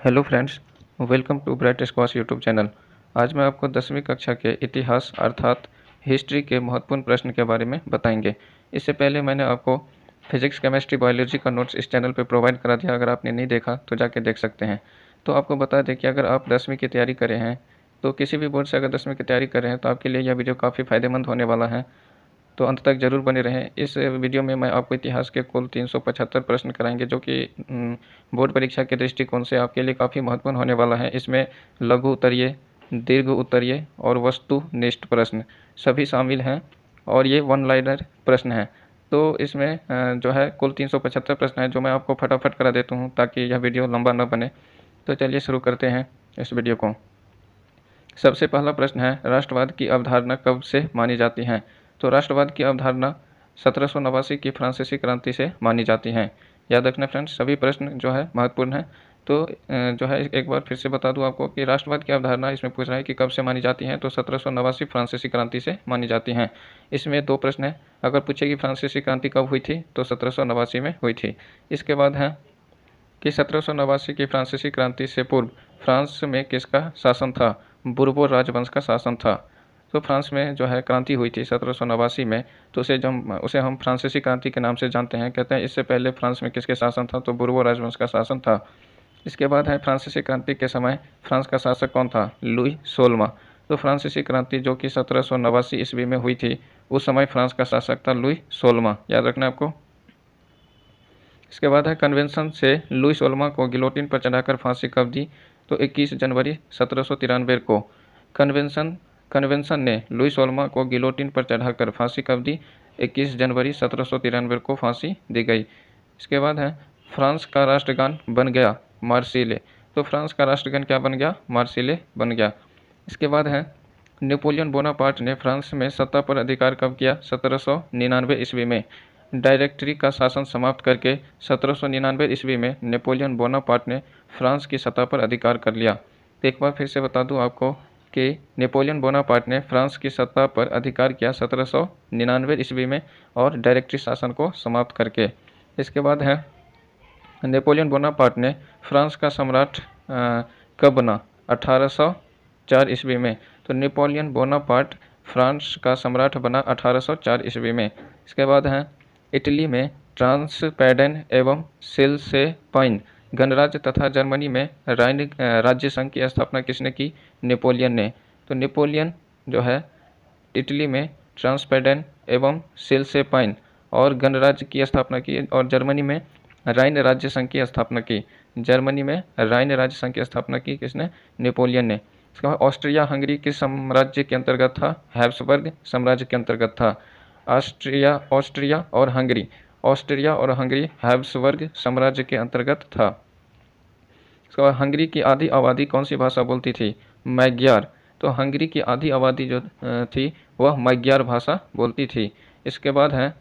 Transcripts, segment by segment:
Hello friends, welcome to bright squash YouTube channel. आज मैं आपको 10वीं कक्षा के इतिहास अर्थात हिस्ट्री के महत्वपूर्ण प्रश्न के बारे में बताएंगे। इससे पहले मैंने आपको फिजिक्स, केमिस्ट्री, बायोलॉजी का नोट्स इस चैनल पे प्रोवाइड करा दिया। अगर आपने नहीं देखा तो जाके देख सकते हैं। तो आपको बता दें कि अगर आप 10वीं की तैयारी कर रहे हैं, तो किसी भी बोर्ड से अगर 10वीं की तैयारी कर रहे हैं तो आपके लिए यह वीडियो काफ़ी फ़ायदेमंद होने वाला है। तो अंत तक जरूर बने रहें। इस वीडियो में मैं आपको इतिहास के कुल 375 प्रश्न कराएंगे, जो कि बोर्ड परीक्षा के दृष्टिकोण से आपके लिए काफ़ी महत्वपूर्ण होने वाला है। इसमें लघु उत्तरीय, दीर्घ उत्तरीय और वस्तुनिष्ठ प्रश्न सभी शामिल हैं और ये वन लाइनर प्रश्न हैं। तो इसमें जो है कुल 375 प्रश्न हैं, जो मैं आपको फटाफट करा देता हूँ ताकि यह वीडियो लंबा न बने। तो चलिए शुरू करते हैं इस वीडियो को। सबसे पहला प्रश्न है, राष्ट्रवाद की अवधारणा कब से मानी जाती है? तो राष्ट्रवाद की अवधारणा 1789 की फ्रांसीसी क्रांति से मानी जाती है। याद रखना फ्रेंड्स, सभी प्रश्न जो है महत्वपूर्ण है। तो जो है एक बार फिर से बता दूं आपको कि राष्ट्रवाद की अवधारणा इसमें पूछ रहा है कि कब से मानी जाती है, तो 1789 फ्रांसीसी क्रांति से मानी जाती हैं। इसमें दो प्रश्न है। अगर पूछे कि फ्रांसीसी क्रांति कब हुई थी, तो 1789 में हुई थी। इसके बाद है कि 1789 की फ्रांसीसी क्रांति से पूर्व फ्रांस में किसका शासन था? बुर्बो राजवंश का शासन था। तो फ्रांस में जो है क्रांति हुई थी 1789 में, तो उसे हम फ्रांसीसी क्रांति के नाम से जानते हैं। कहते हैं इससे पहले फ्रांस में किसके शासन था? तो बुर्बो राजवंश का शासन था। इसके बाद है, फ्रांसीसी क्रांति के समय फ्रांस का शासक कौन था? लुई 16वां। तो फ्रांसीसी क्रांति जो कि 1789 ईस्वी में हुई थी, उस समय फ्रांस का शासक था लुई 16वां। याद रखना आपको। इसके बाद है, कन्वेंशन से लुई 16वां को गिलोटिन पर चढ़ाकर फांसी कब दी? तो 21 जनवरी 1793 को कन्वेंशन ने लुई 16वां को गिलोटिन पर चढ़ाकर फांसी कब दी? 21 जनवरी 1793 को फांसी दी गई। इसके बाद है, फ्रांस का राष्ट्रगान बन गया मार्सिले। तो फ्रांस का राष्ट्रगान क्या बन गया? मार्सिले बन गया। इसके बाद है, नेपोलियन बोनापार्ट ने फ्रांस में सत्ता पर अधिकार कब किया? 1799 ईस्वी में। डायरेक्टरी का शासन समाप्त करके 1799 ईस्वी में नेपोलियन बोनापार्ट ने फ्रांस की सत्ता पर अधिकार कर लिया। तो एक बार फिर से बता दूं आपको कि नेपोलियन बोनापार्ट ने फ्रांस की सत्ता पर अधिकार किया 1799 ईस्वी में और डायरेक्टरी शासन को समाप्त करके। इसके बाद है, नेपोलियन बोनापार्ट ने फ्रांस का सम्राट कब बना? 1804 ईस्वी में। तो नेपोलियन बोनापार्ट फ्रांस का सम्राट बना 1804 ईस्वी में। इसके बाद है, इटली में ट्रांसपैडेन एवं सिलसेपाइन गणराज्य तथा जर्मनी में राइन राज्य संघ की स्थापना किसने की? नेपोलियन ने। तो नेपोलियन जो है इटली में ट्रांसपैडेन एवं सिलसेपाइन और गणराज्य की स्थापना की, और जर्मनी में राइन राज्य संघ की स्थापना की। जर्मनी में राइन राज्य संघ की स्थापना की किसने? नेपोलियन ने। इसके बाद, ऑस्ट्रिया हंगरी किस साम्राज्य के अंतर्गत था? हैब्सबर्ग साम्राज्य के अंतर्गत था। ऑस्ट्रिया और हंगरी हैब्सबर्ग साम्राज्य के अंतर्गत था। इसके बाद, हंगरी की आधी आबादी कौन सी भाषा बोलती थी? मैग्यार। तो हंगरी की आधी आबादी जो थी वह मैग्यार भाषा बोलती थी। इसके बाद है,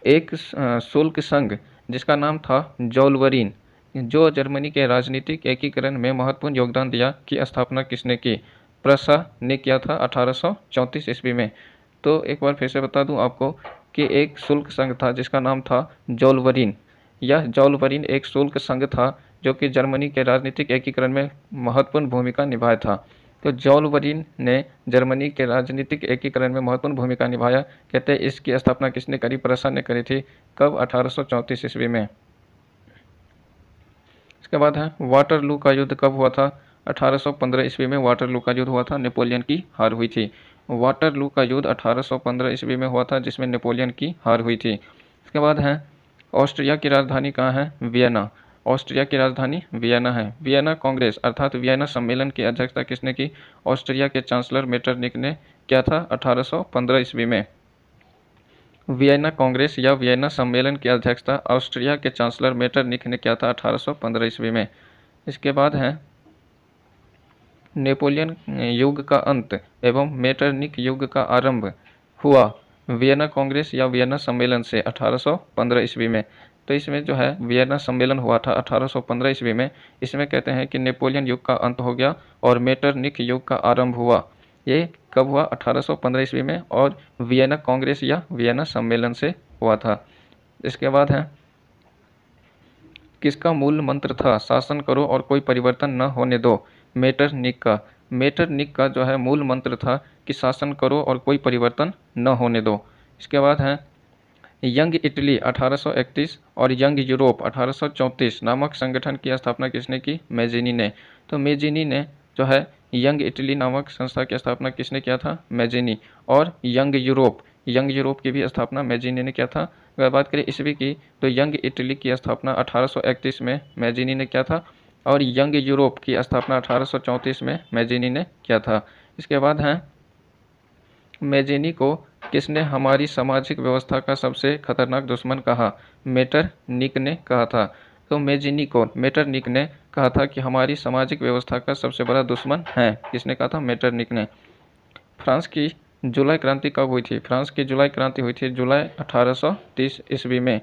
एक शुल्क संघ जिसका नाम था जौलवरीन, जो जर्मनी के राजनीतिक एकीकरण में महत्वपूर्ण योगदान दिया, की स्थापना किसने की? प्रशा ने किया था 1834 ईस्वी में। तो एक बार फिर से बता दूं आपको कि एक शुल्क संघ था जिसका नाम था जौलवरीन। यह जौलवरीन एक शुल्क संघ था जो कि जर्मनी के राजनीतिक एकीकरण में महत्वपूर्ण भूमिका निभाया था। तो जौलवरीन ने जर्मनी के राजनीतिक एकीकरण में महत्वपूर्ण भूमिका निभाया। कहते हैं इसकी स्थापना किसने करी? प्रशा ने करी थी। कब? 1834 ईस्वी में। इसके बाद है, वाटरलू का युद्ध कब हुआ था? 1815 ईस्वी में वाटरलू का युद्ध हुआ था, नेपोलियन की हार हुई थी। वाटरलू का युद्ध 1815 ईस्वी में हुआ था, जिसमें नेपोलियन की हार हुई थी। इसके बाद है, ऑस्ट्रिया की राजधानी कहाँ है? वियना। ऑस्ट्रिया की राजधानी वियना है। वियना कांग्रेस अर्थात वियना सम्मेलन की अध्यक्षता किसने की? ऑस्ट्रिया के चांसलर मेटरनिक ने किया था 1815 ईस्वी में। वियना कांग्रेस या वियना सम्मेलन की अध्यक्षता ऑस्ट्रिया के चांसलर मेटरनिक ने किया था 1815 ईस्वी में। इसके बाद है, नेपोलियन युग का अंत एवं मेटरनिक युग का आरंभ हुआ वियना कांग्रेस या वियना सम्मेलन से 1815 ईस्वी में। तो इसमें जो है वियना सम्मेलन हुआ था 1815 ईस्वी में। इसमें कहते हैं कि नेपोलियन युग का अंत हो गया और मेटरनिक युग का आरंभ हुआ। ये कब हुआ? 1815 ईस्वी में, और वियना कांग्रेस या वियना सम्मेलन से हुआ था। इसके बाद है, किसका मूल मंत्र था शासन करो और कोई परिवर्तन न होने दो? मेटरनिक का। मेटरनिक का जो है मूल मंत्र था कि शासन करो और कोई परिवर्तन न होने दो। इसके बाद है यंग इटली 1831 और यंग यूरोप 1834 नामक संगठन की स्थापना किसने की? मेजिनी ने। तो मेजिनी ने जो है यंग इटली नामक संस्था की स्थापना किसने किया था? मेजिनी। और यंग यूरोप की भी स्थापना मेजिनी ने किया था। अगर बात करें ईस्वी की तो यंग इटली की स्थापना 1831 में मेजिनी ने किया था और यंग यूरोप की स्थापना 1834 में मेजिनी ने किया था। इसके बाद है मेजिनी को किसने हमारी सामाजिक व्यवस्था का सबसे खतरनाक दुश्मन कहा? मेटरनिक ने कहा था। तो मेटरनिक ने कहा था कि हमारी सामाजिक व्यवस्था का सबसे बड़ा दुश्मन है। किसने कहा था? मेटरनिक ने। फ्रांस की जुलाई क्रांति कब हुई थी? फ्रांस की जुलाई क्रांति हुई थी जुलाई 1830 ईस्वी में।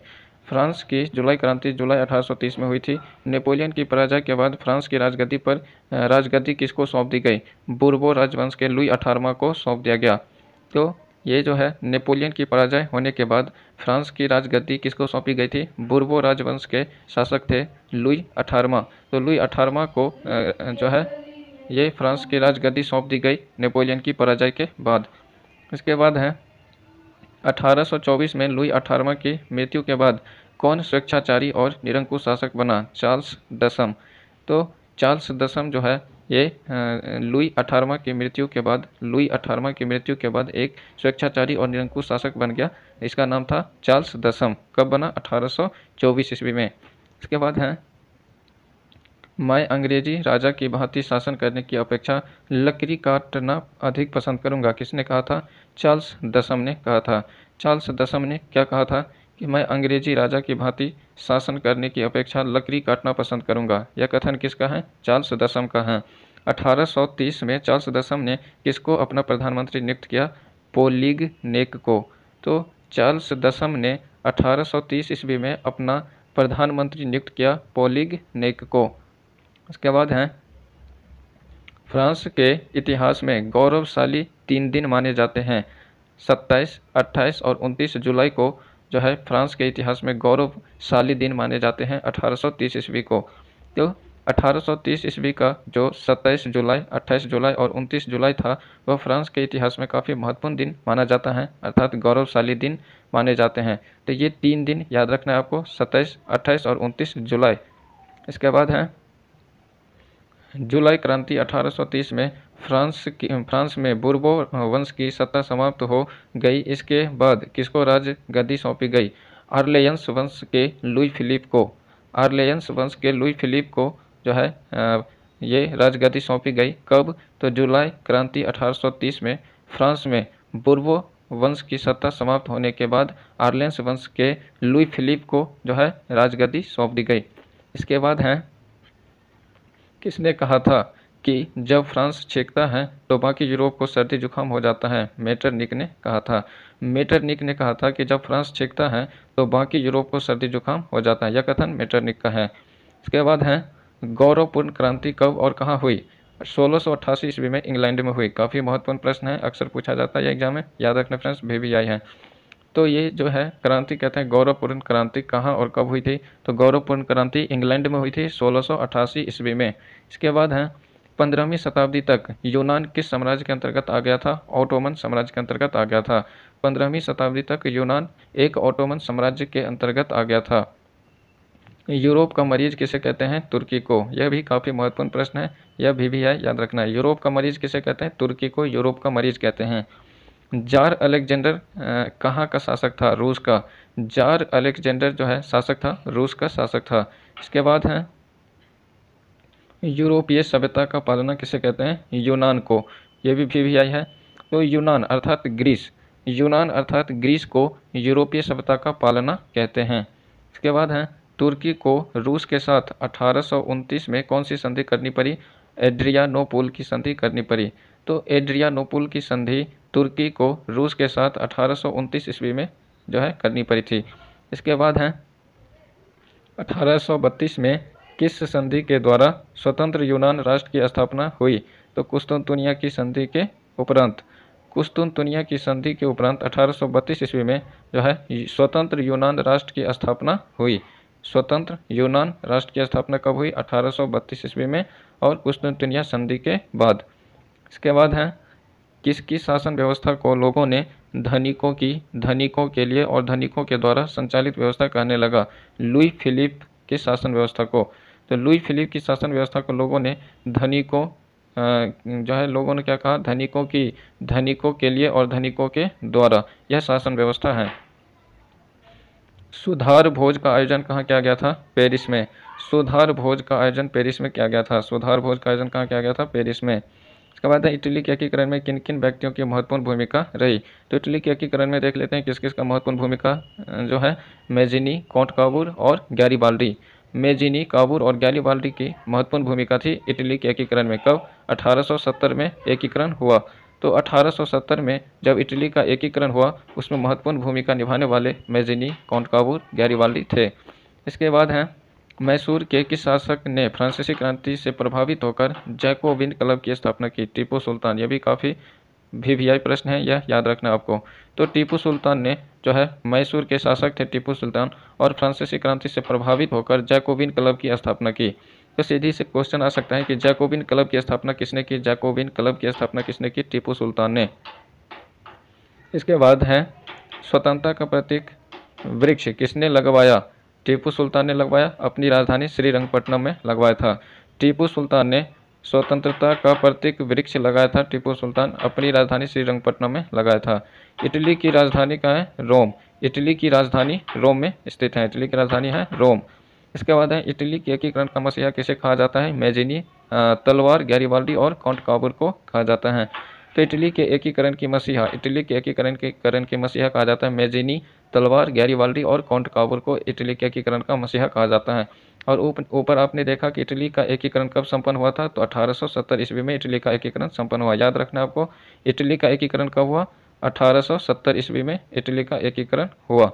फ्रांस की जुलाई क्रांति जुलाई 1830 में हुई थी। नेपोलियन की पराजय के बाद फ्रांस की राजगद्दी किसको सौंप दी गई? बूर्बो राजवंश के लुई 18वां को सौंप दिया गया। तो ये जो है नेपोलियन की पराजय होने के बाद फ्रांस की राजगद्दी किसको सौंपी गई थी? बूर्बो राजवंश के शासक थे लुई 18वां। तो लुई 18वां को जो है ये फ्रांस की राजगद्दी सौंप दी गई नेपोलियन की पराजय के बाद। इसके बाद है 1824 में लुई 18वां की मृत्यु के बाद कौन स्वेच्छाचारी और निरंकुश शासक बना? चार्ल्स दसम। तो चार्ल्स दसम जो है ये लुई 18वां की मृत्यु के बाद एक स्वेच्छाचारी और निरंकुश शासक बन गया। इसका नाम था चार्ल्स दसम। कब बना? 1824 ईस्वी में। इसके बाद है मैं अंग्रेजी राजा की भांति शासन करने की अपेक्षा लकड़ी काटना अधिक पसंद करूंगा। किसने कहा था? चार्ल्स दसम ने कहा था। चार्ल्स दसम ने क्या कहा था कि मैं अंग्रेजी राजा की भांति शासन करने की अपेक्षा लकड़ी काटना पसंद करूंगा। यह कथन किसका है? चार्ल्स दसम का है। 1830 में चार्ल्स दसम ने किसको अपना प्रधानमंत्री नियुक्त किया? पोलिगनेक को। तो चार्ल्स दसम ने 1830 ईस्वी में अपना प्रधानमंत्री नियुक्त किया पोलिगनेक को। उसके बाद है फ्रांस के इतिहास में गौरवशाली 3 दिन माने जाते हैं। 27, 28 और 29 जुलाई को जो है फ्रांस के इतिहास में गौरवशाली दिन माने जाते हैं 1830 ईस्वी को। तो 1830 ईस्वी का जो 27 जुलाई, 28 जुलाई और 29 जुलाई था वह फ्रांस के इतिहास में काफ़ी महत्वपूर्ण दिन माना जाता है, अर्थात गौरवशाली दिन माने जाते हैं। तो ये 3 दिन याद रखना है आपको, 27, 28 और 29 जुलाई। इसके बाद है जुलाई क्रांति 1830 में फ्रांस में बूर्बो वंश की सत्ता समाप्त हो गई। इसके बाद किसको राजगद्दी सौंपी गई? आर्लेयंस वंश के लुई फिलिप को जो है ये राजगद्दी सौंपी गई। कब? तो जुलाई क्रांति 1830 में फ्रांस में बूर्बो वंश की सत्ता समाप्त होने के बाद आर्लेयंस वंश के लुई फिलिप को जो है राजगद्दी सौंप दी गई। इसके बाद है किसने कहा था कि जब फ्रांस छींकता है तो बाकी यूरोप को सर्दी जुकाम हो जाता है? मेटरनिक ने कहा था। मेटरनिक ने कहा था कि जब फ्रांस छींकता है तो बाकी यूरोप को सर्दी जुकाम हो जाता है। यह कथन मेटरनिक का है। इसके बाद है गौरवपूर्ण क्रांति कब और कहाँ हुई? 1688 ईस्वी में इंग्लैंड में हुई। काफ़ी महत्वपूर्ण प्रश्न है, अक्सर पूछा जाता है एग्जाम में, याद रखना फ्रेंड्स, VVI है। तो ये जो है क्रांति कहते हैं गौरवपूर्ण क्रांति, कहाँ और कब हुई थी? तो गौरवपूर्ण क्रांति इंग्लैंड में हुई थी 1688 ईस्वी में। इसके बाद है 15वीं शताब्दी तक यूनान किस साम्राज्य के अंतर्गत आ गया था? ऑटोमन साम्राज्य के अंतर्गत आ गया था। 15वीं शताब्दी तक यूनान एक ऑटोमन साम्राज्य के अंतर्गत आ गया था। यूरोप का मरीज किसे कहते हैं? तुर्की को। यह भी काफ़ी महत्वपूर्ण प्रश्न है, यह VVI याद रखना है। यूरोप का मरीज किसे कहते हैं? तुर्की को यूरोप का मरीज कहते हैं। जार अलेक्जेंडर कहाँ का शासक था? रूस का। जार अलेक्जेंडर जो है शासक था, रूस का शासक था। इसके बाद है यूरोपीय सभ्यता का पालना किसे कहते हैं? यूनान को। यह भी VVI है। तो यूनान अर्थात ग्रीस को यूरोपीय सभ्यता का पालना कहते हैं। इसके बाद है तुर्की को रूस के साथ 1829 में कौन सी संधि करनी पड़ी? एड्रियानोपुल की संधि करनी पड़ी। तो एड्रियानोपुल की संधि तुर्की को रूस के साथ 1829 ईस्वी में जो है करनी पड़ी थी। इसके बाद है 1832 में किस संधि के द्वारा स्वतंत्र यूनान राष्ट्र की स्थापना हुई? तो कुस्तुनतुनिया की संधि के उपरांत। 1832 ईस्वी में जो है स्वतंत्र यूनान राष्ट्र की स्थापना हुई। स्वतंत्र यूनान राष्ट्र की स्थापना कब हुई? 1832 ईस्वी में और कुस्तुनतुनिया संधि के बाद। इसके बाद है किसकी शासन व्यवस्था को लोगों ने धनिकों के लिए और धनिकों के द्वारा संचालित व्यवस्था कहने लगा? लुई फिलिप की शासन व्यवस्था को। तो लुई फिलिप की शासन व्यवस्था को लोगों ने धनिकों लोगों ने क्या कहा? धनिकों के लिए और धनिकों के द्वारा, यह शासन व्यवस्था है। सुधार भोज का आयोजन कहाँ किया गया था? पेरिस में। सुधार भोज का आयोजन पेरिस में किया गया था। सुधार भोज का आयोजन कहाँ किया गया था? पेरिस में। इसके बाद है इटली के एकीकरण में किन किन व्यक्तियों की महत्वपूर्ण भूमिका रही? तो इटली के एकीकरण में देख लेते हैं किस किस का महत्वपूर्ण भूमिका जो है, मेजिनी, काउंट काबूर और गैरीबाल्डी। मेजिनी, काबूर और गैरीबाल्डी की महत्वपूर्ण भूमिका थी इटली के एकीकरण में। कब? 1870 में एकीकरण हुआ। तो 1870 में जब इटली का एकीकरण हुआ उसमें महत्वपूर्ण भूमिका निभाने वाले मेजिनी, काउंट काबूर, गैरीबाल्डी थे। इसके बाद हैं मैसूर के किस शासक ने फ्रांसीसी क्रांति से प्रभावित होकर जैकोबिन क्लब की स्थापना की? टीपू सुल्तान। यह भी काफ़ी VVI प्रश्न है, यह याद रखना आपको। तो टीपू सुल्तान ने जो है, मैसूर के शासक थे टीपू सुल्तान, और फ्रांसीसी क्रांति से प्रभावित होकर जैकोबिन क्लब की स्थापना की। तो सीधी से क्वेश्चन आ सकता है कि जैकोबिन क्लब की स्थापना किसने की? जैकोबिन क्लब की स्थापना किसने की? टीपू सुल्तान ने। इसके बाद है स्वतंत्रता का प्रतीक वृक्ष किसने लगवाया? टीपू सुल्तान ने लगवाया, अपनी राजधानी श्रीरंगपट्टनम में लगवाया था। टीपू सुल्तान ने स्वतंत्रता का प्रतीक वृक्ष लगाया था। टीपू सुल्तान अपनी राजधानी श्रीरंगपट्टनम में लगाया था। इटली की राजधानी कहाँ है? रोम। इटली की राजधानी रोम में स्थित है। इटली की राजधानी है रोम। इसके बाद है इटली के एकीकरण का मसीहा किसे कहा जाता है? मेजिनी, तलवार, गैरीबाल्डी और काउंट काबूर को कहा जाता है। तो इटली के एकीकरण की मसीहा कहा जाता है मेजिनी, तलवार, गैरीबाल्डी और काउंट काबूर को इटली के एकीकरण का मसीहा कहा जाता है। और ऊपर आपने देखा कि इटली का एकीकरण कब संपन्न हुआ था? तो 1870 ईस्वी में इटली का एकीकरण संपन्न हुआ। याद रखना आपको, इटली का एकीकरण कब हुआ? 1870 ईस्वी में इटली का एकीकरण हुआ।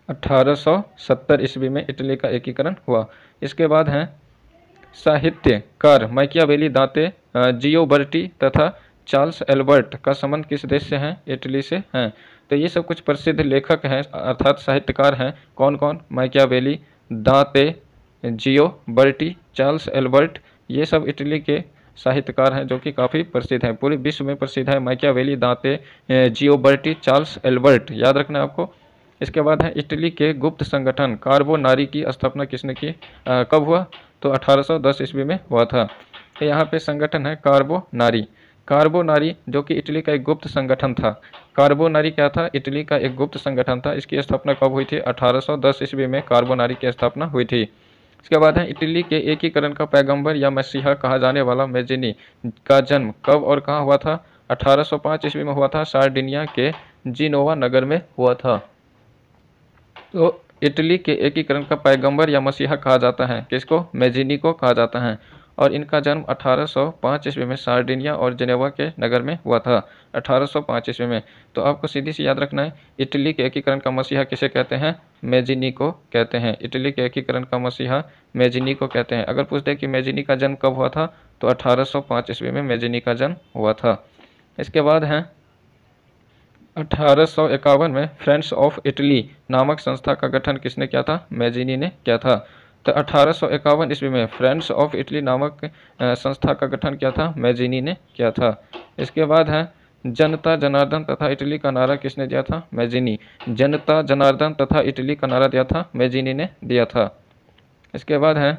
1870 ईस्वी में इटली का एकीकरण हुआ। इसके बाद हैं साहित्यकार मैकियावेली, दांते, जियोबर्टी तथा चार्ल्स एल्बर्ट का संबंध किस देश से है? इटली से हैं। तो ये सब कुछ प्रसिद्ध लेखक हैं अर्थात साहित्यकार हैं। कौन कौन? मैकियावेली, दांते, जियोबर्टी, चार्ल्स एल्बर्ट, ये सब इटली के साहित्यकार हैं जो कि काफ़ी प्रसिद्ध हैं, पूरे विश्व में प्रसिद्ध है। मैकियावेली, दांते, जियोबर्टी, चार्ल्स एल्बर्ट, याद रखना आपको। इसके बाद है इटली के गुप्त संगठन कार्बोनारी की स्थापना किसने की? कब हुआ? तो 1810 ईस्वी में हुआ था। तो यहाँ पे संगठन है कार्बोनारी। कार्बोनारी जो कि इटली का एक गुप्त संगठन था। कार्बोनारी क्या था? इटली का एक गुप्त संगठन था। इसकी स्थापना कब हुई थी? 1810 ईस्वी में कार्बोनारी की स्थापना हुई थी। इसके बाद है इटली के एकीकरण का पैगंबर या मसीहा कहा जाने वाला मेजिनी का जन्म कब और कहाँ हुआ था? 1805 ईस्वी में हुआ था। सार्डिनिया के जिनोवा नगर में हुआ था। तो इटली के एकीकरण का पैगंबर या मसीहा कहा जाता है किसको? मेजिनी को कहा जाता है। और इनका जन्म 1805 ईस्वी में सार्डिनिया और जिनेवा के नगर में हुआ था। 1805 ईस्वी में। तो आपको सीधी सी याद रखना है, इटली के एकीकरण का मसीहा किसे कहते हैं? मेजिनी को कहते हैं। इटली के एकीकरण का मसीहा मेजिनी को कहते हैं। अगर पूछ दे कि मेजिनी का जन्म कब हुआ था, तो 1805 ईस्वी में मेजिनी का जन्म हुआ था। इसके बाद है 1851 में फ्रेंड्स ऑफ इटली नामक संस्था का गठन किसने किया था? मेजिनी ने किया था। तो 1851 ईस्वी में फ्रेंड्स ऑफ इटली नामक संस्था का गठन किया था? मेजिनी ने किया था। इसके बाद है जनता जनार्दन तथा इटली का नारा किसने दिया था? मेजिनी। जनता जनार्दन तथा इटली का नारा दिया था? मेजिनी ने दिया था। इसके बाद है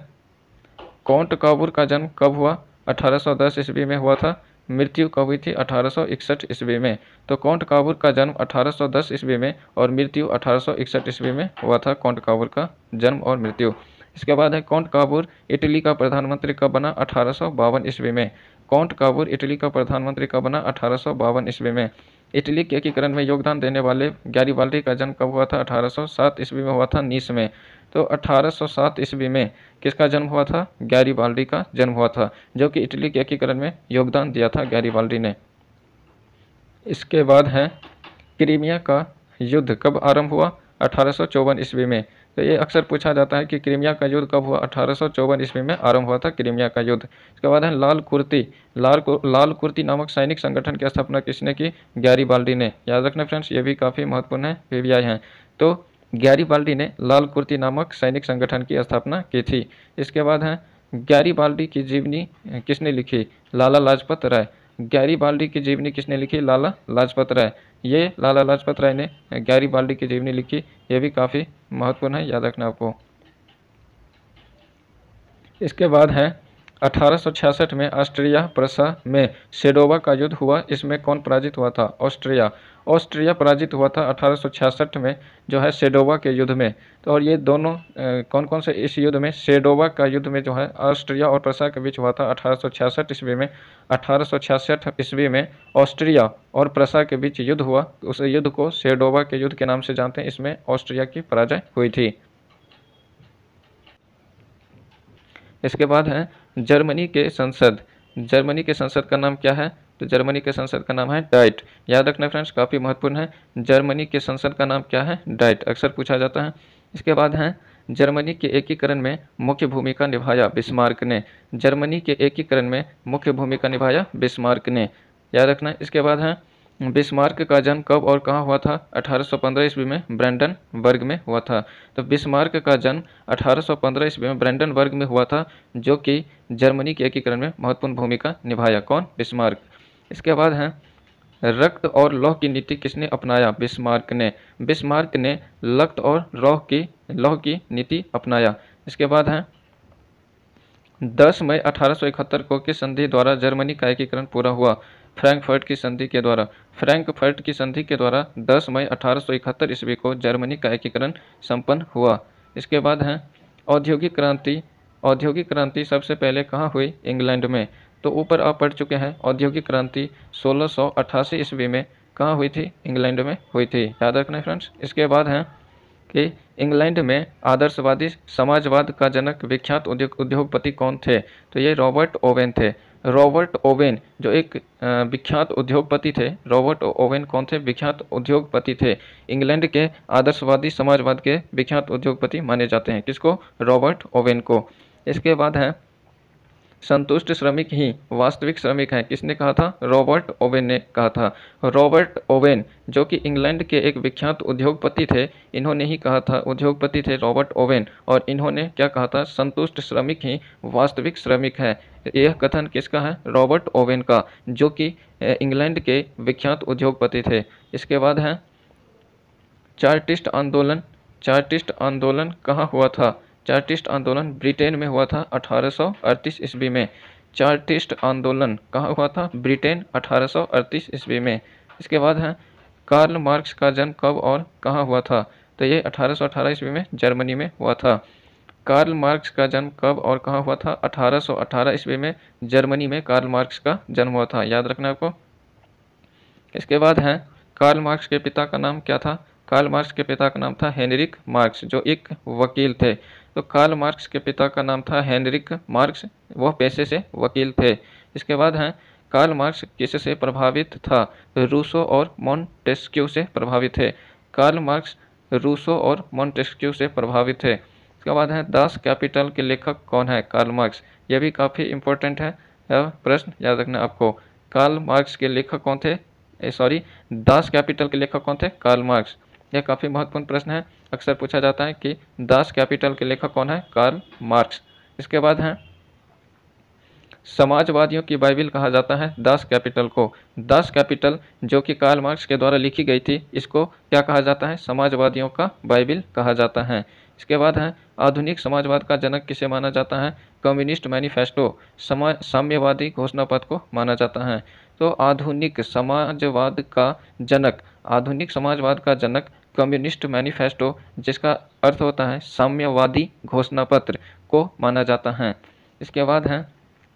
काउंट काबूर का जन्म कब हुआ? 1810 ईस्वी में हुआ था। मृत्यु कब हुई थी? 1861 ईस्वी में। तो काउंट काबूर का जन्म 1810 ईस्वी में और मृत्यु 1861 ईस्वी में हुआ था। काउंट काबूर का जन्म और मृत्यु। इसके बाद है काउंट काबूर इटली का प्रधानमंत्री कब बना? 1852 ईस्वी में। काउंट काबूर इटली का प्रधानमंत्री कब बना? 1852 ईस्वी में। इटली के एकीकरण में योगदान देने वाले गैरीबाल्डी का जन्म कब हुआ था? 1807 ईस्वी में हुआ था, नीस में। तो 1807 ईस्वी में किसका जन्म हुआ था? गैरीबाल्डी का जन्म हुआ था, जो कि इटली के एकीकरण में योगदान दिया था गैरीबाल्डी ने। इसके बाद है क्रीमिया का युद्ध कब आरंभ हुआ? 1854 ईस्वी में। तो ये अक्सर पूछा जाता है कि क्रीमिया का युद्ध कब हुआ? 1854 ईस्वी में आरंभ हुआ था क्रीमिया का युद्ध। इसके बाद है लाल कुर्ती नामक सैनिक संगठन की स्थापना किसने की? गैरीबाल्डी ने। याद रखना फ्रेंड्स, ये भी काफ़ी महत्वपूर्ण है, VVI हैं। तो गैरीबाल्डी ने लाल कुर्ती नामक सैनिक संगठन की स्थापना की थी। इसके बाद है गैरीबाल्डी की जीवनी किसने लिखी? लाला लाजपत राय। गैरीबाल्डी की जीवनी किसने लिखी? लाला लाजपत राय। ये लाला लाजपत राय ने गैरीबाल्डी की जीवनी लिखी। ये भी काफ़ी महत्वपूर्ण है, याद रखना आपको। इसके बाद है 1866 में ऑस्ट्रिया प्रसा में सेडोवा का युद्ध हुआ। इसमें कौन पराजित हुआ था? ऑस्ट्रिया। ऑस्ट्रिया पराजित हुआ था 1866 में जो है सेडोवा के युद्ध में। तो और ये दोनों कौन कौन से इस युद्ध में, सेडोवा का युद्ध में जो है ऑस्ट्रिया और प्रसा के बीच हुआ था 1866 ईस्वी में। 1866 ईस्वी में ऑस्ट्रिया और प्रसा के बीच युद्ध हुआ। उस युद्ध को सेडोवा के युद्ध के नाम से जानते हैं। इसमें ऑस्ट्रिया की पराजय हुई थी। इसके बाद है जर्मनी के संसद। जर्मनी के संसद का नाम क्या है? तो जर्मनी के संसद का नाम है डाइट। याद रखना फ्रेंड्स, काफ़ी महत्वपूर्ण है। जर्मनी के संसद का नाम क्या है? डाइट। अक्सर पूछा जाता है। इसके बाद है जर्मनी के एकीकरण में मुख्य भूमिका निभाया बिस्मार्क ने। जर्मनी के एकीकरण में मुख्य भूमिका निभाया बिस्मार्क ने, याद रखना। इसके बाद है बिस्मार्क का जन्म कब और कहाँ हुआ था? 1815 ईस्वी में ब्रेंडनबर्ग में हुआ था। तो बिस्मार्क का जन्म 1815 ईस्वी में ब्रेंडनबर्ग में हुआ था, जो कि जर्मनी के एकीकरण में महत्वपूर्ण भूमिका निभाया। कौन? बिस्मार्क। इसके बाद है रक्त और लौह की नीति किसने अपनाया? बिस्मार्क ने। बिस्मार्क ने रक्त और लौह की नीति अपनाया। इसके बाद है 10 मई 1871 को किस संधि द्वारा जर्मनी का एकीकरण पूरा हुआ? फ्रैंकफर्ट की संधि के द्वारा। फ्रैंकफर्ट की संधि के द्वारा 10 मई 1871 ईस्वी को जर्मनी का एकीकरण संपन्न हुआ। इसके बाद है औद्योगिक क्रांति। औद्योगिक क्रांति सबसे पहले कहाँ हुई? इंग्लैंड में। तो ऊपर आप पढ़ चुके हैं औद्योगिक क्रांति 1688 ईस्वी में कहाँ हुई थी? इंग्लैंड में हुई थी, याद रखना फ्रेंड्स। इसके बाद है कि इंग्लैंड में आदर्शवादी समाजवाद का जनक विख्यात उद्योगपति कौन थे? तो ये रॉबर्ट ओवेन थे। रॉबर्ट ओवेन जो एक विख्यात उद्योगपति थे। रॉबर्ट ओवेन कौन थे? विख्यात उद्योगपति थे। इंग्लैंड के आदर्शवादी समाजवाद के विख्यात उद्योगपति माने जाते हैं। किसको? रॉबर्ट ओवेन को। इसके बाद है संतुष्ट श्रमिक ही वास्तविक श्रमिक हैं। किसने कहा था? रॉबर्ट ओवेन ने कहा था। रॉबर्ट ओवेन जो कि इंग्लैंड के एक विख्यात उद्योगपति थे, इन्होंने ही कहा था, उद्योगपति थे रॉबर्ट ओवेन, और इन्होंने क्या कहा था? संतुष्ट श्रमिक ही वास्तविक श्रमिक है। यह कथन किसका है? रॉबर्ट ओवेन का, जो कि इंग्लैंड के विख्यात उद्योगपति थे। इसके बाद है चार्टिस्ट आंदोलन। चार्टिस्ट आंदोलन कहाँ हुआ था? चार्टिस्ट आंदोलन ब्रिटेन में हुआ था 1838 ईस्वी में। चार्टिस्ट आंदोलन कहाँ हुआ था? ब्रिटेन, 1838 ईस्वी में। इसके बाद है कार्ल मार्क्स का जन्म कब और कहाँ हुआ था? तो ये 1818 ईस्वी में जर्मनी में हुआ था। कार्ल मार्क्स का जन्म कब और कहाँ हुआ था? 1818 ईस्वी में जर्मनी में कार्ल मार्क्स का जन्म हुआ था, याद रखना आपको। इसके बाद है कार्ल मार्क्स के पिता का नाम क्या था? कार्ल मार्क्स के पिता का नाम था हेनरिक मार्क्स, जो एक वकील थे। तो कार्ल मार्क्स के पिता का नाम था हेनरिक मार्क्स, वह पेशे से वकील थे। इसके बाद है कार्ल मार्क्स किससे प्रभावित था? रूसो और मॉन्टेस्क्यू से प्रभावित थे। कार्ल मार्क्स रूसो और मॉन्टेस्क्यू से प्रभावित थे। इसके बाद है दास कैपिटल के लेखक कौन है? Karl Marx. यह भी काफ़ी इंपॉर्टेंट है प्रश्न, याद रखना आपको। कार्ल मार्क्स के लेखक कौन थे? दास कैपिटल के लेखक कौन थे? Karl Marx. यह काफ़ी महत्वपूर्ण प्रश्न है, अक्सर पूछा जाता है कि दास कैपिटल के लेखक कौन है? Karl Marx. इसके बाद है समाजवादियों की बाइबिल कहा जाता है दास कैपिटल को। दास कैपिटल जो कि कार्ल मार्क्स के द्वारा लिखी गई थी, इसको क्या कहा जाता है? समाजवादियों का बाइबिल कहा जाता है। इसके बाद है आधुनिक समाजवाद का जनक किसे माना जाता है? कम्युनिस्ट मैनिफेस्टो, साम्यवादी घोषणा पत्र को माना जाता है। तो आधुनिक समाजवाद का जनक, आधुनिक समाजवाद का जनक कम्युनिस्ट मैनिफेस्टो, जिसका अर्थ होता है साम्यवादी घोषणा पत्र, को माना जाता है। इसके बाद है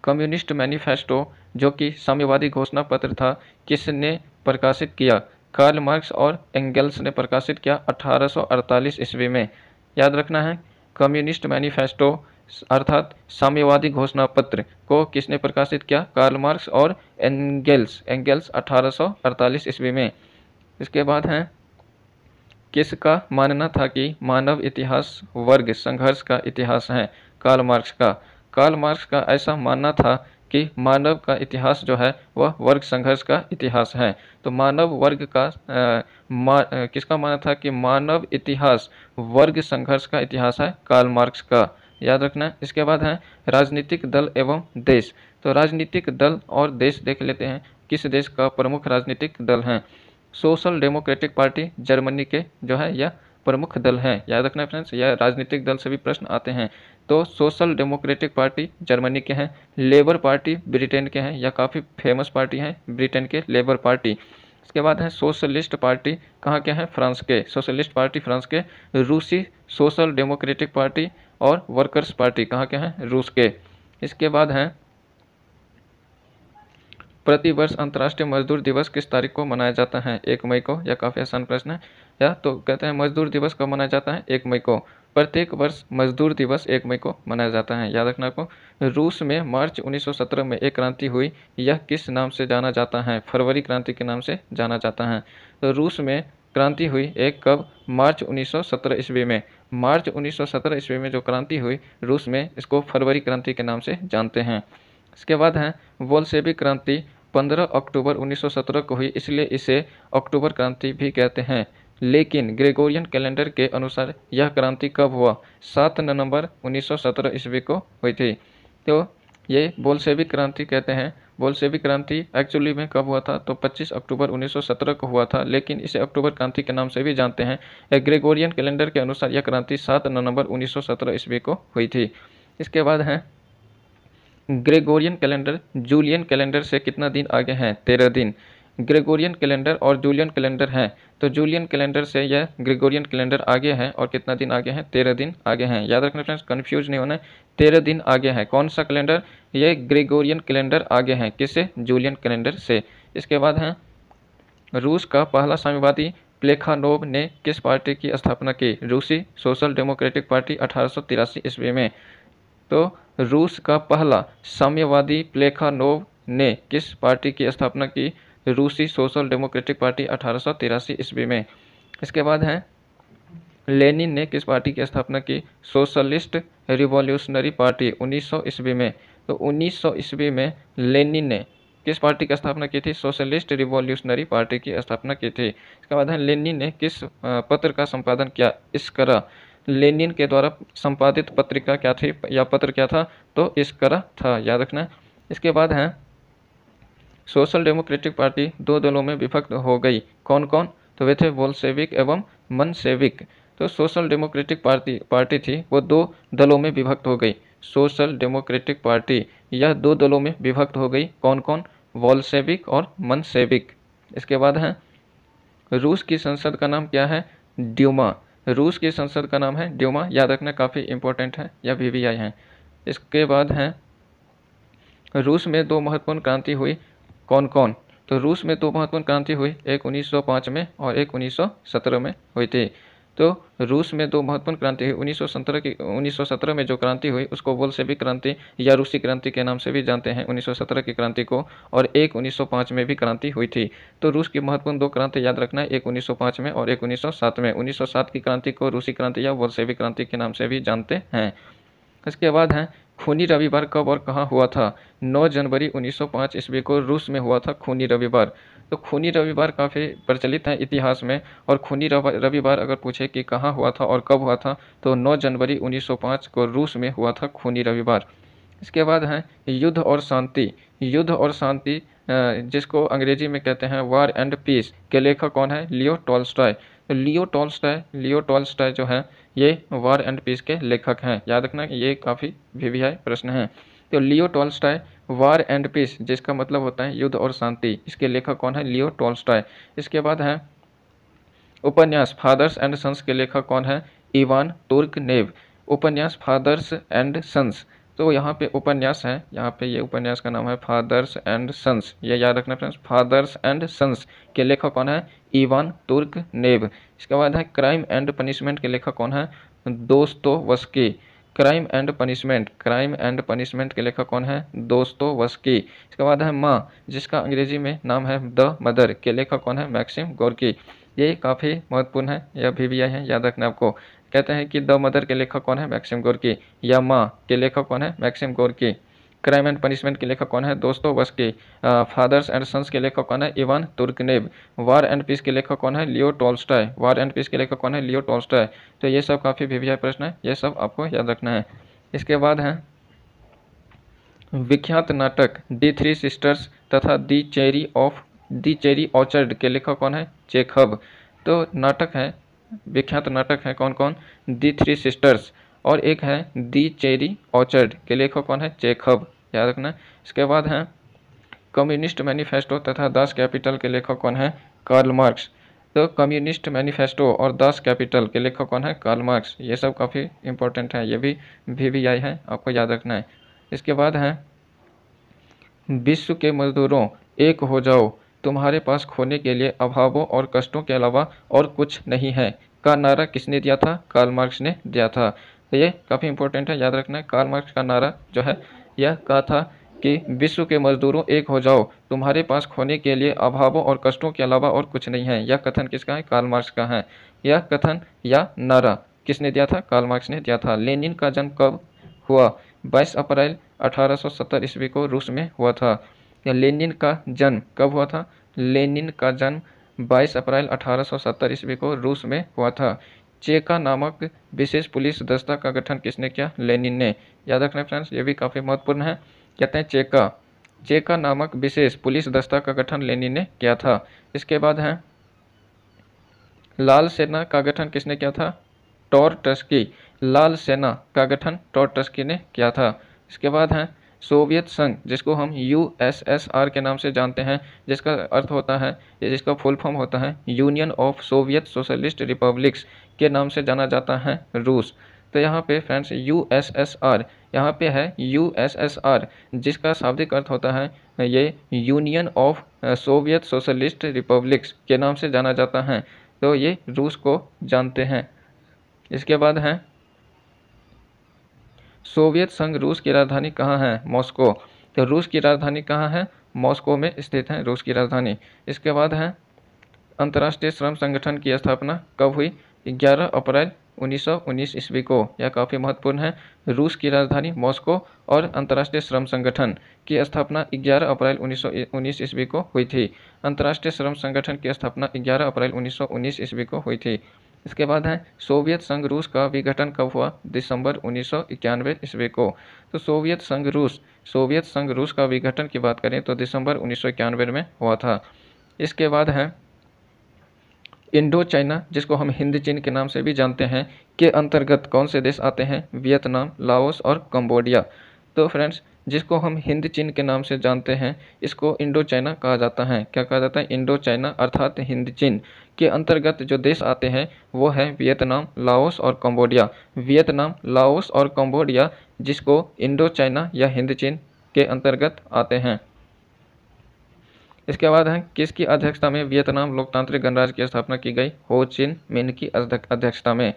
कम्युनिस्ट मैनिफेस्टो जो कि साम्यवादी घोषणा पत्र था, किसने प्रकाशित किया? कार्ल मार्क्स और एंगेल्स ने प्रकाशित किया 1848 ईस्वी में, याद रखना है। कम्युनिस्ट मैनिफेस्टो अर्थात साम्यवादी घोषणा पत्र को किसने प्रकाशित किया? कार्ल मार्क्स और एंगेल्स 1848 ईस्वी में। इसके बाद है किसका मानना था कि मानव इतिहास वर्ग संघर्ष का इतिहास है? कार्ल मार्क्स का। कार्ल मार्क्स का ऐसा मानना था कि मानव का इतिहास जो है वह वर्ग संघर्ष का इतिहास है। तो मानव वर्ग का किसका मानना था कि मानव इतिहास वर्ग संघर्ष का इतिहास है, कार्ल मार्क्स का, याद रखना। इसके बाद है राजनीतिक दल एवं देश। तो राजनीतिक दल और देश देख लेते हैं, किस देश का प्रमुख राजनीतिक दल है। सोशल डेमोक्रेटिक पार्टी जर्मनी के जो है यह प्रमुख दल हैं, याद रखना फ्रेंड्स, यह राजनीतिक दल से भी प्रश्न आते हैं। तो सोशल डेमोक्रेटिक पार्टी जर्मनी के हैं, लेबर पार्टी ब्रिटेन के हैं, यह काफ़ी फेमस पार्टी है ब्रिटेन के लेबर पार्टी। इसके बाद है सोशलिस्ट पार्टी, कहाँ के हैं, फ्रांस के, सोशलिस्ट पार्टी फ्रांस के। रूसी सोशल डेमोक्रेटिक पार्टी और वर्कर्स पार्टी कहाँ के हैं, रूस के। इसके बाद हैं प्रतिवर्ष अंतर्राष्ट्रीय मजदूर दिवस किस तारीख को मनाया जाता है, 1 मई को। यह काफ़ी आसान प्रश्न है। या तो कहते हैं मजदूर दिवस कब मनाया जाता है, 1 मई को। प्रत्येक वर्ष मजदूर दिवस 1 मई को मनाया जाता है, याद रखना को। रूस में मार्च 1917 में एक क्रांति हुई, यह किस नाम से जाना जाता है, फरवरी क्रांति के नाम से जाना जाता है। तो रूस में क्रांति हुई एक कब, मार्च 1917 ईस्वी में। मार्च 1917 ईस्वी में जो क्रांति हुई रूस में, इसको फरवरी क्रांति के नाम से जानते हैं। इसके बाद है बोल्शेविक क्रांति 15 अक्टूबर 1917 को हुई, इसलिए इसे अक्टूबर क्रांति भी कहते हैं। लेकिन ग्रेगोरियन कैलेंडर के अनुसार यह क्रांति कब हुआ, 7 नवंबर 1917 ईस्वी को हुई थी। तो ये बोल्शेविक क्रांति कहते हैं। बोल्शेविक क्रांति एक्चुअली में कब हुआ था, तो 25 अक्टूबर 1917 को हुआ था, लेकिन इसे अक्टूबर क्रांति के नाम से भी जानते हैं। ग्रेगोरियन कैलेंडर के अनुसार यह क्रांति 7 नवंबर 1917 ईस्वी को हुई थी। इसके बाद है ग्रेगोरियन कैलेंडर जूलियन कैलेंडर से कितना दिन आगे हैं, 13 दिन। ग्रेगोरियन कैलेंडर और जूलियन कैलेंडर हैं, तो जूलियन कैलेंडर से यह ग्रेगोरियन कैलेंडर आगे है और कितना दिन आगे हैं, 13 दिन आगे हैं, याद रखना फ्रेंड्स, कंफ्यूज नहीं होना है। 13 दिन आगे है कौन सा कैलेंडर, ये ग्रेगोरियन कैलेंडर आगे हैं किससे, जूलियन कैलेंडर से। इसके बाद है रूस का पहला साम्यवादी प्लेखानोव ने किस पार्टी की स्थापना की, रूसी सोशल डेमोक्रेटिक पार्टी 1883 ईस्वी में। तो रूस का पहला साम्यवादी प्लेखानोव ने किस पार्टी की स्थापना की, रूसी सोशल डेमोक्रेटिक पार्टी 1883 ईस्वी में। इसके बाद है लेनिन ने किस पार्टी की स्थापना की, सोशलिस्ट रिवॉल्यूशनरी पार्टी 1900 ईस्वी में। तो 1900 ईस्वी में लेनिन ने किस पार्टी की स्थापना की थी, सोशलिस्ट रिवॉल्यूशनरी पार्टी की स्थापना की थी। इसके बाद है लेनिन ने किस पत्र का संपादन किया, इस्करा। लेनिन के द्वारा संपादित पत्रिका क्या थी या पत्र क्या था, तो इस्करा था, याद रखना। इसके बाद है सोशल डेमोक्रेटिक पार्टी 2 दलों में विभक्त हो गई, कौन कौन, तो वे थे बोल्शेविक एवं मनशेविक। तो सोशल डेमोक्रेटिक पार्टी थी वो 2 दलों में विभक्त हो गई। सोशल डेमोक्रेटिक पार्टी यह 2 दलों में विभक्त हो गई, कौन कौन, बोल्शेविक और मनशेविक। इसके बाद है रूस की संसद का नाम क्या है, ड्यूमा। रूस की संसद का नाम है ड्यूमा, याद रखना काफ़ी इंपॉर्टेंट है, या VVI है। इसके बाद है रूस में 2 महत्वपूर्ण क्रांति हुई, कौन कौन, तो रूस में 2 महत्वपूर्ण क्रांति हुई, एक 1905 में और एक 1917 में हुई थी। तो रूस में 2 महत्वपूर्ण क्रांति हुई, 1917 में जो क्रांति हुई उसको बोल्शेविक क्रांति या रूसी क्रांति के नाम से भी जानते हैं 1917 की क्रांति को, और एक 1905 में भी क्रांति हुई थी। तो रूस की महत्वपूर्ण 2 क्रांति याद रखना है, एक 1905 में और एक 1907 में। 1907 की क्रांति को रूसी क्रांति या बोल्शेविक क्रांति के नाम से भी जानते हैं। इसके बाद है खूनी रविवार कब और कहाँ हुआ था, 9 जनवरी 1905 ईस्वी को रूस में हुआ था खूनी रविवार। तो खूनी रविवार काफ़ी प्रचलित है इतिहास में, और खूनी रविवार अगर पूछे कि कहाँ हुआ था और कब हुआ था, तो 9 जनवरी 1905 को रूस में हुआ था खूनी रविवार। इसके बाद है युद्ध और शांति। युद्ध और शांति जिसको अंग्रेजी में कहते हैं वार एंड पीस के लेखक कौन है, लियो टॉल्स्टॉय। तो लियो टॉल्स्टॉय जो है ये वार एंड पीस के लेखक हैं, याद रखना ये काफ़ी VVI प्रश्न है। तो Leo Tolstoy war and peace जिसका मतलब होता है युद्ध और शांति, इसके लेखक कौन है, लियो टॉल्स्टॉय। इसके बाद है उपन्यास फादर्स एंड सन्स के लेखक कौन है, इवान तुर्गनेव। उपन्यास फादर्स एंड सन्स, तो यहाँ पे उपन्यास है, यहाँ पे ये उपन्यास का नाम है फादर्स एंड सन्स, ये याद रखना फ्रेंड्स, फादर्स एंड सन्स के लेखक कौन है, इवान तुर्गनेव। इसके बाद है क्राइम एंड पनिशमेंट के लेखक कौन है, दोस्तोवस्की। क्राइम एंड पनिशमेंट के लेखक कौन है, दोस्तोवस्की। इसके बाद है माँ जिसका अंग्रेजी में नाम है द मदर के लेखक कौन है, मैक्सिम गोर्की। ये काफ़ी महत्वपूर्ण है, यह VVI है, याद रखना आपको। कहते हैं कि द मदर के लेखक कौन है, मैक्सिम गोर्की, या माँ के लेखक कौन है, Maxim Gorky. Crime and punishment के लेखक कौन है? दोस्तोयेव्स्की। फादर्स एंड सन्स के लेखक कौन है? Ivan Turgenev. War and peace के लेखक कौन है? Leo Tolstoy. War and peace के लेखक कौन है? Leo Tolstoy. तो ये सब काफ़ी वीवीआई प्रश्न है, ये सब आपको याद रखना है। इसके बाद है विख्यात नाटक दी थ्री सिस्टर्स तथा दी चेरी ऑर्चर्ड के लेखक कौन है? चेखव। तो नाटक है, विख्यात नाटक है कौन कौन? दी थ्री सिस्टर्स, और एक है दी चेरी ऑर्चर्ड के लेखक कौन है? चेखव, याद रखना। इसके बाद है कम्युनिस्ट मैनिफेस्टो तथा दास कैपिटल के लेखक कौन है? Karl Marx. तो कम्युनिस्ट मैनिफेस्टो और दास कैपिटल के लेखक कौन है? Karl Marx. ये सब काफ़ी इंपॉर्टेंट है, ये भी वीवीआई है, आपको याद रखना है। इसके बाद है विश्व के मजदूरों एक हो जाओ, तुम्हारे पास खोने के लिए अभावों और कष्टों के अलावा और कुछ नहीं है का नारा किसने दिया था? कार्ल मार्क्स ने दिया था। तो ये काफ़ी इंपॉर्टेंट है, याद रखना है। कार्ल मार्क्स का नारा जो है यह कहा था कि विश्व के मजदूरों एक हो जाओ, तुम्हारे पास खोने के लिए अभावों और कष्टों के अलावा और कुछ नहीं है। यह कथन किसका है? कार्ल मार्क्स का है। यह कथन या नारा किसने दिया था? कार्ल मार्क्स ने दिया था। लेनिन का जन्म कब हुआ? 22 अप्रैल 1870 ईस्वी को रूस में हुआ था। या लेनिन का जन्म कब हुआ था? लेनिन का जन्म 22 अप्रैल 1870 ईस्वी को रूस में हुआ था। चेका नामक विशेष पुलिस दस्ता का गठन किसने किया? लेनिन ने। याद रखना फ्रेंड्स, ये भी काफ़ी महत्वपूर्ण है। कहते हैं चेका नामक विशेष पुलिस दस्ता का गठन लेनिन ने किया था। इसके बाद है लाल सेना का गठन किसने किया था? टॉर्टस्की। लाल सेना का गठन टॉर्टस्की ने किया था। इसके बाद है सोवियत संघ, जिसको हम यूएसएसआर के नाम से जानते हैं, जिसका अर्थ होता है, जिसका फुल फॉर्म होता है union of Soviet socialist republics के नाम से जाना जाता है रूस। तो यहाँ पे फ्रेंड्स यूएसएसआर, यहाँ पे है यूएसएसआर, जिसका शाब्दिक अर्थ होता है ये union of Soviet socialist republics के नाम से जाना जाता है। तो ये रूस को जानते हैं। इसके बाद है सोवियत संघ रूस की राजधानी कहाँ है? मॉस्को। तो रूस की राजधानी कहाँ है? मॉस्को में स्थित है रूस की राजधानी। इसके बाद है अंतर्राष्ट्रीय श्रम संगठन की स्थापना कब हुई? 11 अप्रैल 1919 ईस्वी को। यह काफ़ी महत्वपूर्ण है। रूस की राजधानी मॉस्को और अंतर्राष्ट्रीय श्रम संगठन की स्थापना 11 अप्रैल 1919 ईस्वी को हुई थी। अंतर्राष्ट्रीय श्रम संगठन की स्थापना 11 अप्रैल 1919 ईस्वी को हुई थी। इसके बाद है सोवियत संघ रूस का विघटन कब हुआ? दिसंबर 1991 ईस्वी को। तो सोवियत संघ रूस का विघटन की बात करें तो दिसंबर 1991 में हुआ था। इसके बाद है इंडो चाइना, जिसको हम हिंद चीन के नाम से भी जानते हैं, के अंतर्गत कौन से देश आते हैं? वियतनाम, लाओस और कंबोडिया। तो फ्रेंड्स जिसको हम हिंद चीन के नाम से जानते हैं, इसको इंडो चाइना कहा जाता है। क्या कहा जाता है? इंडो चाइना, अर्थात हिंद चीन के अंतर्गत जो देश आते हैं वो है वियतनाम, लाओस और कंबोडिया। वियतनाम, लाओस और कंबोडिया, जिसको इंडो चाइना या हिंद चीन के अंतर्गत आते हैं। इसके बाद है किसकी अध्यक्षता में वियतनाम लोकतांत्रिक गणराज्य की स्थापना की गई? हो चिन मिन की अध्यक्षता में।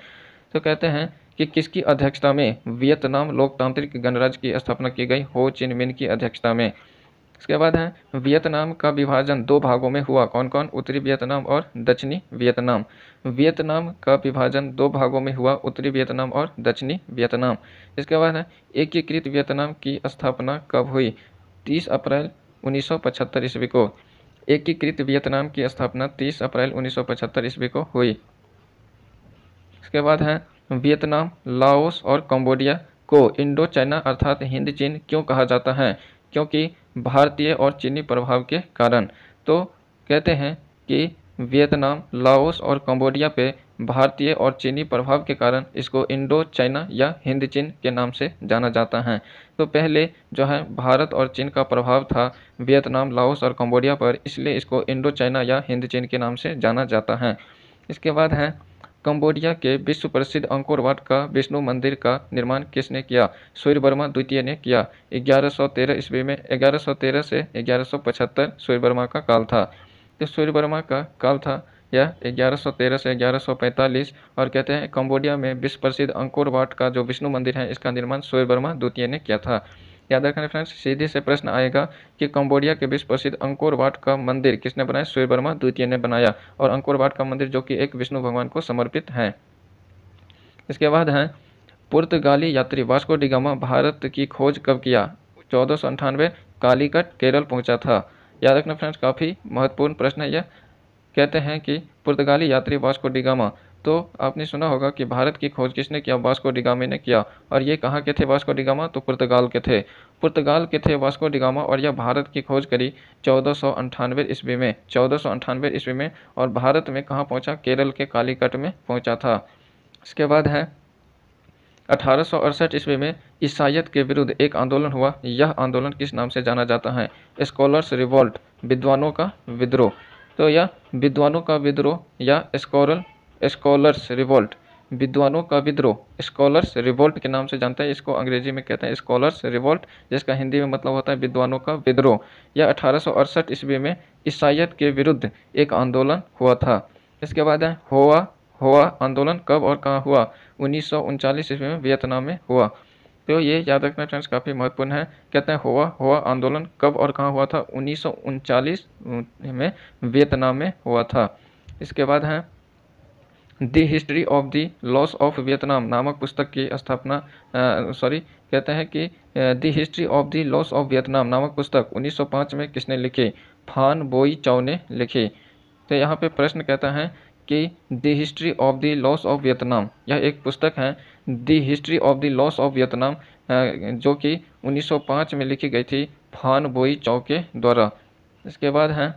तो कहते हैं कि किसकी अध्यक्षता में वियतनाम लोकतांत्रिक गणराज्य की स्थापना की गई? हो चिन मिन की अध्यक्षता में। इसके बाद है वियतनाम का विभाजन दो भागों में हुआ, कौन कौन? उत्तरी वियतनाम और दक्षिणी वियतनाम। वियतनाम का विभाजन दो भागों में हुआ, उत्तरी वियतनाम और दक्षिणी वियतनाम। इसके बाद है एकीकृत वियतनाम की स्थापना कब हुई? 30 अप्रैल 1975 ईस्वी को। एकीकृत वियतनाम की स्थापना 30 अप्रैल 1975 ईस्वी को हुई। इसके बाद है वियतनाम, लाओस और कंबोडिया को इंडो चाइना अर्थात हिंद चीन क्यों कहा जाता है? क्योंकि भारतीय और चीनी प्रभाव के कारण। तो कहते हैं कि वियतनाम, लाओस और कंबोडिया पे भारतीय और चीनी प्रभाव के कारण इसको इंडो चाइना या हिंद चीन के नाम से जाना जाता है। तो पहले जो है भारत और चीन का प्रभाव था वियतनाम, लाओस और कंबोडिया पर, इसलिए इसको इंडो चाइना या हिंद चीन के नाम से जाना जाता है। इसके बाद है कंबोडिया के विश्व प्रसिद्ध अंकोर वाट का विष्णु मंदिर का निर्माण किसने किया? सूर्यवर्मा द्वितीय ने किया। 1113 ईस्वी में, 1113 से 1175 सूर्यवर्मा का काल था। तो सूर्यवर्मा का काल था यह 1113 से 1145, और कहते हैं कंबोडिया में विश्व प्रसिद्ध अंकोर वाट का जो विष्णु मंदिर है इसका निर्माण सूर्यवर्मा द्वितीय ने किया था। याद रखना फ्रेंड्स, सीधे से प्रश्न आएगा कि कंबोडिया के विश्व प्रसिद्ध अंकोर वाट का मंदिर किसने बनाया? सूर्यवर्मा द्वितीय ने बनाया, और अंकोर वाट का मंदिर जो कि एक विष्णु भगवान को समर्पित है। इसके बाद है पुर्तगाली यात्री वास्को डी गामा भारत की खोज कब किया? 1498 कालीकट केरल पहुंचा था। याद रखना फ्रेंड्स, काफ़ी महत्वपूर्ण प्रश्न है यह। कहते हैं कि पुर्तगाली यात्री वास्को डी गामा, तो आपने सुना होगा कि भारत की खोज किसने किया, वास्को डी गामा ने किया। और ये कहाँ के थे वास्को डी गामा, तो पुर्तगाल के थे। पुर्तगाल के थे वास्को डी गामा और यह भारत की खोज करी 1498 ईस्वी में, 1498 ईस्वी में। और भारत में कहाँ पहुँचा, केरल के कालीकट में पहुँचा था। इसके बाद है 1868 ईस्वी में ईसाईयत के विरुद्ध एक आंदोलन हुआ। यह आंदोलन किस नाम से जाना जाता है, स्कॉलर्स रिवोल्ट, विद्वानों का विद्रोह। तो यह विद्वानों का विद्रोह या स्कॉलर्स रिवोल्ट, विद्वानों का विद्रोह, स्कॉलर्स रिवोल्ट के नाम से जानते हैं। इसको अंग्रेजी में कहते हैं स्कॉलर्स रिवोल्ट, जिसका हिंदी में मतलब होता है विद्वानों का विद्रोह। यह 1868 ईस्वी में ईसाईयत के विरुद्ध एक आंदोलन हुआ था। इसके बाद है होआ आंदोलन कब और कहाँ हुआ, 1939 ईस्वी में वियतनाम में हुआ। तो ये याद रखना फ्रेंड्स काफ़ी महत्वपूर्ण है। कहते हैं होआ आंदोलन कब और कहाँ हुआ था, 1939 में वियतनाम में हुआ था। इसके बाद है the history of the loss of Vietnam नामक पुस्तक की स्थापना कहते हैं कि the history of the loss of Vietnam नामक पुस्तक 1905 में किसने लिखी, फान बोई चाओ ने लिखी। तो यहाँ पे प्रश्न कहता है कि the history of the loss of Vietnam, यह एक पुस्तक है the history of the loss of Vietnam, जो कि 1905 में लिखी गई थी फान बोई चाओ के द्वारा। इसके बाद है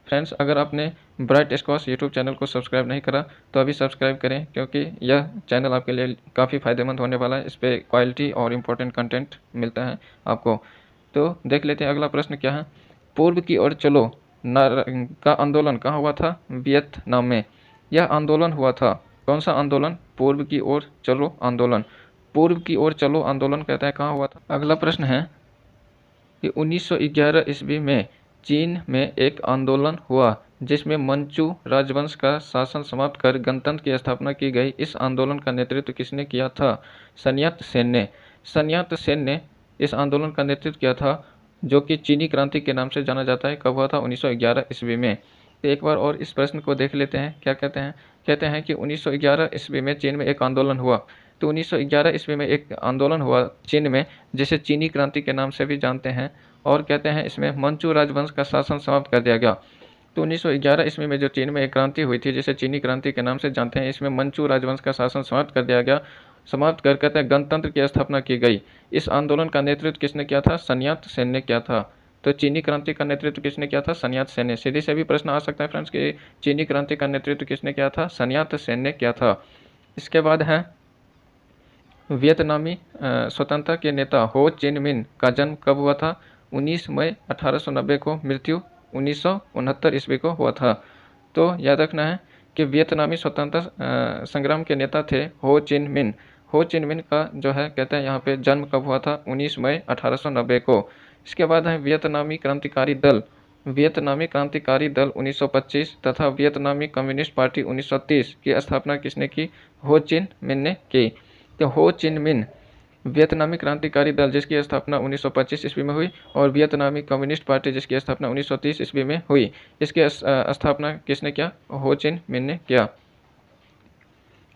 फ्रेंड्स, अगर आपने ब्राइट स्क्वाश यूट्यूब चैनल को सब्सक्राइब नहीं करा तो अभी सब्सक्राइब करें, क्योंकि यह चैनल आपके लिए काफ़ी फ़ायदेमंद होने वाला है। इस पर क्वालिटी और इम्पोर्टेंट कंटेंट मिलता है आपको। तो देख लेते हैं अगला प्रश्न क्या है। पूर्व की ओर चलो का आंदोलन कहाँ हुआ था, वियतनाम में। यह आंदोलन हुआ था, कौन सा आंदोलन, पूर्व की ओर चलो आंदोलन। पूर्व की ओर चलो आंदोलन कहता है कहाँ हुआ था। अगला प्रश्न है कि 1911 ईस्वी में चीन में एक आंदोलन हुआ जिसमें मंचू राजवंश का शासन समाप्त कर गणतंत्र की स्थापना की गई। इस आंदोलन का नेतृत्व किसने किया था, सन्यात सेन ने। सन्यात सेन ने इस आंदोलन का नेतृत्व किया था, जो कि चीनी क्रांति के नाम से जाना जाता है। कब हुआ था, 1911 ईस्वी में। तो एक बार और इस प्रश्न को देख लेते हैं, क्या कहते हैं। कहते हैं कि 1911 ईस्वी में चीन में एक आंदोलन हुआ। तो 1911 ईस्वी में एक आंदोलन हुआ चीन में, जिसे चीनी क्रांति के नाम से भी जानते हैं। और कहते हैं इसमें मंचू राजवंश का शासन समाप्त कर दिया गया। तो 1911 ईस्वी में जो चीन में एक क्रांति हुई थी, जिसे चीनी क्रांति के नाम से जानते हैं, इसमें मंचू राजवंश का शासन समाप्त कर दिया गया। समाप्त कर कहते हैं गणतंत्र की स्थापना की गई। इस आंदोलन का नेतृत्व किसने किया था, सन्यात सेन ने किया था। तो चीनी क्रांति का नेतृत्व किसने किया था, सन्यात सेन ने। सीधे से भी प्रश्न आ सकता है फ्रेंड्स कि चीनी क्रांति का नेतृत्व किसने किया था, सन्यात सेन ने किया था। इसके बाद है वियतनामी स्वतंत्रता के नेता हो चिन मिन का जन्म कब हुआ था, 19 मई 1890 को, मृत्यु 1969 ईस्वी को हुआ था। तो याद रखना है कि वियतनामी स्वतंत्रता संग्राम के नेता थे हो चिन मिन। हो चिन मिन का जो है कहते हैं यहाँ पे जन्म कब हुआ था, 19 मई 1890 को। इसके बाद है वियतनामी क्रांतिकारी दल। वियतनामी क्रांतिकारी दल 1925 तथा वियतनामी कम्युनिस्ट पार्टी 1930 की स्थापना किसने की, हो चिन मिन ने की। तो हो चिन मिन वियतनामी क्रांतिकारी दल जिसकी स्थापना 1925 ईस्वी में हुई, और वियतनामी कम्युनिस्ट पार्टी जिसकी स्थापना 1930 ईस्वी में हुई, इसकी स्थापना किसने किया, हो चिन मिन ने किया।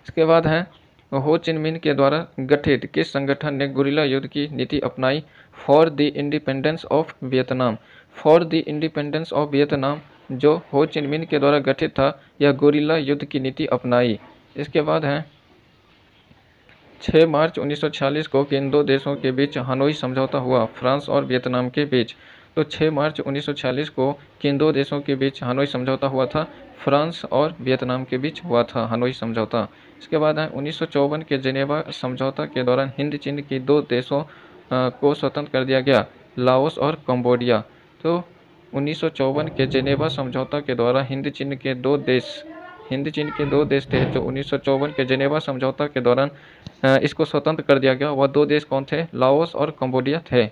इसके बाद है हो चिन मिन के द्वारा गठित किस संगठन ने गुरिल्ला युद्ध की नीति अपनाई, for the independence of Vietnam. For the independence of Vietnam जो हो चिन मिन के द्वारा गठित था, यह गुरिल्ला युद्ध की नीति अपनाई। इसके बाद है 6 मार्च 1946 को किन दो देशों के बीच हनोई समझौता हुआ, फ्रांस और वियतनाम के बीच। तो 6 मार्च 1946 को किन दो देशों के बीच हनोई समझौता हुआ था, फ्रांस और वियतनाम के बीच हुआ था हनोई समझौता। इसके बाद है 1954 के जेनेवा समझौता के दौरान हिंद चीन की दो देशों को स्वतंत्र कर दिया गया, लाओस और कंबोडिया। तो 1954 के जेनेवा समझौता के द्वारा हिंद चीन के दो देश थे, जो 1954 के जेनेवा समझौता के दौरान इसको स्वतंत्र कर दिया गया। वह दो देश कौन थे, लाओस और कंबोडिया थे।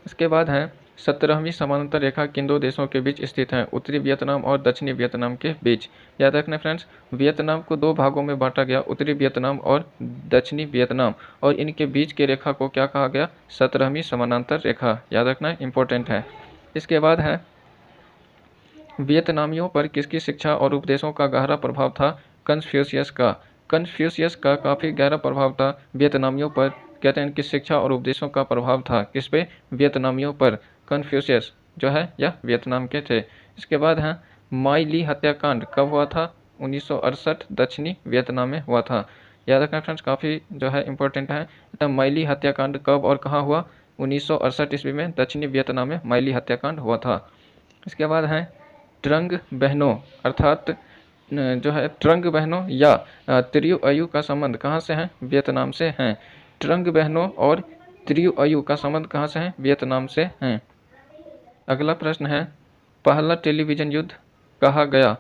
इसके बाद है 17वीं समानांतर रेखा किन दो देशों के बीच स्थित है, उत्तरी वियतनाम और दक्षिणी वियतनाम के बीच। याद रखना फ्रेंड्स, वियतनाम को दो भागों में बांटा गया, उत्तरी वियतनाम और दक्षिणी वियतनाम, और इनके बीच की रेखा को क्या कहा गया, 17वीं समानांतर रेखा। याद रखना इंपॉर्टेंट है। इसके बाद है वियतनामियों पर किसकी शिक्षा और उपदेशों का गहरा प्रभाव था, कन्फ्यूशियस का। कन्फ्यूशियस का काफ़ी गहरा प्रभाव था वियतनामियों पर। कहते हैं इनकी शिक्षा और उपदेशों का प्रभाव था किस पे? वियतनामियों पर। कन्फ्यूशियस जो है यह वियतनाम के थे। इसके बाद है माई ली हत्याकांड कब हुआ था? 1968 दक्षिणी वियतनाम में हुआ था। याद रखना फ्रेंड्स, काफ़ी जो है इंपॉर्टेंट है। तो माइली हत्याकांड कब और कहाँ हुआ? 1968 ईस्वी में दक्षिणी वियतनाम में माइली हत्याकांड हुआ था। इसके बाद है ट्रंग बहनों अर्थात जो है ट्रंग बहनों या त्रियुअयु का संबंध कहाँ से है? वियतनाम से हैं। ट्रंग बहनों और त्रियुअयु का संबंध कहाँ से है? वियतनाम से हैं। अगला प्रश्न है पहला टेलीविज़न युद्ध कहा गया?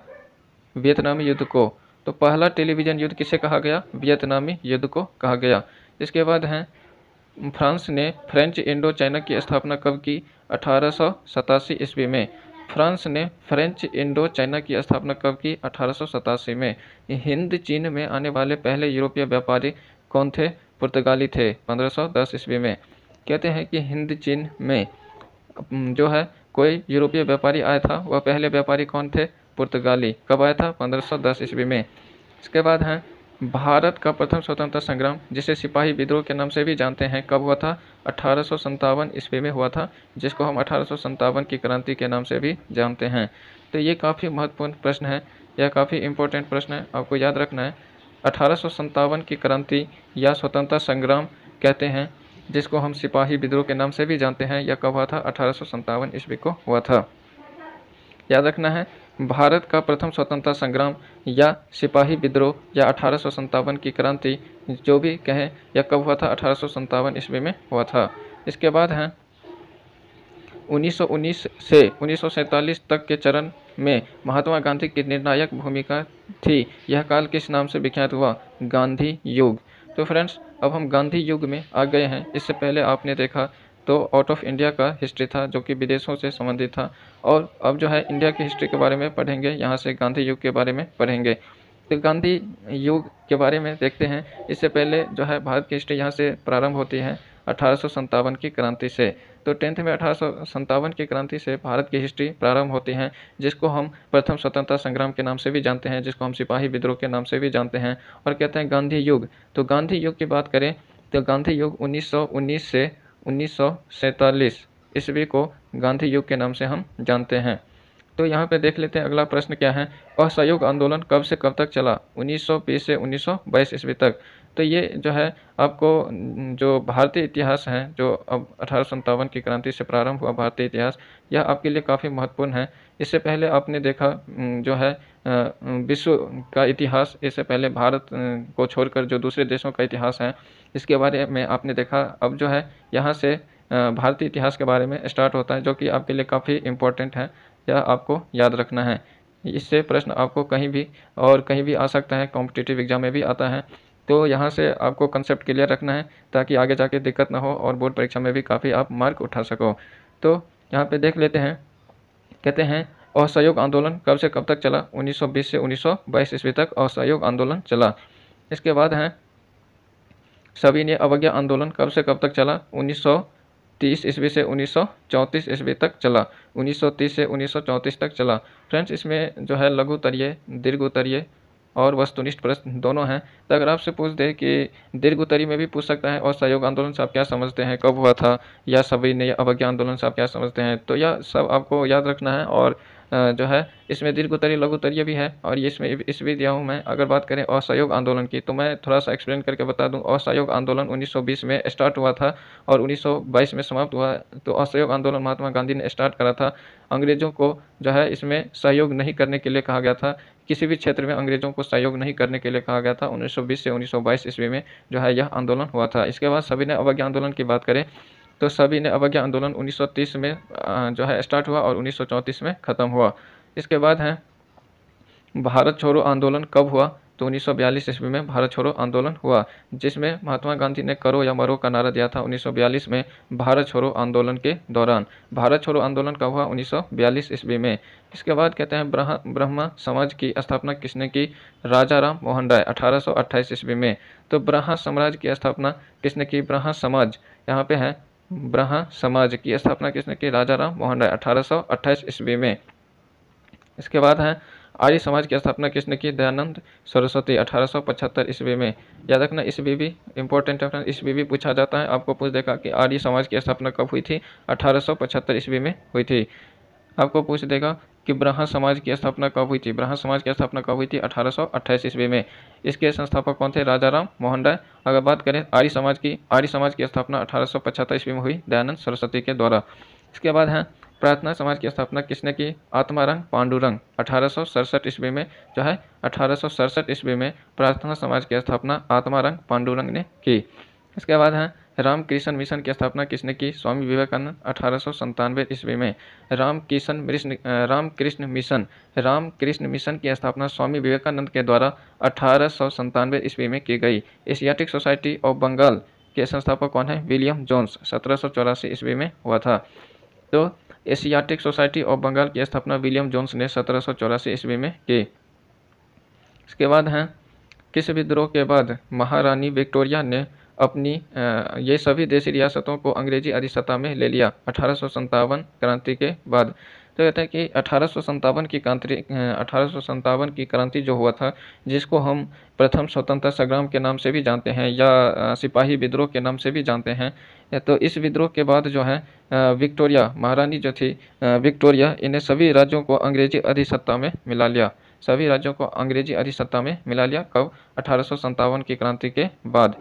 वियतनामी युद्ध को। तो पहला टेलीविज़न युद्ध किसे कहा गया? वियतनामी युद्ध को कहा गया। इसके बाद है फ्रांस ने फ्रेंच इंडो चाइना की स्थापना कब की? 1887 ईस्वी में। फ्रांस ने फ्रेंच इंडो चाइना की स्थापना कब की? 1887 में। हिंद चीन में आने वाले पहले यूरोपीय व्यापारी कौन थे? पुर्तगाली थे, 1510 ईस्वी में। कहते हैं कि हिंद चीन में जो है कोई यूरोपीय व्यापारी आया था, वह पहले व्यापारी कौन थे? पुर्तगाली। कब आया था? 1510 ईस्वी में। इसके बाद है भारत का प्रथम स्वतंत्रता संग्राम जिसे सिपाही विद्रोह के नाम से भी जानते हैं कब हुआ था? 1857 ईस्वी में हुआ था, जिसको हम 1857 की क्रांति के नाम से भी जानते हैं। तो ये काफ़ी महत्वपूर्ण प्रश्न है, यह काफ़ी इंपॉर्टेंट प्रश्न है, आपको याद रखना है। 1857 की क्रांति या स्वतंत्रता संग्राम कहते हैं, जिसको हम सिपाही विद्रोह के नाम से भी जानते हैं। यह कब हुआ था? 1857 ईस्वी को हुआ था। याद रखना है भारत का प्रथम स्वतंत्रता संग्राम या सिपाही विद्रोह या 1857 की क्रांति जो भी कहें, यह कब हुआ था? 1857 ईस्वी में हुआ था। इसके बाद है 1919 से 1947 तक के चरण में महात्मा गांधी की निर्णायक भूमिका थी। यह काल किस नाम से विख्यात हुआ? गांधी युग। तो फ्रेंड्स, अब हम गांधी युग में आ गए हैं। इससे पहले आपने देखा तो आउट ऑफ इंडिया का हिस्ट्री था, जो कि विदेशों से संबंधित था, और अब जो है इंडिया की हिस्ट्री के बारे में पढ़ेंगे, यहाँ से गांधी युग के बारे में पढ़ेंगे। तो गांधी युग के बारे में देखते हैं। इससे पहले जो है भारत की हिस्ट्री यहाँ से प्रारंभ होती है 1857 की क्रांति से। तो 10th में 1857 की क्रांति से भारत की हिस्ट्री प्रारंभ होती है, जिसको हम प्रथम स्वतंत्रता संग्राम के नाम से भी जानते हैं, जिसको हम सिपाही विद्रोह के नाम से भी जानते हैं, और कहते हैं गांधी युग। तो गांधी युग की बात करें तो गांधी युग 1919 से 1947 ईस्वी को गांधी युग के नाम से हम जानते हैं। तो यहाँ पे देख लेते हैं अगला प्रश्न क्या है। असहयोग आंदोलन कब से कब तक चला? 1920 से 1922 ईस्वी तक। तो ये जो है आपको जो भारतीय इतिहास है, जो अब 1857 की क्रांति से प्रारंभ हुआ भारतीय इतिहास, यह आपके लिए काफ़ी महत्वपूर्ण है। इससे पहले आपने देखा जो है विश्व का इतिहास, इससे पहले भारत को छोड़कर जो दूसरे देशों का इतिहास है, इसके बारे में आपने देखा। अब जो है यहाँ से भारतीय इतिहास के बारे में स्टार्ट होता है, जो कि आपके लिए काफ़ी इम्पोर्टेंट है, यह आपको याद रखना है। इससे प्रश्न आपको कहीं भी आ सकता है, कॉम्पिटिटिव एग्जाम में भी आता है। तो यहाँ से आपको कंसेप्ट क्लियर रखना है, ताकि आगे जाके दिक्कत ना हो और बोर्ड परीक्षा में भी काफ़ी आप मार्क उठा सको। तो यहाँ पे देख लेते हैं, कहते हैं असहयोग आंदोलन कब से कब तक चला? 1920 से 1922 ईस्वी तक असहयोग आंदोलन चला। इसके बाद है सविनय अवज्ञा आंदोलन कब से कब तक चला? 1930 ईस्वी से 1934 ईस्वी तक चला। 1930 से 1934 तक चला। फ्रेंड्स, इसमें जो है लघु उत्तरीय, दीर्घ उत्तरीय और वस्तुनिष्ठ प्रश्न दोनों हैं। तो अगर आपसे पूछ दे कि दीर्घ उत्तरीय में भी पूछ सकता है, और सहयोग आंदोलन से आप क्या समझते हैं, कब हुआ था, या सविनय अवज्ञा आंदोलन से आप क्या समझते हैं, तो यह सब आपको याद रखना है। और जो है इसमें दीर्घ उत्तरीय, लघु उत्तरीय भी है, और ये इसमें दिया हूँ मैं। अगर बात करें असहयोग आंदोलन की, तो मैं थोड़ा सा एक्सप्लेन करके बता दूं। असहयोग आंदोलन 1920 में स्टार्ट हुआ था और 1922 में समाप्त हुआ। तो असहयोग आंदोलन महात्मा गांधी ने स्टार्ट करा था। अंग्रेजों को जो है इसमें सहयोग नहीं करने के लिए कहा गया था, किसी भी क्षेत्र में अंग्रेजों को सहयोग नहीं करने के लिए कहा गया था। 1920 से 1922 ईस्वी में जो है यह आंदोलन हुआ था। इसके बाद सविनय अवज्ञा आंदोलन की बात करें तो सविनय अवज्ञा आंदोलन 1930 में जो है स्टार्ट हुआ और 1934 में ख़त्म हुआ। इसके बाद है भारत छोड़ो आंदोलन कब हुआ? तो 1942 ईस्वी में भारत छोड़ो आंदोलन हुआ, जिसमें महात्मा गांधी ने करो या मरो का नारा दिया था 1942 में भारत छोड़ो आंदोलन के दौरान। भारत छोड़ो आंदोलन कब हुआ? 1942 ईस्वी में। इसके बाद कहते हैं ब्रह्मा समाज की स्थापना किसने की? राजा राम मोहन राय, 1828 ईस्वी में। तो ब्रह्मा समाज की स्थापना किसने की? ब्रह्मा समाज, यहाँ पे है ब्रह्मा समाज की स्थापना किसने की? राजा राम मोहन राय, 1828 ईस्वी में। इसके बाद है आर्य समाज की स्थापना किसने की? दयानंद सरस्वती 1875 ईस्वी में। याद रखना ईस्वी भी इंपॉर्टेंट है, ईस्वी भी पूछा जाता है। आपको पूछ देगा कि आर्य समाज की स्थापना कब हुई थी? 1875 ईस्वी में हुई थी। आपको पूछ देगा कि ब्रह्म समाज की स्थापना कब हुई थी? ब्रह्म समाज की स्थापना कब हुई थी? 1828 ईस्वी में। इसके संस्थापक कौन थे? राजाराम मोहन राय। अगर बात करें आर्य समाज की स्थापना 1875 ईस्वी में हुई दयानंद सरस्वती के द्वारा। इसके बाद है प्रार्थना समाज की स्थापना किसने की? आत्मारंग पांडुरंग 1867 ईस्वी में जो है 1867 ईस्वी में प्रार्थना समाज की स्थापना आत्मारंग पांडुरंग ने की। इसके बाद है रामकृष्ण मिशन की स्थापना किसने की? स्वामी विवेकानंद 1897 ईस्वी में। रामकृष्ण मिशन की स्थापना स्वामी विवेकानंद के द्वारा 1897 ईस्वी में की गई। एशियाटिक सोसाइटी ऑफ बंगाल के संस्थापक कौन है? विलियम जोन्स 1784 ईस्वी में हुआ था। तो एशियाटिक सोसाइटी ऑफ बंगाल की स्थापना विलियम जोन्स ने 1784 ईस्वी में की। इसके बाद है किस विद्रोह के बाद महारानी विक्टोरिया ने अपनी ये सभी देशी रियासतों को अंग्रेजी अधिसत्ता में ले लिया? 1857 क्रांति के बाद। तो कहते हैं कि 1857 की क्रांति जो हुआ था, जिसको हम प्रथम स्वतंत्रता संग्राम के नाम से भी जानते हैं या सिपाही विद्रोह के नाम से भी जानते हैं। तो इस विद्रोह के बाद जो है विक्टोरिया महारानी जो थी विक्टोरिया, इन्हें सभी राज्यों को अंग्रेजी अधिसत्ता में मिला लिया। सभी राज्यों को अंग्रेजी अधिसत्ता में मिला लिया। कब? 1857 की क्रांति के बाद।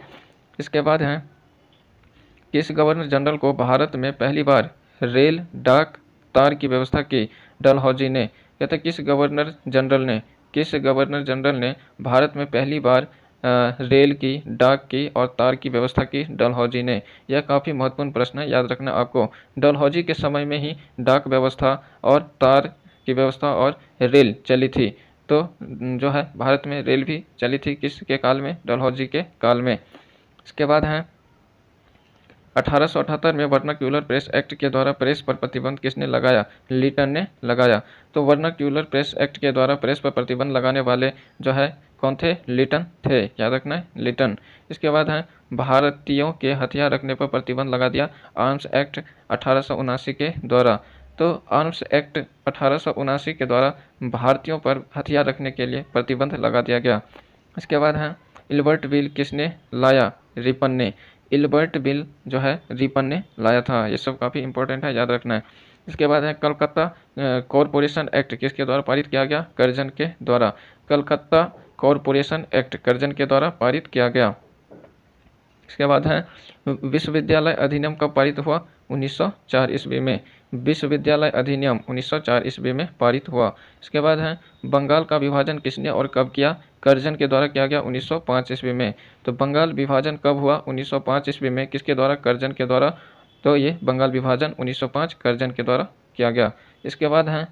इसके बाद है किस गवर्नर जनरल को भारत में पहली बार रेल डाक तार की व्यवस्था की? डलहौजी ने। कहते किस गवर्नर जनरल ने भारत में पहली बार रेल की, डाक की और तार की व्यवस्था की? डलहौजी ने। यह काफ़ी महत्वपूर्ण प्रश्न है, याद रखना आपको। डलहौजी के समय में ही डाक व्यवस्था और तार की व्यवस्था और रेल चली थी। तो जो है भारत में रेल भी चली थी किसके काल में? डलहौजी के काल में। इसके बाद है 1878 में वर्नाक्यूलर प्रेस एक्ट के द्वारा प्रेस पर प्रतिबंध किसने लगाया? लिटन ने लगाया। तो वर्नाक्यूलर प्रेस एक्ट के द्वारा प्रेस पर प्रतिबंध लगाने वाले जो है कौन थे? लिटन थे, याद रखना है, लिटन। इसके बाद है भारतीयों के हथियार रखने पर प्रतिबंध लगा दिया? आर्म्स एक्ट 1879 के द्वारा। तो आर्म्स एक्ट 1879 के द्वारा भारतीयों पर हथियार रखने के लिए प्रतिबंध लगा दिया गया। इसके बाद है इल्बर्ट बिल किसने लाया? रिपन ने। इल्बर्ट बिल जो है रिपन ने लाया था। ये सब काफ़ी इंपॉर्टेंट है, याद रखना है। इसके बाद है कलकत्ता कॉरपोरेशन एक्ट किसके द्वारा पारित किया गया? कर्जन के द्वारा। कलकत्ता कॉरपोरेशन एक्ट कर्जन के द्वारा पारित किया गया। इसके बाद है विश्वविद्यालय अधिनियम कब पारित हुआ? 1904 ईस्वी में। विश्वविद्यालय अधिनियम 1904 ईस्वी में पारित हुआ। इसके बाद है बंगाल का विभाजन किसने और कब किया? कर्जन के द्वारा किया गया 1905 ईस्वी में। तो बंगाल विभाजन कब हुआ? 1905 ईस्वी में। किसके द्वारा? कर्जन के द्वारा। तो ये बंगाल विभाजन 1905 कर्जन के द्वारा किया गया। इसके बाद है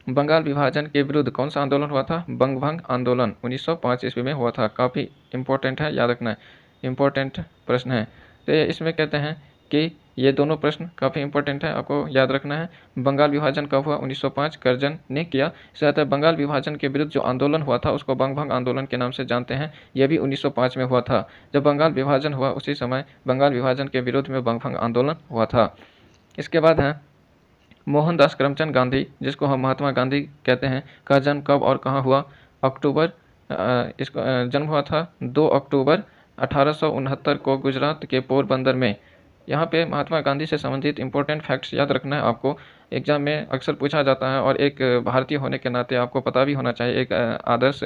बंगाल विभाजन के विरुद्ध कौन सा आंदोलन हुआ था? बंगभंग आंदोलन 1905 ईस्वी में हुआ था। काफ़ी इंपॉर्टेंट है, याद रखना है, इंपॉर्टेंट प्रश्न है। तो इसमें कहते हैं कि ये दोनों प्रश्न काफ़ी इंपॉर्टेंट है, आपको याद रखना है। बंगाल विभाजन कब हुआ? 1905 कर्जन ने किया। इसके साथ बंगाल विभाजन के विरुद्ध जो आंदोलन हुआ था उसको बंगभंग आंदोलन के नाम से जानते हैं। यह भी 1905 में हुआ था। जब बंगाल विभाजन हुआ उसी समय बंगाल विभाजन के विरुद्ध में बंगभंग आंदोलन हुआ था। इसके बाद है मोहनदास करमचंद गांधी, जिसको हम महात्मा गांधी कहते हैं, का जन्म कब और कहाँ हुआ? इसका जन्म हुआ था 2 अक्टूबर 1869 को गुजरात के पोरबंदर में। यहाँ पे महात्मा गांधी से संबंधित इंपॉर्टेंट फैक्ट्स याद रखना है आपको। एग्जाम में अक्सर पूछा जाता है और एक भारतीय होने के नाते आपको पता भी होना चाहिए, एक आदर्श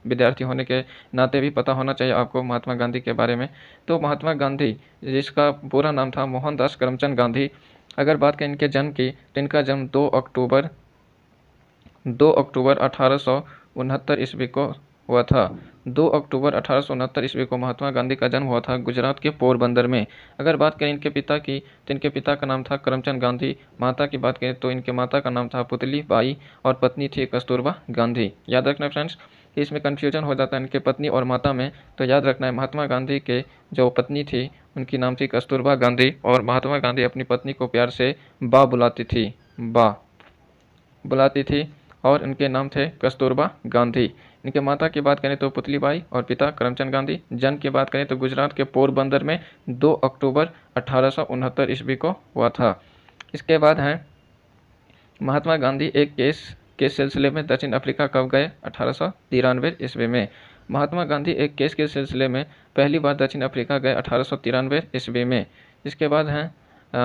विद्यार्थी होने के नाते भी पता होना चाहिए आपको महात्मा गांधी के बारे में। तो महात्मा गांधी, जिसका पूरा नाम था मोहनदास करमचंद गांधी, अगर बात करें इनके जन्म की तो इनका जन्म 2 अक्टूबर 1869 ईस्वी को हुआ था। 2 अक्टूबर 1869 ईस्वी को महात्मा गांधी का जन्म हुआ था गुजरात के पोरबंदर में। अगर बात करें इनके पिता की तो इनके पिता का नाम था करमचंद गांधी। माता की बात करें तो इनके माता का नाम था पुतली बाई और पत्नी थी कस्तूरबा गांधी। याद रखना फ्रेंड्स, इसमें कन्फ्यूजन हो जाता है इनके पत्नी और माता में, तो याद रखना है महात्मा गांधी के जो पत्नी थी उनकी नाम थी कस्तूरबा गांधी और महात्मा गांधी अपनी पत्नी को प्यार से बा बुलाती थी और इनके नाम थे कस्तूरबा गांधी। इनके माता की बात करें तो पुतली बाई और पिता करमचंद गांधी। जन्म की बात करें तो गुजरात के पोरबंदर में 2 अक्टूबर 1869 ईस्वी को हुआ था। इसके बाद है महात्मा गांधी एक केस के सिलसिले में दक्षिण अफ्रीका कब गए? 1893 ईस्वी में। महात्मा गांधी एक केस के सिलसिले में पहली बार दक्षिण अफ्रीका गए 1893 ईस्वी में। इसके बाद हैं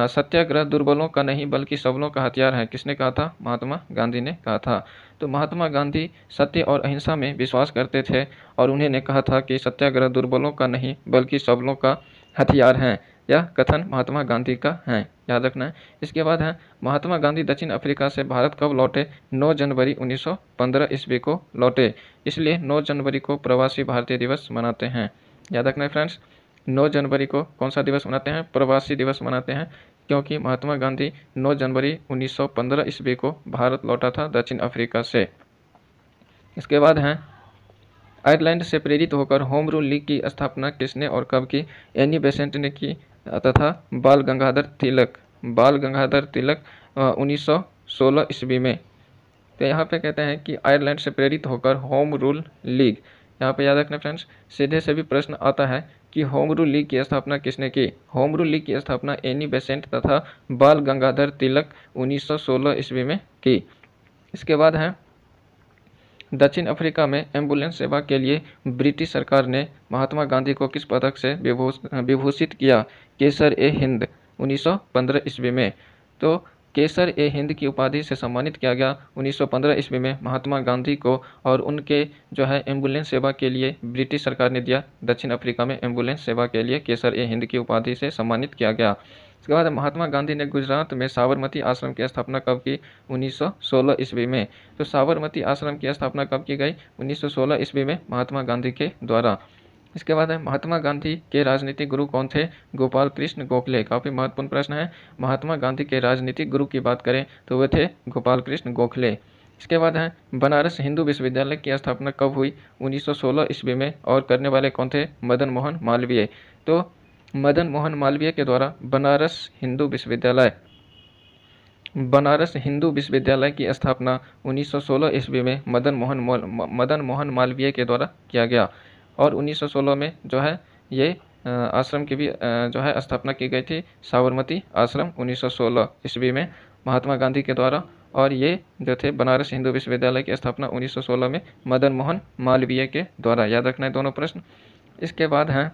सत्याग्रह दुर्बलों का नहीं बल्कि सबलों का हथियार है। किसने कहा था? महात्मा गांधी ने कहा था। तो महात्मा गांधी सत्य और अहिंसा में विश्वास करते थे और उन्होंने कहा था कि सत्याग्रह दुर्बलों का नहीं बल्कि सबलों का हथियार है। यह कथन महात्मा गांधी का है, याद रखना है। इसके बाद है महात्मा गांधी दक्षिण अफ्रीका से भारत कब लौटे? 9 जनवरी 1915 ईस्वी को लौटे। इसलिए 9 जनवरी को प्रवासी भारतीय दिवस मनाते हैं, याद रखना है फ्रेंड्स। 9 जनवरी को कौन सा दिवस मनाते हैं? प्रवासी दिवस मनाते हैं, क्योंकि महात्मा गांधी 9 जनवरी 1915 ईस्वी को भारत लौटा था दक्षिण अफ्रीका से। इसके बाद हैं आयरलैंड से प्रेरित होकर होम रूल लीग की स्थापना किसने और कब की? एनी बेसेंट ने की तथा बाल गंगाधर तिलक 1916 ईस्वी में। तो यहाँ पे कहते हैं कि आयरलैंड से प्रेरित होकर होम रूल लीग, यहाँ पे याद रखना फ्रेंड्स। सीधे से भी प्रश्न आता है कि होम रूल लीग की स्थापना किसने की? होम रूल लीग की स्थापना एनी बेसेंट तथा बाल गंगाधर तिलक 1916 ईस्वी में की। इसके बाद है दक्षिण अफ्रीका में एम्बुलेंस सेवा के लिए ब्रिटिश सरकार ने महात्मा गांधी को किस पदक से विभूषित किया? केसर ए हिंद 1915 ईस्वी में। तो केसर ए हिंद की उपाधि से सम्मानित किया गया 1915 ईस्वी में महात्मा गांधी को, और उनके जो है एम्बुलेंस सेवा के लिए ब्रिटिश सरकार ने दिया दक्षिण अफ्रीका में एम्बुलेंस सेवा के लिए केसर ए हिंद की उपाधि से सम्मानित किया गया। इसके बाद महात्मा गांधी ने गुजरात में साबरमती आश्रम की स्थापना कब की? 1916 ईस्वी में। तो साबरमती आश्रम की स्थापना कब की गई? 1916 ईस्वी में महात्मा गांधी के द्वारा। इसके बाद है महात्मा गांधी के राजनीतिक गुरु कौन थे? गोपाल कृष्ण गोखले। काफ़ी महत्वपूर्ण प्रश्न है। महात्मा गांधी के राजनीतिक गुरु की बात करें तो वे थे गोपाल कृष्ण गोखले। इसके बाद है बनारस हिंदू विश्वविद्यालय की स्थापना कब हुई? 1916 ईस्वी में, और करने वाले कौन थे? मदन मोहन मालवीय। तो मदन मोहन मालवीय के द्वारा बनारस हिंदू विश्वविद्यालय की स्थापना 1916 ईस्वी में मदन मोहन मालवीय के द्वारा किया गया। और 1916 में जो है ये आश्रम की भी जो है स्थापना की गई थी, साबरमती आश्रम 1916 ईस्वी में महात्मा गांधी के द्वारा। और ये जो थे बनारस हिंदू विश्वविद्यालय की स्थापना 1916 में मदन मोहन मालवीय के द्वारा। याद रखना है दोनों प्रश्न। इसके बाद हैं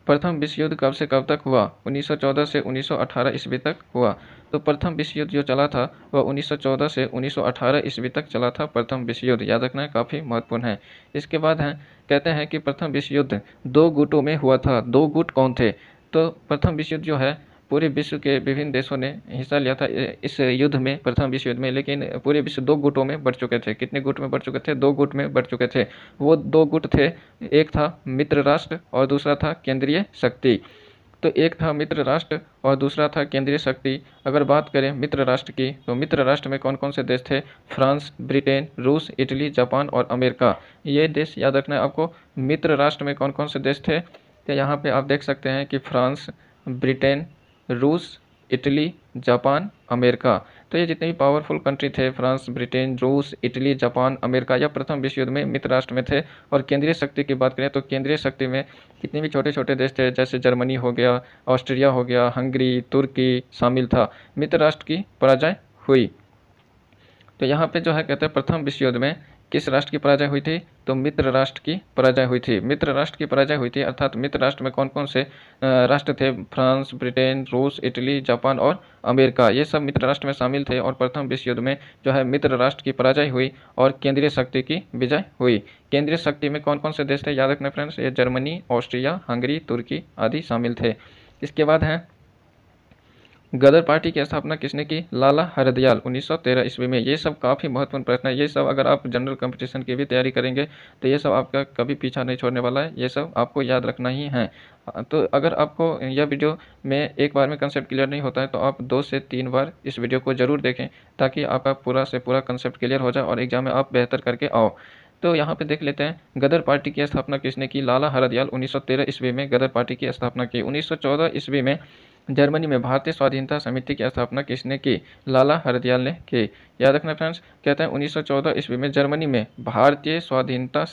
प्रथम विश्व युद्ध कब से कब तक हुआ? 1914 से 1918 ईस्वी तक हुआ। तो प्रथम विश्व युद्ध जो चला था वह 1914 से 1918 ईस्वी तक चला था प्रथम विश्व युद्ध, याद रखना है, काफ़ी महत्वपूर्ण है। इसके बाद है कहते हैं कि प्रथम विश्व युद्ध 2 गुटों में हुआ था। 2 गुट कौन थे? तो प्रथम विश्व युद्ध जो है पूरे विश्व के विभिन्न देशों ने हिस्सा लिया था इस युद्ध में, प्रथम विश्व युद्ध में, लेकिन पूरे विश्व 2 गुटों में बढ़ चुके थे। कितने गुट में बढ़ चुके थे? 2 गुट में बढ़ चुके थे। वो 2 गुट थे, एक था मित्र राष्ट्र और दूसरा था केंद्रीय शक्ति। तो एक था मित्र राष्ट्र और दूसरा था केंद्रीय शक्ति। अगर बात करें मित्र राष्ट्र की तो मित्र राष्ट्र में कौन कौन से देश थे? फ्रांस, ब्रिटेन, रूस, इटली, जापान और अमेरिका। ये देश याद रखना है आपको। मित्र राष्ट्र में कौन कौन से देश थे? तो यहाँ पे आप देख सकते हैं कि फ्रांस, ब्रिटेन, रूस, इटली, जापान, अमेरिका। तो ये जितने भी पावरफुल कंट्री थे, फ्रांस, ब्रिटेन, रूस, इटली, जापान, अमेरिका, या प्रथम विश्व युद्ध में मित्र राष्ट्र में थे। और केंद्रीय शक्ति की बात करें तो केंद्रीय शक्ति में कितने भी छोटे छोटे देश थे, जैसे जर्मनी हो गया, ऑस्ट्रिया हो गया, हंगरी, तुर्की शामिल था। मित्र राष्ट्र की पराजय हुई। तो यहाँ पे जो है कहते हैं प्रथम विश्व युद्ध में किस राष्ट्र की पराजय हुई थी? तो मित्र राष्ट्र की पराजय हुई थी। मित्र राष्ट्र की पराजय हुई थी, अर्थात मित्र राष्ट्र में कौन कौन से राष्ट्र थे? फ्रांस, ब्रिटेन, रूस, इटली, जापान और अमेरिका, ये सब मित्र राष्ट्र में शामिल थे। और प्रथम विश्व युद्ध में जो है मित्र राष्ट्र की पराजय हुई और केंद्रीय शक्ति की विजय हुई। केंद्रीय शक्ति में कौन कौन से देश थे? याद रखना फ्रेंड्स, ये जर्मनी, ऑस्ट्रिया, हंगरी, तुर्की आदि शामिल थे। इसके बाद है गदर पार्टी की स्थापना किसने की? लाला हरदयाल 1913 ईस्वी में। ये सब काफ़ी महत्वपूर्ण प्रश्न है। ये सब अगर आप जनरल कंपटीशन की भी तैयारी करेंगे तो ये सब आपका कभी पीछा नहीं छोड़ने वाला है। ये सब आपको याद रखना ही है। तो अगर आपको यह वीडियो में एक बार में कंसेप्ट क्लियर नहीं होता है तो आप 2 से 3 बार इस वीडियो को ज़रूर देखें, ताकि आपका पूरा से पूरा कंसेप्ट क्लियर हो जाए और एग्जाम में आप बेहतर करके आओ। तो यहाँ पे देख लेते हैं गदर पार्टी की स्थापना किसने की? लाला हरदयाल 1913 ईस्वी में गदर पार्टी की स्थापना की। 1914 ईस्वी में जर्मनी में भारतीय स्वाधीनता समिति की स्थापना किसने की? लाला हरदयाल ने की। याद रखना फ्रेंड्स, कहते हैं 1914 ईस्वी में जर्मनी में भारतीय स्वाधीनता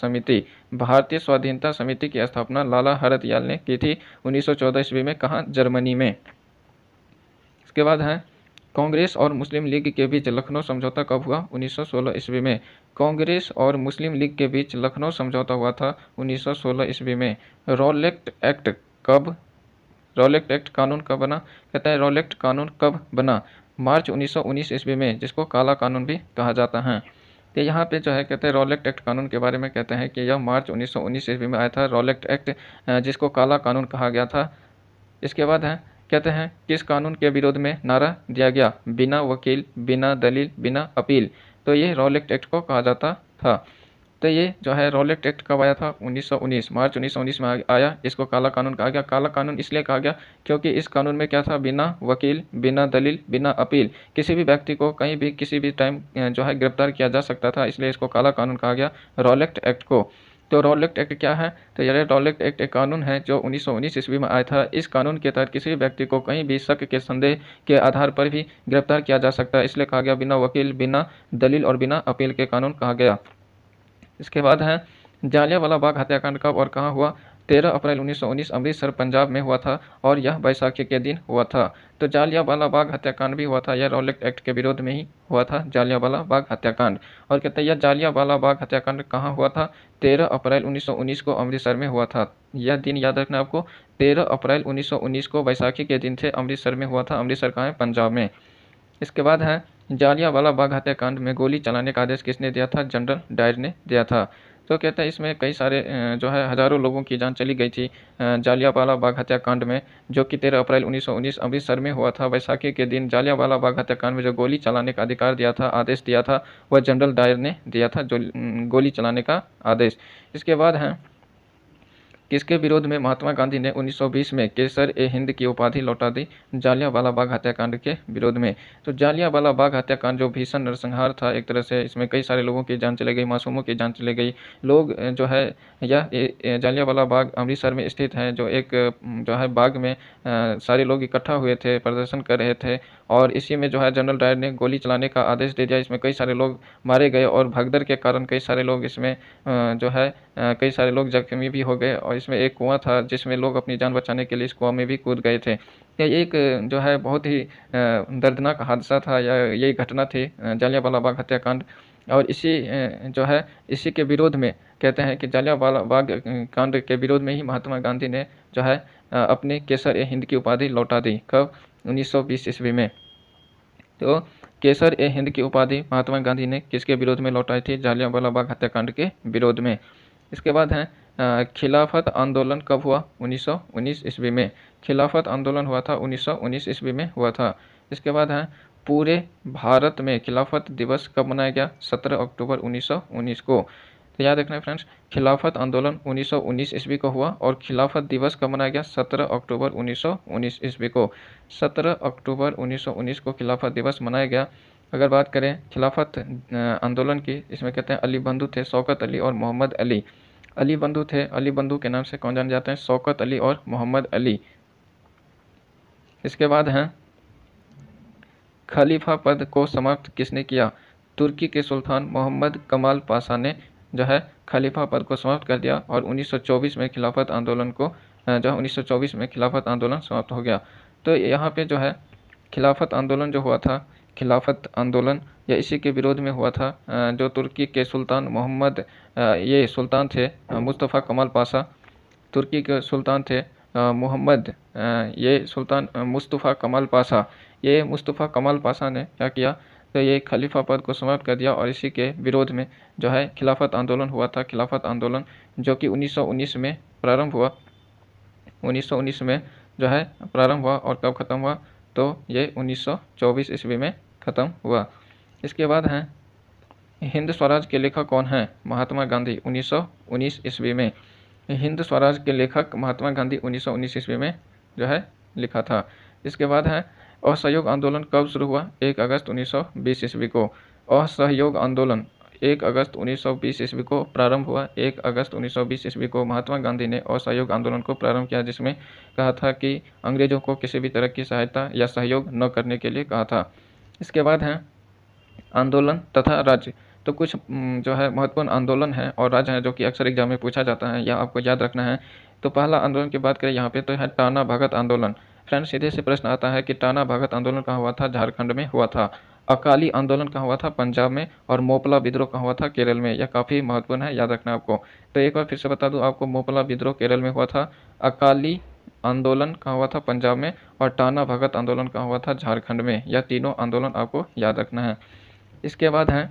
समिति की स्थापना लाला हरदयाल ने की थी 1914 ईस्वी में। कहाँ? जर्मनी में। इसके बाद है कांग्रेस और मुस्लिम लीग के बीच लखनऊ समझौता कब हुआ? 1916 ईस्वी में। कांग्रेस और मुस्लिम लीग के बीच लखनऊ समझौता हुआ था 1916 ईस्वी में। रॉलेट एक्ट कब रॉलेट एक्ट कानून कब बना? कहता है रॉलेट कानून कब बना? मार्च 1919 ईस्वी में, जिसको काला कानून भी कहा जाता है। तो यहाँ पे जो है कहते हैं रॉलेट एक्ट कानून के बारे में कहते हैं कि यह मार्च 1919 ईस्वी में आया था, रॉलेट एक्ट, जिसको काला कानून कहा गया था। इसके बाद है कहते हैं किस कानून के विरोध में नारा दिया गया? बिना वकील, बिना दलील, बिना अपील। तो ये रॉलेट एक्ट को कहा जाता था। तो ये जो है रॉलेट एक्ट कब आया था? 1919, मार्च 1919 में आया। इसको काला कानून कहा गया। काला कानून इसलिए कहा गया क्योंकि इस कानून में क्या था? बिना वकील, बिना दलील, बिना अपील किसी भी व्यक्ति को कहीं भी किसी भी टाइम जो है गिरफ्तार किया जा सकता था, इसलिए इसको काला कानून कहा गया, रॉलेट एक्ट को। तो रॉलेट एक्ट क्या है? तो यह रॉलेट एक्ट एक कानून है जो 1919 ईस्वी में आया था। इस कानून के तहत किसी भी व्यक्ति को कहीं भी शक के संदेह के आधार पर भी गिरफ्तार किया जा सकता है, इसलिए कहा गया बिना वकील, बिना दलील और बिना अपील के कानून कहा गया। इसके बाद है जालियांवाला बाग हत्याकांड कब और कहाँ हुआ? 13 अप्रैल 1919 अमृतसर पंजाब में हुआ था और यह बैसाखी के दिन हुआ था। तो जालियांवाला बाग हत्याकांड भी हुआ था, यह रॉलेट एक्ट के विरोध में ही हुआ था, जालियांवाला बाग हत्याकांड। और कहते हैं यह जालियांवाला बाग हत्याकांड कहाँ हुआ था? 13 अप्रैल 1919 को अमृतसर में हुआ था। यह दिन याद रखना आपको, 13 अप्रैल 1919 को बैसाखी के दिन थे, अमृतसर में हुआ था। अमृतसर कहाँ है? पंजाब में। इसके बाद है जालियांवाला बाग हत्याकांड में गोली चलाने का आदेश किसने दिया था? जनरल डायर ने दिया था। तो कहता है इसमें कई सारे जो है हज़ारों लोगों की जान चली गई थी जालियांवाला बाग हत्याकांड में, जो कि 13 अप्रैल 1919 अमृतसर में हुआ था। बैसाखी के दिन जालियांवाला बाग हत्याकांड में जो गोली चलाने का अधिकार दिया था, आदेश दिया था, वह जनरल डायर ने दिया था, जो गोली चलाने का आदेश। इसके बाद है किसके विरोध में महात्मा गांधी ने 1920 में केसर ए हिंद की उपाधि लौटा दी? जालियांवाला बाग हत्याकांड के विरोध में। तो जालियांवाला बाग हत्याकांड जो भीषण नरसंहार था एक तरह से, इसमें कई सारे लोगों की जान चली गई, मासूमों की जान चली गई। लोग जो है यह जालियांवाला बाग अमृतसर में स्थित है, जो एक जो है बाग में सारे लोग इकट्ठा हुए थे, प्रदर्शन कर रहे थे, और इसी में जो है जनरल डायर ने गोली चलाने का आदेश दे दिया। इसमें कई सारे लोग मारे गए और भगदड़ के कारण कई सारे लोग इसमें जो है कई सारे लोग जख्मी भी हो गए। और इसमें एक कुआं था जिसमें लोग अपनी जान बचाने के लिए इस कुआं में भी कूद गए थे। ये एक जो है बहुत ही दर्दनाक हादसा था, या यही घटना थी जालियांवाला बाग हत्याकांड। और इसी जो है इसी के विरोध में कहते हैं कि जालियांवाला बाग कांड के विरोध में ही महात्मा गांधी ने जो है अपने केसर ए हिंद की उपाधि लौटा दी। कब? 1920 ईस्वी में। तो केसर ए हिंद की उपाधि महात्मा गांधी ने किसके विरोध में लौटाई थी? जालियांवाला बाग हत्याकांड के विरोध में। इसके बाद है खिलाफत आंदोलन कब हुआ? 1919 ईस्वी में। खिलाफत आंदोलन हुआ था 1919 ईस्वी में हुआ था। इसके बाद है पूरे भारत में खिलाफत दिवस कब मनाया गया? 17 अक्टूबर 1919 को। तो याद रखना फ्रेंड्स, खिलाफत आंदोलन 1919 ईस्वी को हुआ और खिलाफत दिवस कब मनाया गया? 17 अक्टूबर 1919 ईस्वी को। 17 अक्टूबर 1919 को खिलाफत दिवस मनाया गया। अगर बात करें खिलाफत आंदोलन की, इसमें कहते हैं अली बंधु थे, शौकत अली और मोहम्मद अली। अली बंधु थे, अली बंधु के नाम से कौन जाने जाते हैं? शौकत अली और मोहम्मद अली। इसके बाद हैं खलीफा पद को समाप्त किसने किया? तुर्की के सुल्तान मोहम्मद कमाल पाशा ने जो है खलीफा पद को समाप्त कर दिया और 1924 में खिलाफत आंदोलन को जो 1924 में खिलाफत आंदोलन समाप्त हो गया। तो यहाँ पे जो है खिलाफत आंदोलन जो हुआ था, खिलाफत आंदोलन या इसी के विरोध में हुआ था। जो तुर्की के सुल्तान मोहम्मद ये सुल्तान थे मुस्तफ़ा कमाल पाशा, तुर्की के सुल्तान थे मोहम्मद ये सुल्तान मुस्तफ़ा कमाल पाशा। ये मुस्तफ़ा कमाल पाशा ने क्या किया? तो ये खलीफा पद को समाप्त कर दिया और इसी के विरोध में जो है खिलाफत आंदोलन हुआ था। खिलाफत आंदोलन जो कि 1919 में प्रारंभ हुआ, 1919 में जो है प्रारंभ हुआ और कब ख़त्म हुआ? तो ये 1924 ईस्वी में ख़त्म हुआ। इसके बाद हैं हिंद स्वराज के लेखक कौन हैं? महात्मा गांधी 1919 ईस्वी में। हिंद स्वराज के लेखक महात्मा गांधी 1919 ईस्वी में जो है लिखा था। इसके बाद है असहयोग आंदोलन कब शुरू हुआ? 1 अगस्त 1920 ईस्वी को। असहयोग आंदोलन 1 अगस्त 1920 ईस्वी को प्रारंभ हुआ। 1 अगस्त 1920 ईस्वी को महात्मा गांधी ने असहयोग आंदोलन को प्रारंभ किया, जिसमें कहा था कि अंग्रेजों को किसी भी तरह की सहायता या सहयोग न करने के लिए कहा था। इसके बाद है आंदोलन तथा राज्य। तो कुछ जो है महत्वपूर्ण आंदोलन है और राज्य हैं जो कि अक्सर एग्जाम में पूछा जाता है या आपको याद रखना है। तो पहला आंदोलन की बात करें यहाँ पे तो है टाना भगत आंदोलन। फ्रेंड्स सीधे से प्रश्न आता है कि टाना भगत आंदोलन कहाँ हुआ था? झारखंड में हुआ था। अकाली आंदोलन कहाँ हुआ था? पंजाब में। और मोपला विद्रोह कहाँ हुआ था? केरल में। यह काफ़ी महत्वपूर्ण है, याद रखना आपको। तो एक बार फिर से बता दूं आपको, मोपला विद्रोह केरल में हुआ था, अकाली आंदोलन कहाँ हुआ था? पंजाब में। और टाना भगत आंदोलन कहाँ हुआ था? झारखंड में। यह तीनों आंदोलन आपको याद रखना है। इसके बाद है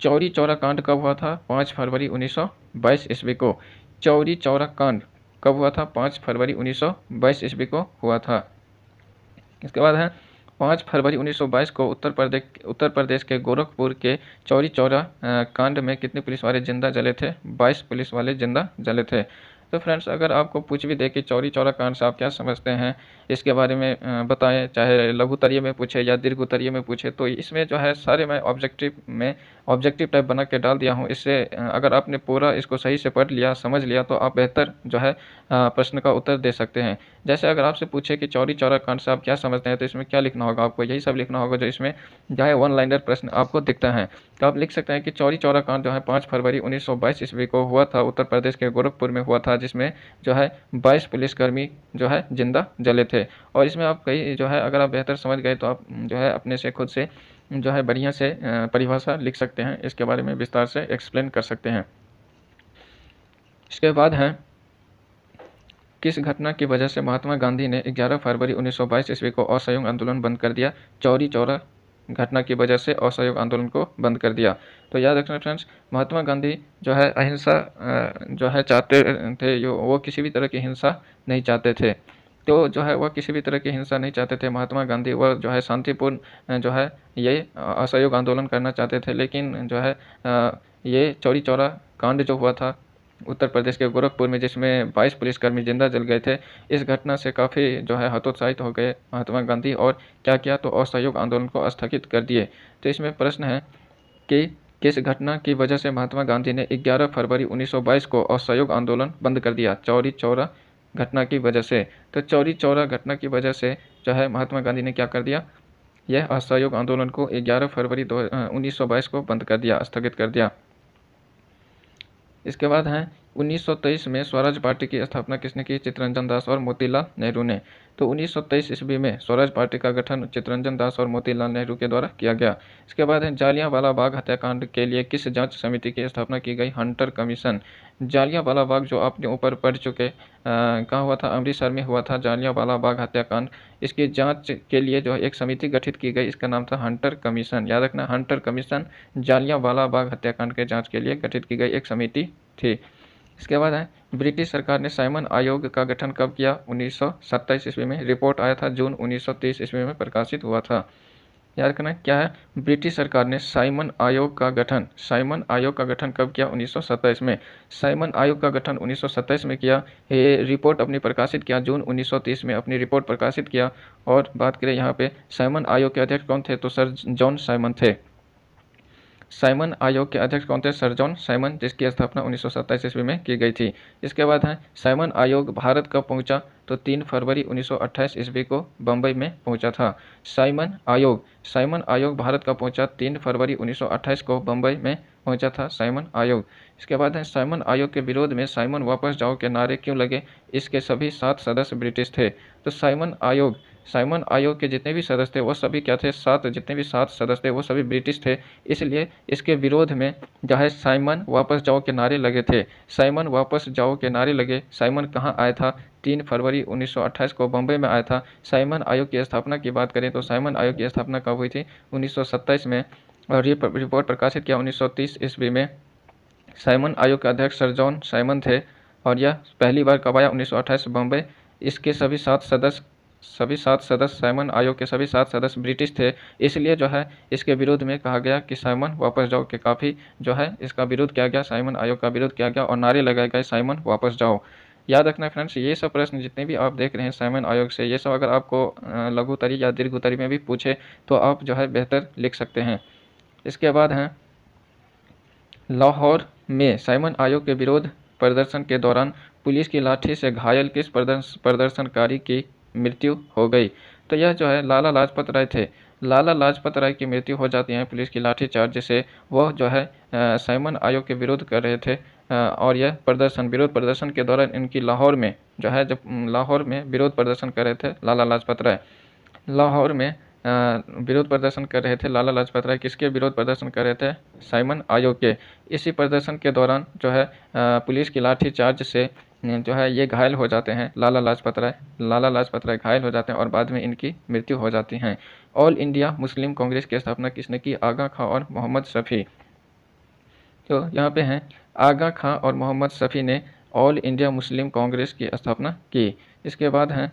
चौरी चौरा कांड कब हुआ था? 5 फरवरी 1922 ईस्वी को। चौरी चौरा कांड कब हुआ था? 5 फरवरी 1922 ईस्वी को हुआ था। इसके बाद है 5 फरवरी 1922 को उत्तर प्रदेश के गोरखपुर के चौरी चौरा कांड में कितने पुलिस वाले जिंदा जले थे? 22 पुलिस वाले जिंदा जले थे। तो फ्रेंड्स अगर आपको पूछ भी दे कि चौरी चौरा कांड से आप क्या समझते हैं, इसके बारे में बताएं, चाहे लघुतरीय में पूछे या दीर्घोत्तरीय में पूछे, तो इसमें जो है सारे मैं ऑब्जेक्टिव टाइप बना के डाल दिया हूँ। इससे अगर आपने पूरा इसको सही से पढ़ लिया, समझ लिया, तो आप बेहतर जो है प्रश्न का उत्तर दे सकते हैं। जैसे अगर आपसे पूछे कि चौरी चौरा कांड से आप क्या समझते हैं, तो इसमें क्या लिखना होगा? आपको यही सब लिखना होगा जो इसमें जो है वन लाइनर प्रश्न आपको दिखता है। तो आप लिख सकते हैं कि चौरी चौरा कांड जो है 5 फरवरी 1922 ईस्वी को हुआ था, उत्तर प्रदेश के गोरखपुर में हुआ था, जिसमें जो है 22 पुलिसकर्मी जो है जिंदा जले थे। और इसमें आप कई जो है अगर आप बेहतर समझ गए तो आप जो है अपने से खुद से जो है बढ़िया से परिभाषा लिख सकते हैं, इसके बारे में विस्तार से एक्सप्लेन कर सकते हैं। इसके बाद है किस घटना की वजह से महात्मा गांधी ने 11 फरवरी 1922 ईस्वी को असहयोग आंदोलन बंद कर दिया? चौरी चौरा घटना की वजह से असहयोग आंदोलन को बंद कर दिया। तो याद रखना फ्रेंड्स, महात्मा गांधी जो है अहिंसा जो है चाहते थे, वो किसी भी तरह की हिंसा नहीं चाहते थे। तो जो है वह किसी भी तरह की हिंसा नहीं चाहते थे महात्मा गांधी, वह जो है शांतिपूर्ण जो है ये असहयोग आंदोलन करना चाहते थे। लेकिन जो है ये चौरी चौरा कांड जो हुआ था उत्तर प्रदेश के गोरखपुर में, जिसमें 22 पुलिसकर्मी जिंदा जल गए थे, इस घटना से काफ़ी जो है हतोत्साहित हो गए महात्मा गांधी, और क्या किया? तो असहयोग आंदोलन को स्थगित कर दिए। तो इसमें प्रश्न है कि किस घटना की वजह से महात्मा गांधी ने 11 फरवरी 1922 को असहयोग आंदोलन बंद कर दिया? चौरी चौरा घटना की वजह से। तो चौरी चौरा घटना की वजह से जो है महात्मा गांधी ने क्या कर दिया? यह असहयोग आंदोलन को 11 फरवरी 1922 को बंद कर दिया, स्थगित कर दिया। इसके बाद है 1923 में स्वराज पार्टी की स्थापना किसने की? चित्तरंजन दास और मोतीलाल नेहरू ने। तो 1923 ईस्वी में स्वराज पार्टी का गठन चित्तरंजन दास और मोतीलाल नेहरू के द्वारा किया गया। इसके बाद है जालियांवाला बाग हत्याकांड के लिए किस जांच समिति की स्थापना की गई? Hunter commission. जालियांवाला बाग जो आपने ऊपर पढ़ चुके, कहाँ हुआ था? अमृतसर में हुआ था जालियांवाला बाग हत्याकांड। इसकी जांच के लिए जो है एक समिति गठित की गई, इसका नाम था हंटर कमीशन। याद रखना, हंटर कमीशन जालियांवाला बाग हत्याकांड के जांच के लिए गठित की गई एक समिति थी। इसके बाद है ब्रिटिश सरकार ने साइमन आयोग का गठन कब किया? 1927 ईस्वी में। रिपोर्ट आया था जून 1930 ईस्वी में प्रकाशित हुआ था। याद रखना क्या है? ब्रिटिश सरकार ने साइमन आयोग का गठन कब किया? 1927 में। साइमन आयोग का गठन 1927 में किया। ये रिपोर्ट अपनी प्रकाशित किया जून 1930 में, अपनी रिपोर्ट प्रकाशित किया। और बात करें यहाँ पे साइमन आयोग के अध्यक्ष कौन थे? तो सर जॉन साइमन थे। साइमन आयोग के अध्यक्ष कौन थे? सर जॉन साइमन, जिसकी स्थापना 1927 ईस्वी में की गई थी। इसके बाद है साइमन आयोग भारत कब पहुंचा? तो 3 फरवरी 1928 ईस्वी को बम्बई में पहुंचा था। साइमन आयोग भारत कब पहुंचा? 3 फरवरी 1928 को बम्बई में पहुंचा था साइमन आयोग। इसके बाद है साइमन आयोग के विरोध में साइमन वापस जाओ के नारे क्यों लगे? इसके सभी 7 सदस्य ब्रिटिश थे। तो साइमन आयोग के जितने भी सदस्य थे वो सभी क्या थे? जितने भी 7 सदस्य थे वो सभी ब्रिटिश थे। इसलिए इसके विरोध में जो है साइमन वापस जाओ के नारे लगे थे। साइमन वापस जाओ के नारे लगे। साइमन कहाँ आया था? 3 फरवरी 1928 को बम्बई में आया था। साइमन आयोग की स्थापना की बात करें तो साइमन आयोग की स्थापना कब हुई थी? 1927 में। और ये रिपोर्ट प्रकाशित किया 1930 ईस्वी में। साइमन आयोग के अध्यक्ष सर जॉन साइमन थे। और यह पहली बार कब आया? 1928 बम्बई। इसके सभी 7 सदस्य साइमन आयोग के सभी 7 सदस्य ब्रिटिश थे। इसलिए जो है इसके विरोध में कहा गया कि साइमन वापस जाओ, के काफ़ी जो है इसका विरोध किया गया, साइमन आयोग का विरोध किया गया और नारे लगाए गए साइमन वापस जाओ। याद रखना फ्रेंड्स, ये सब प्रश्न जितने भी आप देख रहे हैं साइमन आयोग से, ये सब अगर आपको लघुतरी या दीर्घोत्तरी में भी पूछे तो आप जो है बेहतर लिख सकते हैं। इसके बाद हैं लाहौर में साइमन आयोग के विरोध प्रदर्शन के दौरान पुलिस की लाठी से घायल किस प्रदर्शनकारी की मृत्यु हो गई? तो यह जो है लाला लाजपत राय थे। लाला लाजपत राय की मृत्यु हो जाती है पुलिस की लाठीचार्ज से। वह जो है साइमन आयोग के विरोध कर रहे थे और यह प्रदर्शन विरोध प्रदर्शन के दौरान इनकी लाहौर में जो है, जब लाहौर में विरोध प्रदर्शन कर रहे थे लाला लाजपत राय, लाहौर में विरोध प्रदर्शन कर रहे थे लाला लाजपत राय। किसके विरोध प्रदर्शन कर रहे थे? साइमन आयोग के। इसी प्रदर्शन के दौरान जो है पुलिस की लाठी चार्ज से जो है ये घायल हो जाते हैं लाला लाजपत राय घायल हो जाते हैं और बाद में इनकी मृत्यु हो जाती है। ऑल इंडिया मुस्लिम कांग्रेस की स्थापना किसने की? आगा खां और मोहम्मद शफी। तो यहाँ पे हैं आगा खां और मोहम्मद शफी ने ऑल इंडिया मुस्लिम कांग्रेस की स्थापना की। इसके बाद हैं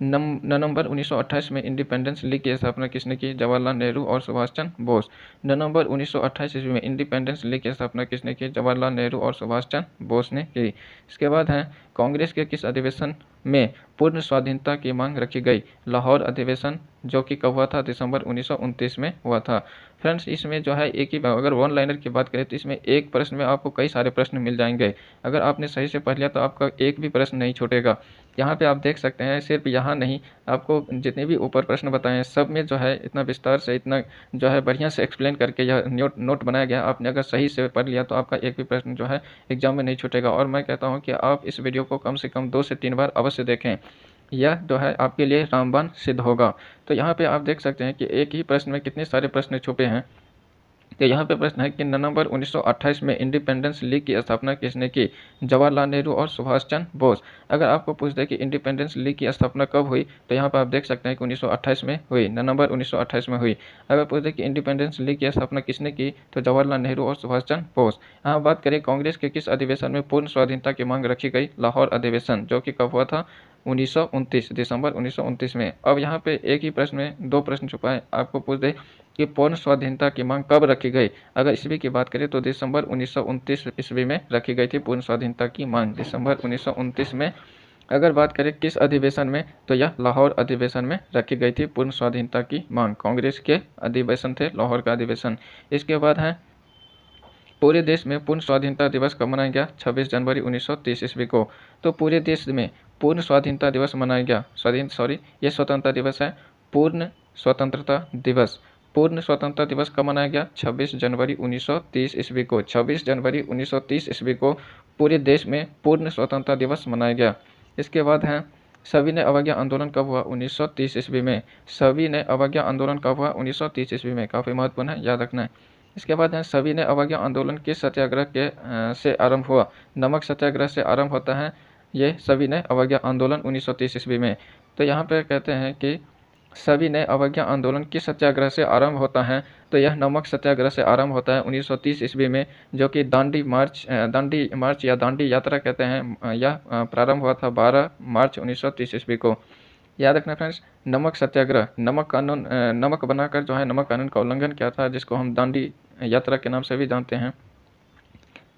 नवंबर 1928 में इंडिपेंडेंस लीग की स्थापना किसने की? जवाहरलाल नेहरू और सुभाष चंद्र बोस। नवंबर 1928 ईस्वी में इंडिपेंडेंस लीग की स्थापना किसने की? जवाहरलाल नेहरू और सुभाष चंद्र बोस ने की। इसके बाद है कांग्रेस के किस अधिवेशन में पूर्ण स्वाधीनता की मांग रखी गई? लाहौर अधिवेशन, जो कि कब हुआ था? दिसंबर 1929 में हुआ था। फ्रेंड्स, इसमें जो है एक ही, अगर वन लाइनर की बात करें तो इसमें एक प्रश्न में आपको कई सारे प्रश्न मिल जाएंगे। अगर आपने सही से पढ़ लिया तो आपका एक भी प्रश्न नहीं छूटेगा। यहाँ पे आप देख सकते हैं, सिर्फ यहाँ नहीं, आपको जितने भी ऊपर प्रश्न बताए हैं सब में जो है इतना विस्तार से, इतना जो है बढ़िया से एक्सप्लेन करके यह नोट बनाया गया। आपने अगर सही से पढ़ लिया तो आपका एक भी प्रश्न जो है एग्जाम में नहीं छूटेगा। और मैं कहता हूँ कि आप इस वीडियो को कम से कम 2 से 3 बार अवश्य देखें, यह जो है आपके लिए रामबाण सिद्ध होगा। तो यहाँ पे आप देख सकते हैं कि एक ही प्रश्न में कितने सारे प्रश्न छुपे हैं। तो यहाँ पे प्रश्न है कि नवंबर 1928 में इंडिपेंडेंस लीग की स्थापना किसने की? जवाहरलाल नेहरू और सुभाष चंद्र बोस। अगर आपको पूछ दे कि इंडिपेंडेंस लीग की स्थापना कब हुई, तो यहाँ पर आप देख सकते हैं कि 1928 में हुई, नवंबर 1928 में हुई। अगर पूछ दे कि इंडिपेंडेंस लीग की स्थापना किसने की, तो जवाहरलाल नेहरू और सुभाष चंद्र बोस। यहाँ बात करें कांग्रेस के किस अधिवेशन में पूर्ण स्वाधीनता की मांग रखी गई? लाहौर अधिवेशन, जो कि कब हुआ था? 1929, दिसंबर 1929 में। अब यहाँ पे एक ही प्रश्न में 2 प्रश्न छुपा है। आपको पूछ दे कि पूर्ण स्वाधीनता की मांग कब रखी गई? अगर ईस्वी की बात करें तो दिसंबर 1929 ईस्वी में रखी गई थी पूर्ण स्वाधीनता की मांग, दिसंबर 1929 में। अगर बात करें किस अधिवेशन में, तो यह लाहौर अधिवेशन में रखी गई थी पूर्ण स्वाधीनता की मांग। कांग्रेस के अधिवेशन थे लाहौर का अधिवेशन। इसके बाद है पूरे देश में पूर्ण स्वाधीनता दिवस कब मनाया गया? 26 जनवरी 1930 ईस्वी को। तो पूरे देश में पूर्ण स्वाधीनता दिवस मनाया गया, ये स्वतंत्रता दिवस है, पूर्ण स्वतंत्रता दिवस। पूर्ण स्वतंत्रता दिवस कब मनाया गया? 26 जनवरी 1930 ईस्वी को। 26 जनवरी 1930 ईस्वी को पूरे देश में पूर्ण स्वतंत्रता दिवस मनाया गया। इसके बाद है सविनय अवज्ञा आंदोलन कब हुआ? 1930 ईस्वी में। सविनय अवज्ञा आंदोलन कब हुआ? 1930 ईस्वी में। काफ़ी महत्वपूर्ण है, याद रखना है। इसके बाद है सविनय अवज्ञा आंदोलन किस सत्याग्रह के से आरंभ हुआ? नमक सत्याग्रह से आरंभ होता है ये सविनय अवज्ञा आंदोलन 1930 ईस्वी में। तो यहाँ पर कहते हैं कि सविनय अवज्ञा आंदोलन किस सत्याग्रह से आरंभ होता है? तो यह नमक सत्याग्रह से आरंभ होता है 1930 ईस्वी में, जो कि दांडी मार्च या दांडी यात्रा कहते हैं। यह प्रारंभ हुआ था 12 मार्च 1930 ईस्वी को। याद रखना फ्रेंड्स, नमक सत्याग्रह, नमक बनाकर जो है नमक कानून का उल्लंघन किया था, जिसको हम दांडी यात्रा के नाम से भी जानते हैं।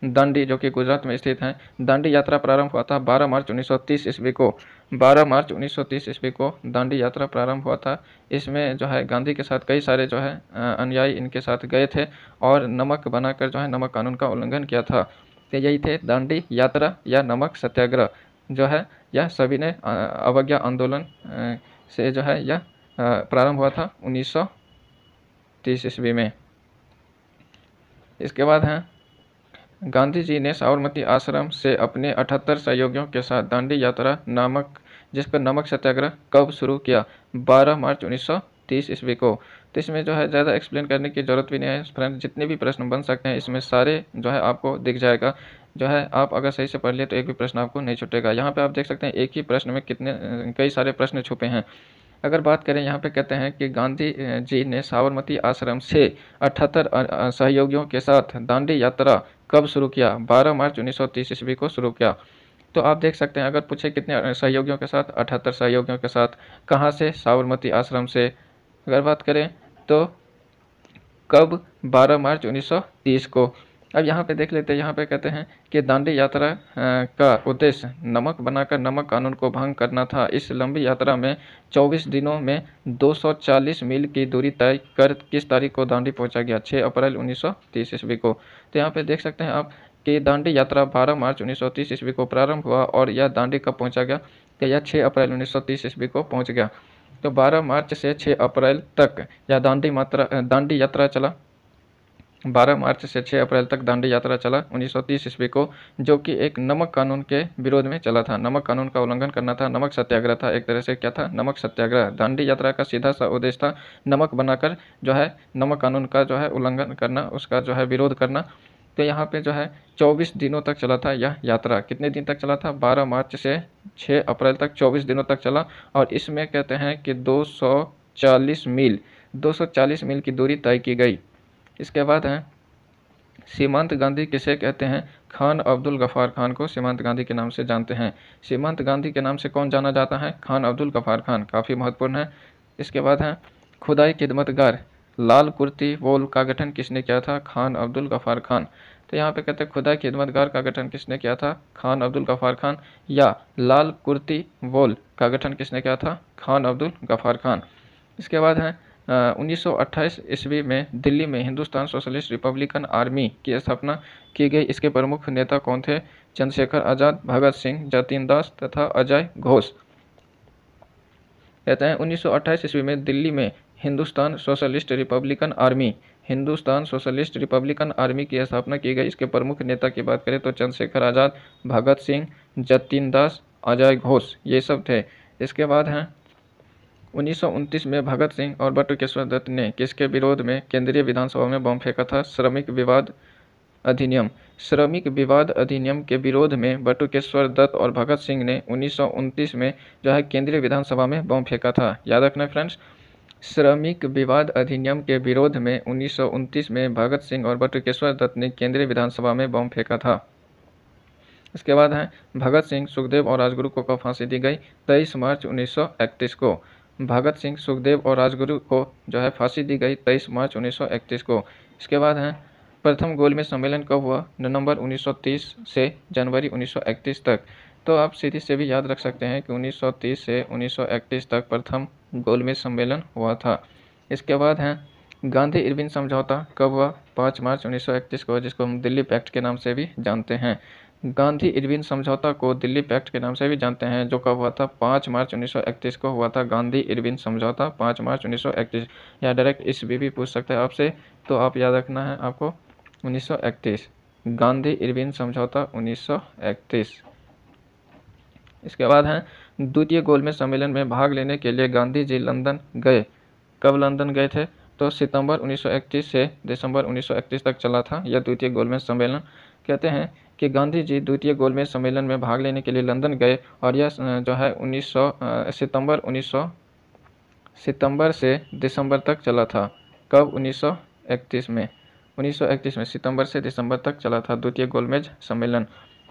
दांडी, जो कि गुजरात में स्थित है। दांडी यात्रा प्रारंभ हुआ था 12 मार्च 1930 ईस्वी को। 12 मार्च 1930 ईस्वी को दांडी यात्रा प्रारंभ हुआ था। इसमें जो है गांधी के साथ कई सारे जो है अनुयायी इनके साथ गए थे और नमक बनाकर जो है नमक कानून का उल्लंघन किया था। तो यही थे दांडी यात्रा या नमक सत्याग्रह, जो है यह सविनय अवज्ञा आंदोलन से जो है यह प्रारंभ हुआ था 1930 ईस्वी में। इसके बाद है गांधी जी ने साबरमती आश्रम से अपने 78 सहयोगियों के साथ दांडी यात्रा जिस पर नमक सत्याग्रह कब शुरू किया? 12 मार्च 1930 ईस्वी को। तो इसमें जो है ज़्यादा एक्सप्लेन करने की जरूरत भी नहीं है फ्रेंड, जितने भी प्रश्न बन सकते हैं इसमें सारे जो है आपको दिख जाएगा। जो है आप अगर सही से पढ़ लिए तो एक भी प्रश्न आपको नहीं छूटेगा। यहाँ पे आप देख सकते हैं एक ही प्रश्न में कई सारे प्रश्न छुपे हैं। अगर बात करें, यहाँ पे कहते हैं कि गांधी जी ने साबरमती आश्रम से 78 सहयोगियों के साथ दांडी यात्रा कब शुरू किया? 12 मार्च 1930 ईस्वी को शुरू किया। तो आप देख सकते हैं, अगर पूछे कितने सहयोगियों के साथ, 78 सहयोगियों के साथ। कहाँ से? साबरमती आश्रम से। अगर बात करें तो कब? 12 मार्च 1930 को। अब यहाँ पे देख लेते हैं, यहाँ पे कहते हैं कि दांडी यात्रा का उद्देश्य नमक बनाकर नमक कानून को भंग करना था। इस लंबी यात्रा में 24 दिनों में 240 मील की दूरी तय कर किस तारीख को दांडी पहुँचा गया? 6 अप्रैल 1930 ईस्वी को। तो यहाँ पे देख सकते हैं आप कि दांडी यात्रा 12 मार्च 1930 ईस्वी को प्रारंभ हुआ और यह दांडी कब पहुँचा गया? तो यह 6 अप्रैल 1930 ईस्वी को पहुँच गया। तो 12 मार्च से 6 अप्रैल तक यह दांडी यात्रा चला। 12 मार्च से 6 अप्रैल तक दांडी यात्रा चला 1930 ईस्वी को, जो कि एक नमक कानून के विरोध में चला था। नमक कानून का उल्लंघन करना था, नमक सत्याग्रह था, एक तरह से क्या था, नमक सत्याग्रह। दांडी यात्रा का सीधा सा उद्देश्य था नमक बनाकर जो है नमक कानून का जो है उल्लंघन करना, उसका जो है विरोध करना। तो यहाँ पे जो है 24 दिनों तक चला था यह यात्रा। कितने दिन तक चला था? 12 मार्च से 6 अप्रैल तक 24 दिनों तक चला। और इसमें कहते हैं कि 240 मील की दूरी तय की गई। इसके बाद है सीमांत गांधी किसे कहते हैं? खान अब्दुल गफ्फार खान को सीमांत गांधी के नाम से जानते हैं। सीमांत गांधी के नाम से कौन जाना जाता है? खान अब्दुल गफ्फार खान, काफ़ी महत्वपूर्ण है। इसके बाद है खुदाई खिदमतगार लाल कुर्ती वोल का गठन किसने किया था? खान अब्दुल गफ्फार खान। तो यहाँ पे कहते हैं खुदाई खिदमतगार का गठन किसने किया था? खान अब्दुल गफ्फार खान। या लाल कुर्ती वोल का गठन किसने किया था? खान अब्दुल गफ्फार खान। इसके बाद है 1928 ईस्वी में दिल्ली में हिंदुस्तान सोशलिस्ट रिपब्लिकन आर्मी की स्थापना की गई। इसके प्रमुख नेता कौन थे? चंद्रशेखर आज़ाद, भगत सिंह, जतीन दास तथा अजय घोष। कहते हैं 1928 ईस्वी में दिल्ली में हिंदुस्तान सोशलिस्ट रिपब्लिकन आर्मी की स्थापना की गई। इसके प्रमुख नेता की बात करें तो चंद्रशेखर आज़ाद, भगत सिंह, जतीन दास, अजय घोष, ये सब थे। इसके बाद हैं 1929 में भगत सिंह और बटुकेश्वर दत्त ने किसके विरोध में केंद्रीय विधानसभा में बम फेंका था? श्रमिक विवाद अधिनियम के विरोध में बटुकेश्वर दत्त और भगत सिंह ने 1929 में जो है केंद्रीय विधानसभा में बम फेंका था। याद रखना फ्रेंड्स, श्रमिक विवाद अधिनियम के विरोध में 1929 में भगत सिंह और बटुकेश्वर दत्त ने केंद्रीय विधानसभा में बम फेंका था। इसके बाद है भगत सिंह, सुखदेव और राजगुरु को कब फांसी दी गई? 23 मार्च 1931 को। भगत सिंह, सुखदेव और राजगुरु को जो है फांसी दी गई 23 मार्च 1931 को। इसके बाद है प्रथम गोलमेज सम्मेलन कब हुआ? नवंबर 1930 से जनवरी 1931 तक। तो आप सीधी से भी याद रख सकते हैं कि 1930 से 1931 तक प्रथम गोलमेज सम्मेलन हुआ था। इसके बाद है गांधी इरविन समझौता कब हुआ? 5 मार्च 1931 को, जिसको हम दिल्ली पैक्ट के नाम से भी जानते हैं। गांधी इरविन समझौता को दिल्ली पैक्ट के नाम से भी जानते हैं, जो कब हुआ था? 5 मार्च 1931 को हुआ था गांधी इरविन समझौता, 5 मार्च 1931। या डायरेक्ट ईस्वी भी पूछ सकते हैं आपसे, तो आप याद रखना है आपको 1931, गांधी इरविन समझौता 1931। इसके बाद है द्वितीय गोलमेज सम्मेलन में भाग लेने के लिए गांधी जी लंदन गए। कब लंदन गए थे? तो सितंबर 1931 से दिसंबर 1931 तक चला था यह द्वितीय गोलमेज सम्मेलन। कहते हैं कि गांधी जी द्वितीय गोलमेज सम्मेलन में भाग लेने के लिए लंदन गए और यह जो है सितंबर से दिसंबर तक चला था। कब? 1931 में। 1931 में सितंबर से दिसंबर तक चला था द्वितीय गोलमेज सम्मेलन।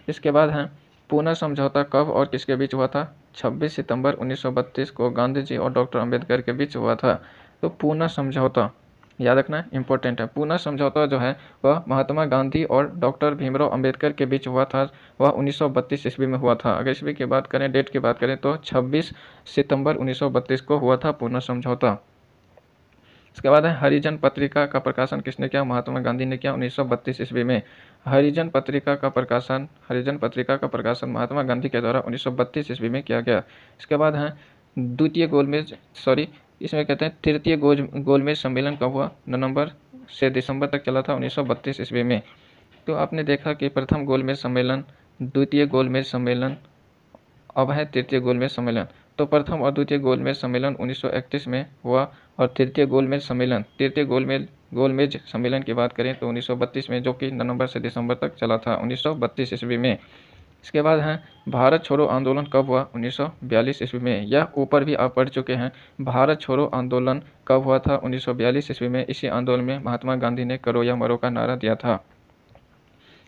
इसके बाद है पूना समझौता कब और किसके बीच हुआ था? 26 सितंबर 1932 को गांधी जी और डॉक्टर अंबेडकर के बीच हुआ था। तो पूना समझौता याद रखना इंपॉर्टेंट है। पूना समझौता जो है वह महात्मा गांधी और डॉक्टर भीमराव अंबेडकर के बीच हुआ था, वह 1932 ईस्वी में हुआ था। अगर ईस्वी की बात करें, डेट की बात करें तो 26 सितंबर 1932 को हुआ था पूना समझौता। इसके बाद है हरिजन पत्रिका का प्रकाशन किसने किया? महात्मा गांधी ने किया 1932 ईस्वी में। हरिजन पत्रिका का प्रकाशन महात्मा गांधी के द्वारा 1932 ईस्वी में किया गया। इसके बाद है इसमें कहते हैं तृतीय गोलमेज सम्मेलन कब हुआ? नवंबर से दिसंबर तक चला था 1932 ईस्वी में। तो आपने देखा कि प्रथम गोलमेज सम्मेलन, द्वितीय गोलमेज सम्मेलन, अब है तृतीय गोलमेज सम्मेलन। तो प्रथम और द्वितीय गोलमेज सम्मेलन 1931 में हुआ और तृतीय गोलमेज सम्मेलन की बात करें तो 1932 में, जो कि नवंबर से दिसंबर तक चला था 1932 ईस्वी में। इसके बाद है भारत छोड़ो आंदोलन कब हुआ? 1942 ईस्वी में। यह ऊपर भी आप पढ़ चुके हैं। भारत छोड़ो आंदोलन कब हुआ था? 1942 ईस्वी में। इसी आंदोलन में महात्मा गांधी ने करो या मरो का नारा दिया था।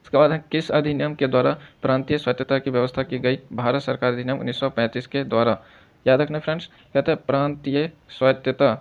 इसके बाद है किस अधिनियम के द्वारा प्रांतीय स्वायत्तता की व्यवस्था की गई? भारत सरकार अधिनियम 1935 के द्वारा। याद रखना फ्रेंड्स, कहते हैं प्रांतीय स्वायत्तता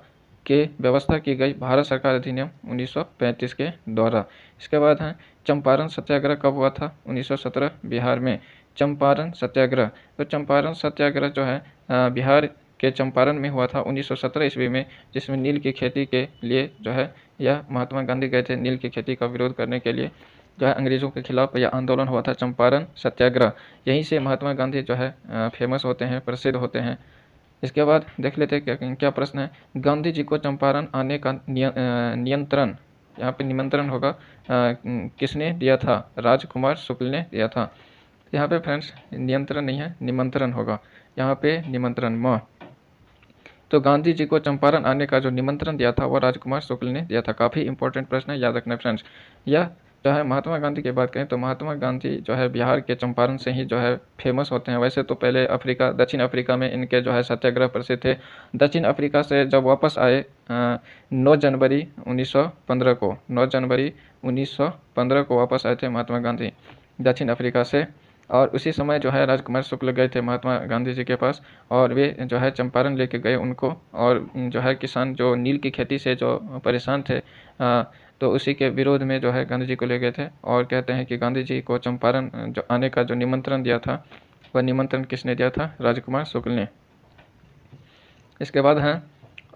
के व्यवस्था की गई भारत सरकार अधिनियम 1935 के द्वारा। इसके बाद है चंपारण सत्याग्रह कब हुआ था? 1917 बिहार में। चंपारण सत्याग्रह, तो चंपारण सत्याग्रह जो है बिहार के चंपारण में हुआ था 1917 ईस्वी में, जिसमें नील की खेती के लिए जो है यह महात्मा गांधी गए थे नील की खेती का विरोध करने के लिए, जो है अंग्रेज़ों के खिलाफ यह आंदोलन हुआ था चंपारण सत्याग्रह। यहीं से महात्मा गांधी जो है फेमस होते हैं, प्रसिद्ध होते हैं। इसके बाद देख लेते हैं क्या प्रश्न है। गांधी जी को चंपारण आने का नियंत्रण यहाँ पे निमंत्रण होगा किसने दिया था, राजकुमार शुक्ल ने दिया था। यहाँ पे फ्रेंड्स नियंत्रण नहीं है, निमंत्रण होगा, यहाँ पे निमंत्रण म। तो गांधी जी को चंपारण आने का जो निमंत्रण दिया था वो राजकुमार शुक्ल ने दिया था। काफ़ी इंपॉर्टेंट प्रश्न है, याद रखना फ्रेंड्स। यह जो है महात्मा गांधी की बात करें तो महात्मा गांधी जो है बिहार के चंपारण से ही जो है फेमस होते हैं। वैसे तो पहले दक्षिण अफ्रीका में इनके जो है सत्याग्रह प्रसिद्ध थे। दक्षिण अफ्रीका से जब वापस आए 9 जनवरी 1915 को 9 जनवरी 1915 को वापस आए थे महात्मा गांधी दक्षिण अफ्रीका से। और उसी समय जो है राजकुमार शुक्ल गए थे महात्मा गांधी जी के पास और वे जो है चंपारण लेके गए उनको। और जो है किसान जो नील की खेती से जो परेशान थे तो उसी के विरोध में जो है गांधी जी को ले गए थे। और कहते हैं कि गांधी जी को चंपारण जो आने का जो निमंत्रण दिया था वह निमंत्रण किसने दिया था, राजकुमार शुक्ल ने। इसके बाद है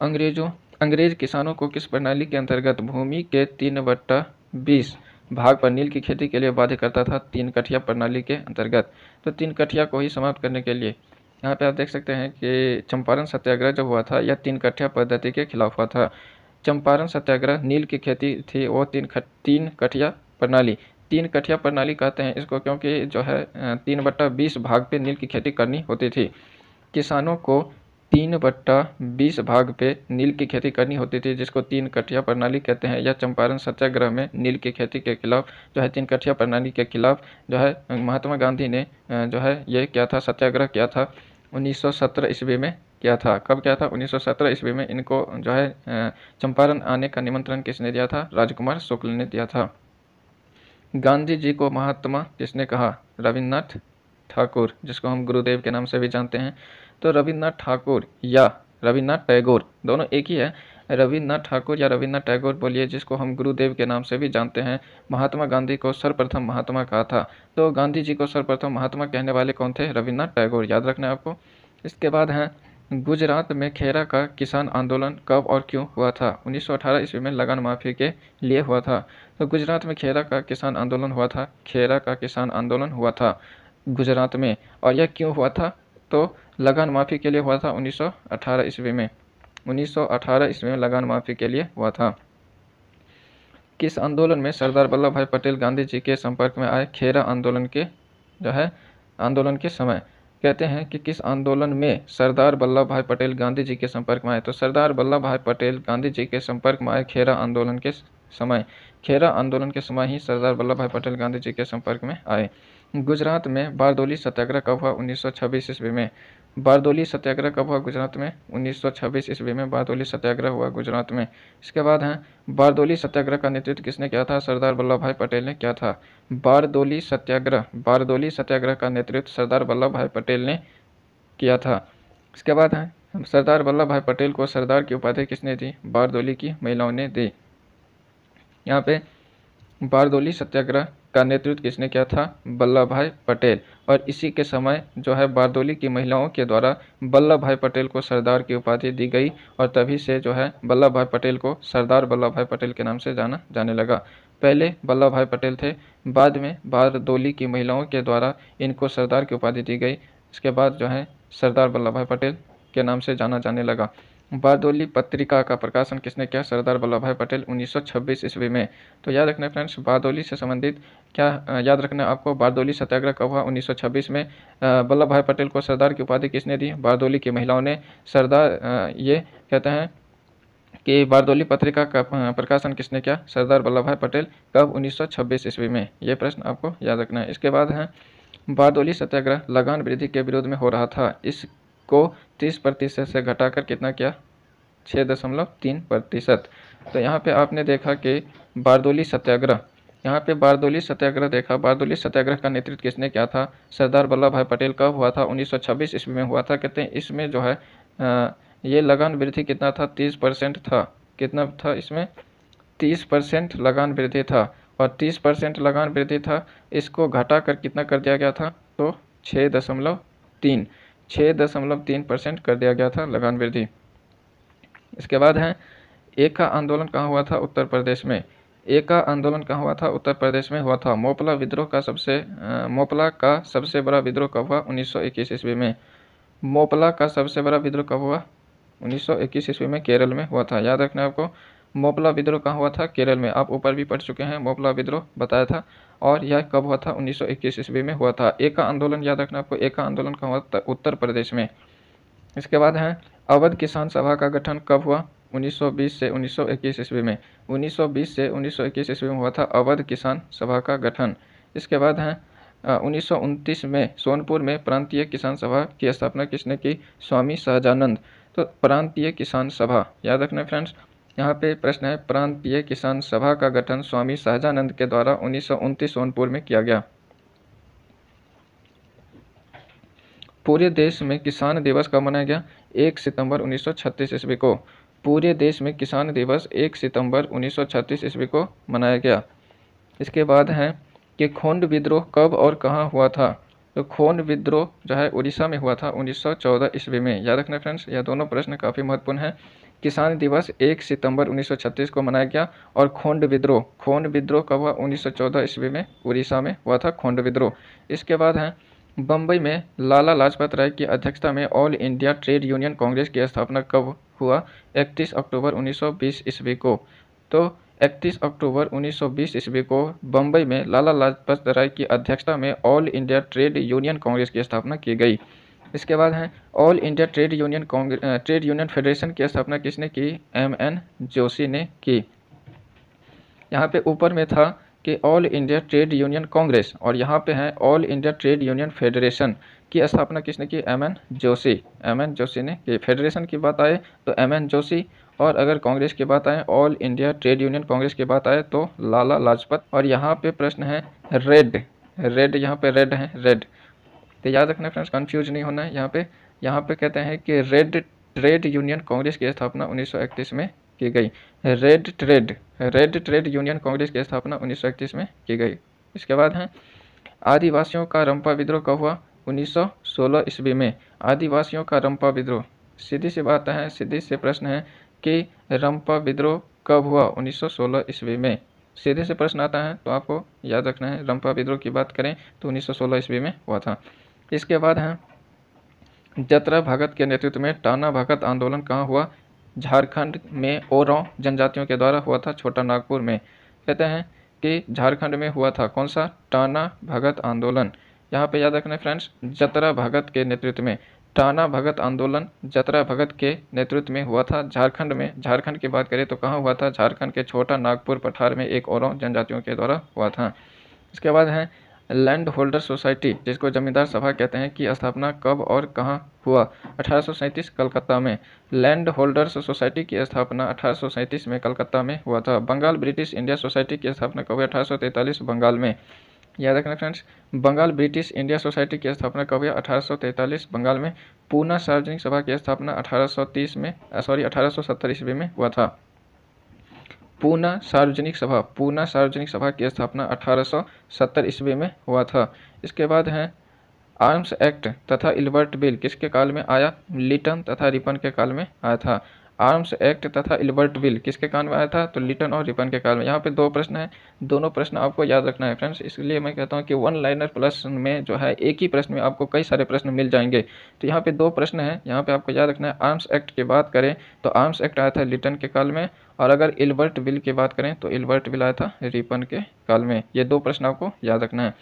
अंग्रेज किसानों को किस प्रणाली के अंतर्गत भूमि के 3/20 भाग पर नील की खेती के लिए बाध्य करता था, 3 कठिया प्रणाली के अंतर्गत। तो 3 कठिया को ही समाप्त करने के लिए यहाँ पे आप देख सकते हैं कि चंपारण सत्याग्रह जो हुआ था यह 3 कठिया पद्धति के खिलाफ हुआ था। चंपारण सत्याग्रह नील की खेती थी वो 3 कठिया प्रणाली। 3 कठिया प्रणाली कहते हैं इसको क्योंकि जो है 3/20 भाग पे नील की खेती करनी होती थी। किसानों को 3/20 भाग पे नील की खेती करनी होती थी, जिसको 3 कठिया प्रणाली कहते हैं। यह चंपारण सत्याग्रह में नील की खेती के खिलाफ जो है 3 कठिया प्रणाली के खिलाफ जो है महात्मा गांधी ने जो है ये किया था, सत्याग्रह किया था 1917 ईस्वी में किया था। कब किया था, 1917 ईस्वी में। इनको जो है चंपारण आने का निमंत्रण किसने दिया था, राजकुमार शुक्ल ने दिया था। गांधी जी को महात्मा किसने कहा, रविन्द्रनाथ ठाकुर, जिसको हम गुरुदेव के नाम से भी जानते हैं। तो रविन्द्रनाथ ठाकुर या रविन्द्रनाथ टैगोर दोनों एक ही है। रविन्द्रनाथ ठाकुर या रविन्द्रनाथ टैगोर बोलिए, जिसको हम गुरुदेव के नाम से भी जानते हैं। महात्मा गांधी को सर्वप्रथम महात्मा कहा था। तो गांधी जी को सर्वप्रथम महात्मा कहने वाले कौन थे, रविन्द्रनाथ टैगोर, याद रखना है आपको। इसके बाद है गुजरात में खेरा का किसान आंदोलन कब और क्यों हुआ था, 1918 ईस्वी में लगान माफी के लिए हुआ था। तो गुजरात में खेरा का किसान आंदोलन हुआ था, खेरा का किसान आंदोलन हुआ था गुजरात में। और यह क्यों हुआ था, तो लगान माफी के लिए हुआ था 1918 ईस्वी में। 1918 ईस्वी में लगान माफी के लिए हुआ था। किस आंदोलन में सरदार वल्लभ भाई पटेल गांधी जी के संपर्क में आए, खेरा आंदोलन के जो है आंदोलन के समय। कहते हैं कि किस आंदोलन में सरदार वल्लभ भाई पटेल गांधी जी के संपर्क में आए, तो सरदार वल्लभ भाई पटेल गांधी जी के संपर्क में आए खेरा आंदोलन के समय। खेरा आंदोलन के समय ही सरदार वल्लभ भाई पटेल गांधी जी के संपर्क में आए। गुजरात में बारदोली सत्याग्रह कब हुआ, 1926 ईस्वी में। बारदोली सत्याग्रह कब हुआ गुजरात में, 1926 ईस्वी में बारदोली सत्याग्रह हुआ गुजरात में। इसके बाद है बारदोली सत्याग्रह का नेतृत्व किसने किया था, सरदार वल्लभ भाई पटेल ने किया था। बारदोली सत्याग्रह का नेतृत्व सरदार वल्लभ भाई पटेल ने किया था। इसके बाद है सरदार वल्लभ भाई पटेल को सरदार की उपाधि किसने दी, बारदोली की महिलाओं ने दी। यहाँ पे बारदोली सत्याग्रह का नेतृत्व किसने किया था, वल्लभ भाई पटेल। और इसी के समय जो है बारदोली की महिलाओं के द्वारा वल्लभ भाई पटेल को सरदार की उपाधि दी गई। और तभी से जो है वल्लभ भाई पटेल को सरदार वल्लभ भाई पटेल के नाम से जाना जाने लगा। पहले वल्लभ भाई पटेल थे, बाद में बारदोली की महिलाओं के द्वारा इनको सरदार की उपाधि दी गई। इसके बाद जो है सरदार वल्लभ भाई पटेल के नाम से जाना जाने लगा। बारदोली पत्रिका का प्रकाशन किसने किया, सरदार वल्लभ भाई पटेल, 1926 ईस्वी में। तो याद रखना फ्रेंड्स, बारदोली से संबंधित क्या याद रखना आपको, बारदोली सत्याग्रह कब हुआ, 1926 में। वल्लभ भाई पटेल को सरदार की उपाधि किसने दी, बारदोली की महिलाओं ने। सरदार ये कहते हैं कि बारदोली पत्रिका का प्रकाशन किसने किया, सरदार वल्लभ भाई पटेल, कब, 1926 ईस्वी में। ये प्रश्न आपको याद रखना है। इसके बाद है बारदोली सत्याग्रह लगान वृद्धि के विरोध में हो रहा था, इसको 30% से घटाकर कितना किया, 6.3%। तो यहाँ पे आपने देखा कि बारदोली सत्याग्रह, यहाँ पे बारदोली सत्याग्रह देखा, बारदोली सत्याग्रह का नेतृत्व किसने किया था, सरदार वल्लभ भाई पटेल। कब हुआ था, 1926 ईस्वी में हुआ था। कहते हैं इसमें जो है ये लगान वृद्धि कितना था, 30% था। कितना था इसमें, 30% लगान वृद्धि था। और 30% लगान वृद्धि था, इसको घटाकर कितना कर दिया गया था, तो 6.3% कर दिया गया था लगान वृद्धि। इसके बाद है एका आंदोलन कहाँ हुआ था, उत्तर प्रदेश में। एका आंदोलन कहाँ हुआ था, उत्तर प्रदेश में हुआ था। मोपला का सबसे बड़ा विद्रोह कब हुआ, 1921 ईस्वी में। मोपला का सबसे बड़ा विद्रोह कब हुआ, 1921 ईस्वी में केरल में हुआ था। याद रखना आपको, मोपला विद्रोह कहाँ हुआ था? केरल में। आप ऊपर भी पढ़ चुके हैं, मोपला विद्रोह बताया था। और यह कब हुआ था? 1921 ईस्वी में हुआ था। एका आंदोलन याद रखना आपको, एका आंदोलन कहाँ हुआ था? उत्तर प्रदेश में। इसके बाद है अवध किसान सभा का गठन कब हुआ? 1920 से 1921 ईस्वी में। 1920 से 1921 ईस्वी में हुआ था अवध किसान सभा का गठन। इसके बाद है 1929 में सोनपुर में प्रांतीय किसान सभा की स्थापना किसने की? स्वामी सहजानंद। तो प्रांतीय किसान सभा याद रखना फ्रेंड्स, यहाँ पे प्रश्न है प्रांतीय किसान सभा का गठन स्वामी सहजानंद के द्वारा 1929 सोनपुर में किया गया। पूरे देश में किसान दिवस कब मनाया गया? 1 सितंबर 1936 ईस्वी को। पूरे देश में किसान दिवस 1 सितंबर 1936 ईस्वी को मनाया गया। इसके बाद है कि खोंड विद्रोह कब और कहाँ हुआ था? तो खोंड विद्रोह जो है उड़ीसा में हुआ था 1914 ईस्वी में। याद रखना फ्रेंड्स, यह दोनों प्रश्न काफ़ी महत्वपूर्ण हैं। किसान दिवस 1 सितंबर 1936 को मनाया गया और खोंड विद्रोह कब हुआ? 1914 ईस्वी में उड़ीसा में हुआ था खोंड विद्रोह। इसके बाद है बम्बई में लाला लाजपत राय की अध्यक्षता में all India trade union Congress की स्थापना कब हुआ? 31 अक्टूबर 1920 ईस्वी को। तो 31 अक्टूबर 1920 ईस्वी को बम्बई में लाला लाजपत राय की अध्यक्षता में all India trade union Congress की स्थापना की गई। इसके बाद है all India trade union federation की स्थापना किसने की? MN जोशी ने की। यहाँ पे ऊपर में था कि all India trade union Congress और यहाँ पे है all India trade union federation की स्थापना किसने की? MN जोशी ने की। फेडरेशन की बात आए तो MN जोशी, और अगर कांग्रेस की बात आए all India trade union Congress की बात आए तो लाला लाजपत। और यहाँ पे प्रश्न है रेड, यहाँ पे रेड है, रेड। तो याद रखना फ्रेंड्स, कंफ्यूज नहीं होना है। यहाँ पे कहते हैं कि रेड ट्रेड यूनियन कांग्रेस की स्थापना 1931 में की गई। रेड ट्रेड यूनियन कांग्रेस की स्थापना 1931 में की गई। इसके बाद है आदिवासियों का रंपा विद्रोह कब हुआ? 1916 ईस्वी में। आदिवासियों का रंपा विद्रोह, सीधी सी बात है, सीधी से प्रश्न है कि रंपा विद्रोह कब हुआ? 1916 ईस्वी में। सीधे से प्रश्न आता है तो आपको याद रखना है, रंपा विद्रोह की बात करें तो 1916 ईस्वी में हुआ था। इसके बाद है जतरा भगत के नेतृत्व में टाना भगत आंदोलन कहाँ हुआ? झारखंड में ओरांव जनजातियों के द्वारा हुआ था, छोटा नागपुर में। कहते हैं कि झारखंड में हुआ था कौन सा? टाना भगत आंदोलन। यहाँ पे याद रखना फ्रेंड्स, जतरा भगत के नेतृत्व में टाना भगत आंदोलन जतरा भगत के नेतृत्व में हुआ था झारखंड में। झारखंड की बात करें तो कहाँ हुआ था? झारखंड के छोटा नागपुर पठार में एक ओरांव जनजातियों के द्वारा हुआ था। इसके बाद है लैंड होल्डर सोसाइटी, जिसको जमींदार सभा कहते हैं, की स्थापना कब और कहाँ हुआ? 1837 कलकत्ता में। लैंड होल्डर्स सोसाइटी की स्थापना 1837 में कलकत्ता में हुआ था। बंगाल ब्रिटिश इंडिया सोसाइटी की स्थापना कब हुई? 1843 बंगाल में। याद रखना friends, Bengal British India society की स्थापना कब हुई? 1843 बंगाल में। पूना सार्वजनिक सभा की स्थापना 1870 ईस्वी में हुआ था। पूना सार्वजनिक सभा की स्थापना 1870 ईस्वी में हुआ था। इसके बाद है आर्म्स एक्ट तथा इल्बर्ट बिल किसके काल में आया? लिटन तथा रिपन के काल में आया था। आर्म्स एक्ट तथा इल्बर्ट बिल किसके काल में आया था? तो लिटन और रिपन के काल में। यहाँ पे दो प्रश्न है, दोनों प्रश्न आपको याद रखना है फ्रेंड्स। इसलिए मैं कहता हूँ कि वन लाइनर प्लस में जो है एक ही प्रश्न में आपको कई सारे प्रश्न मिल जाएंगे। तो यहाँ पे दो प्रश्न है, यहाँ पे आपको याद रखना है। आर्म्स एक्ट की बात करें तो आर्म्स एक्ट आया था लिटन के काल में, और अगर इल्बर्ट बिल की बात करें तो इल्बर्ट बिल आया था रिपन के काल में। ये दो प्रश्न आपको याद रखना है।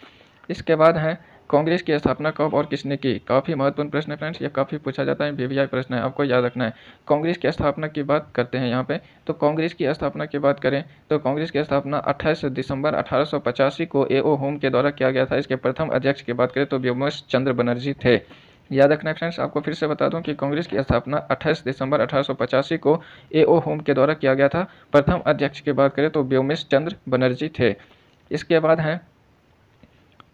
इसके बाद है कांग्रेस की स्थापना कब और किसने की? काफ़ी महत्वपूर्ण प्रश्न है फ्रेंड्स, ये काफ़ी पूछा जाता है, VVI प्रश्न है, आपको याद रखना है। कांग्रेस की स्थापना की बात करते हैं यहाँ पे, तो कांग्रेस की स्थापना की बात करें तो कांग्रेस की स्थापना 28 दिसंबर 1885 को A.O. होम के द्वारा किया गया था। इसके प्रथम अध्यक्ष की बात करें तो व्योमेश चंद्र बनर्जी थे। याद रखना है फ्रेंड्स, आपको फिर से बता दूं कि कांग्रेस की स्थापना 28 दिसंबर 1885 को A.O. होम के द्वारा किया गया था। प्रथम अध्यक्ष की बात करें तो व्योमेश चंद्र बनर्जी थे। इसके बाद है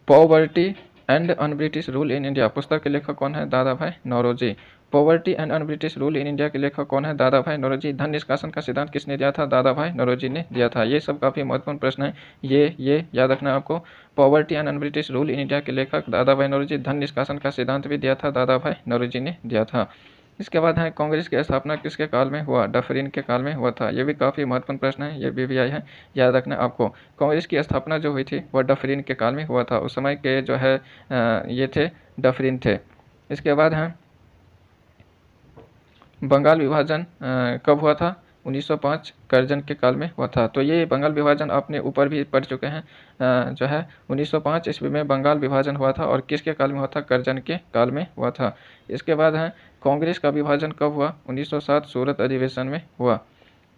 poverty and un British rule in India, पुस्तक के लेखक कौन है? Dadabhai Naoroji. Poverty and un British rule in India के लेखक कौन है? दादा भाई नौरोजी। धन निष्कासन का सिद्धांत किसने दिया था? दादा भाई नौरोजी ने दिया था। ये सब काफ़ी महत्वपूर्ण प्रश्न है, ये याद रखना है आपको। Poverty and un British rule in India के लेखक दादा भाई नौरोजी। धन निष्कासन का सिद्धांत भी दिया था, दादा भाई नौरोजी ने दिया था। इसके बाद है कांग्रेस की स्थापना किसके काल में हुआ? डफरिन के काल में हुआ था। ये भी काफ़ी महत्वपूर्ण प्रश्न है, ये VVI है, याद रखना है आपको। कांग्रेस की स्थापना जो हुई थी वह डफरिन के काल में हुआ था। उस समय के जो है ये थे डफरिन थे। इसके बाद है बंगाल विभाजन कब हुआ था? 1905 करजन के काल में हुआ था। तो ये बंगाल विभाजन आपने ऊपर भी पढ़ चुके हैं, जो है 1905 ईस्वी में बंगाल विभाजन हुआ था और किसके काल में हुआ था? करजन के काल में हुआ था। इसके बाद है कांग्रेस का विभाजन कब हुआ? 1907 सूरत अधिवेशन में हुआ।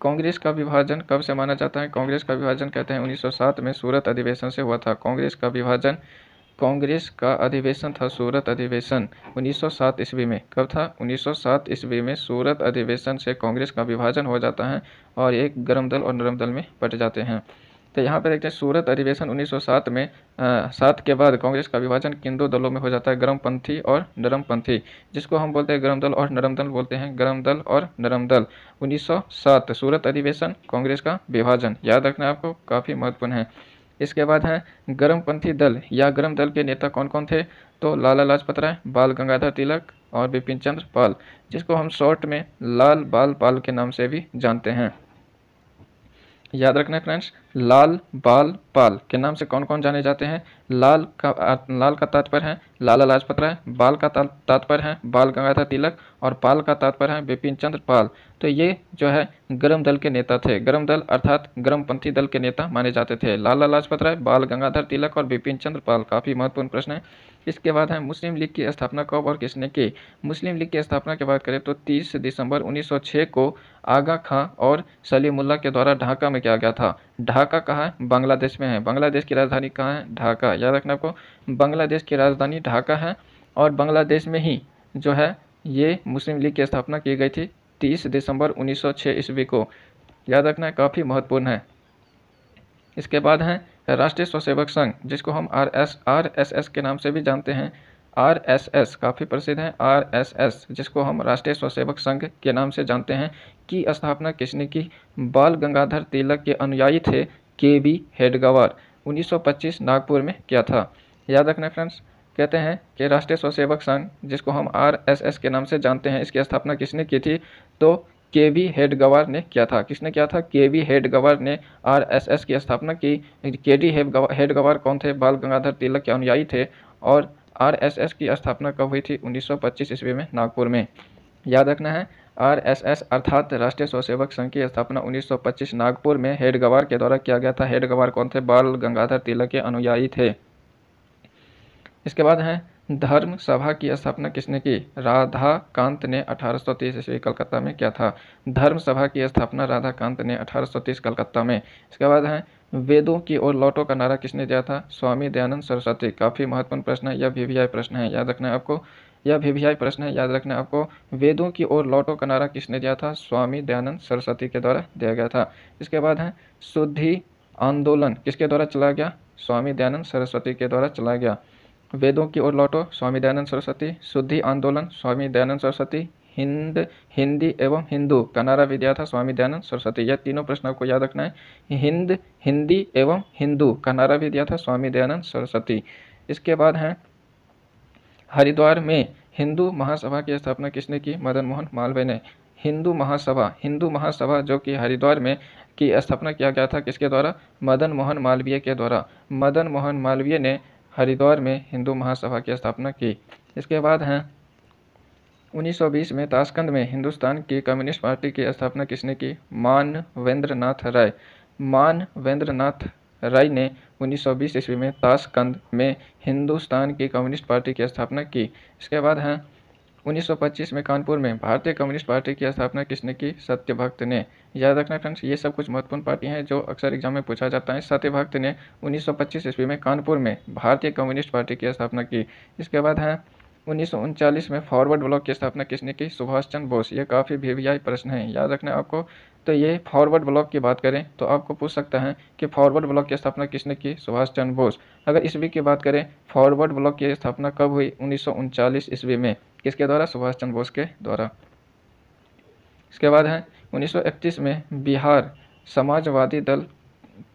कांग्रेस का विभाजन कब से माना जाता है? कांग्रेस का विभाजन कहते हैं 1907 में सूरत अधिवेशन से हुआ था। कांग्रेस का अधिवेशन था सूरत अधिवेशन 1907 ईस्वी में। कब था? 1907 ईस्वी में सूरत अधिवेशन से कांग्रेस का विभाजन हो जाता है और एक गर्म दल और नरम दल में बट जाते हैं। तो यहाँ पे देखते हैं सूरत अधिवेशन 1907 में 7 के बाद कांग्रेस का विभाजन किन दो दलों में हो जाता है? गर्मपंथी और नरमपंथी, जिसको हम बोलते हैं गर्म दल और नरम दल बोलते हैं। गर्म दल और नरम दल 1907 सूरत अधिवेशन, कांग्रेस का विभाजन, याद रखना आपको, काफ़ी महत्वपूर्ण है। इसके बाद है गर्मपंथी दल या गर्म दल के नेता कौन कौन थे? तो लाला लाजपत राय, बाल गंगाधर तिलक और बिपिन चंद्र पाल, जिसको हम शॉर्ट में लाल बाल पाल के नाम से भी जानते हैं। याद रखना है फ्रेंड्स, लाल बाल पाल के नाम से कौन कौन जाने जाते हैं? लाल का तात्पर्य है लाला लाजपत राय, बाल का तात्पर्य है बाल गंगाधर तिलक और पाल का तात्पर्य है बिपिन चंद्र पाल। तो ये जो है गर्म दल के नेता थे। गर्म दल अर्थात गर्मपंथी दल के नेता माने जाते थे लाला लाजपत राय, बाल गंगाधर तिलक और बिपिन चंद्र पाल। काफ़ी महत्वपूर्ण प्रश्न है। इसके बाद है मुस्लिम लीग की स्थापना कब और किसने की? मुस्लिम लीग की स्थापना की बात करें तो 30 दिसंबर 1906 को आगा खां और सलीमुल्लाह के द्वारा ढाका में किया गया था। ढाका कहाँ है? बांग्लादेश में है। बांग्लादेश की राजधानी कहाँ है? ढाका। याद रखना आपको, बांग्लादेश की राजधानी ढाका है और बांग्लादेश में ही जो है ये मुस्लिम लीग की स्थापना की गई थी 30 दिसंबर 1906 ईस्वी को। याद रखना है, काफ़ी महत्वपूर्ण है। इसके बाद है राष्ट्रीय स्वयंसेवक संघ, जिसको हम RSS के नाम से भी जानते हैं। RSS काफ़ी प्रसिद्ध है। RSS जिसको हम राष्ट्रीय स्वयंसेवक संघ के नाम से जानते हैं, की स्थापना किसने की? बाल गंगाधर तिलक के अनुयायी थे KB हेडगेवार, 1925 नागपुर में किया था। याद रखना फ्रेंड्स, कहते हैं कि राष्ट्रीय स्वयंसेवक संघ जिसको हम RSS के नाम से जानते हैं, इसकी स्थापना किसने की थी? तो KB हेडगेवार ने किया था। किसने किया था? KB हेडगेवार ने RSS की स्थापना की। KB हेडगेवार कौन थे? बाल गंगाधर तिलक के अनुयायी थे और RSS की स्थापना कब हुई थी? 1925 ईस्वी में नागपुर में। याद रखना है, RSS अर्थात राष्ट्रीय स्वयंसेवक संघ की स्थापना 1925 नागपुर में हेडगेवार के द्वारा किया गया था। हेडगेवार कौन थे? बाल गंगाधर तिलक के अनुयायी थे। इसके बाद है धर्म सभा की स्थापना किसने की? राधाकांत ने 1830 ईस्वी कलकत्ता में किया था। धर्म सभा की स्थापना राधाकांत ने 1830 कलकत्ता में। इसके बाद है वेदों की ओर लौटो का नारा किसने दिया था? स्वामी दयानंद सरस्वती। काफ़ी महत्वपूर्ण प्रश्न है, यह VVI प्रश्न है, याद रखना है आपको। यह VVI प्रश्न है, याद रखना है आपको। वेदों की ओर लौटो का नारा किसने दिया था? स्वामी दयानंद सरस्वती के द्वारा दिया गया था। इसके बाद है शुद्धि आंदोलन किसके द्वारा चलाया गया? स्वामी दयानंद सरस्वती के द्वारा चलाया गया। वेदों की ओर लौटो स्वामी दयानंद सरस्वती, शुद्धि आंदोलन स्वामी दयानंद सरस्वती, हिंदी एवं हिंदू का नारा भी दिया था स्वामी दयानंद सरस्वती। यह तीनों प्रश्न आपको याद रखना है। हिंदी एवं हिंदू का नारा भी दिया था स्वामी दयानंद सरस्वती। इसके बाद है हरिद्वार में हिंदू महासभा की स्थापना किसने की? मदन मोहन मालवीय ने। हिंदू महासभा जो कि हरिद्वार में की स्थापना किया गया था किसके द्वारा? मदन मोहन मालवीय के द्वारा। मदन मोहन मालवीय ने हरिद्वार में हिंदू महासभा की स्थापना की। इसके बाद हैं 1920 में ताशकंद में हिंदुस्तान की कम्युनिस्ट पार्टी की स्थापना किसने की? मानवेंद्रनाथ राय। मानवेंद्रनाथ राय ने 1920 ईस्वी में ताशकंद में हिंदुस्तान की कम्युनिस्ट पार्टी की स्थापना की। इसके बाद हैं 1925 में कानपुर में भारतीय कम्युनिस्ट पार्टी की स्थापना किसने की? सत्यभक्त ने। याद रखना फ्रेंड्स, ये सब कुछ महत्वपूर्ण पार्टी हैं जो अक्सर एग्जाम में पूछा जाता है। सत्यभक्त ने 1925 ईस्वी में कानपुर में भारतीय कम्युनिस्ट पार्टी की स्थापना की। इसके बाद है 1939 में फॉरवर्ड ब्लॉक की स्थापना किसने की? सुभाष चंद्र बोस। ये काफ़ी VVI प्रश्न है, याद रखना है आपको। तो ये फॉरवर्ड ब्लॉक की बात करें तो आपको पूछ सकता है कि फॉरवर्ड ब्लॉक की स्थापना किसने की? सुभाष चंद्र बोस। अगर ईस्वी की बात करें, फॉरवर्ड ब्लॉक की स्थापना कब हुई? 1939 ईस्वी में। किसके द्वारा? सुभाष चंद्र बोस के द्वारा। इसके बाद है 1931 में बिहार समाजवादी दल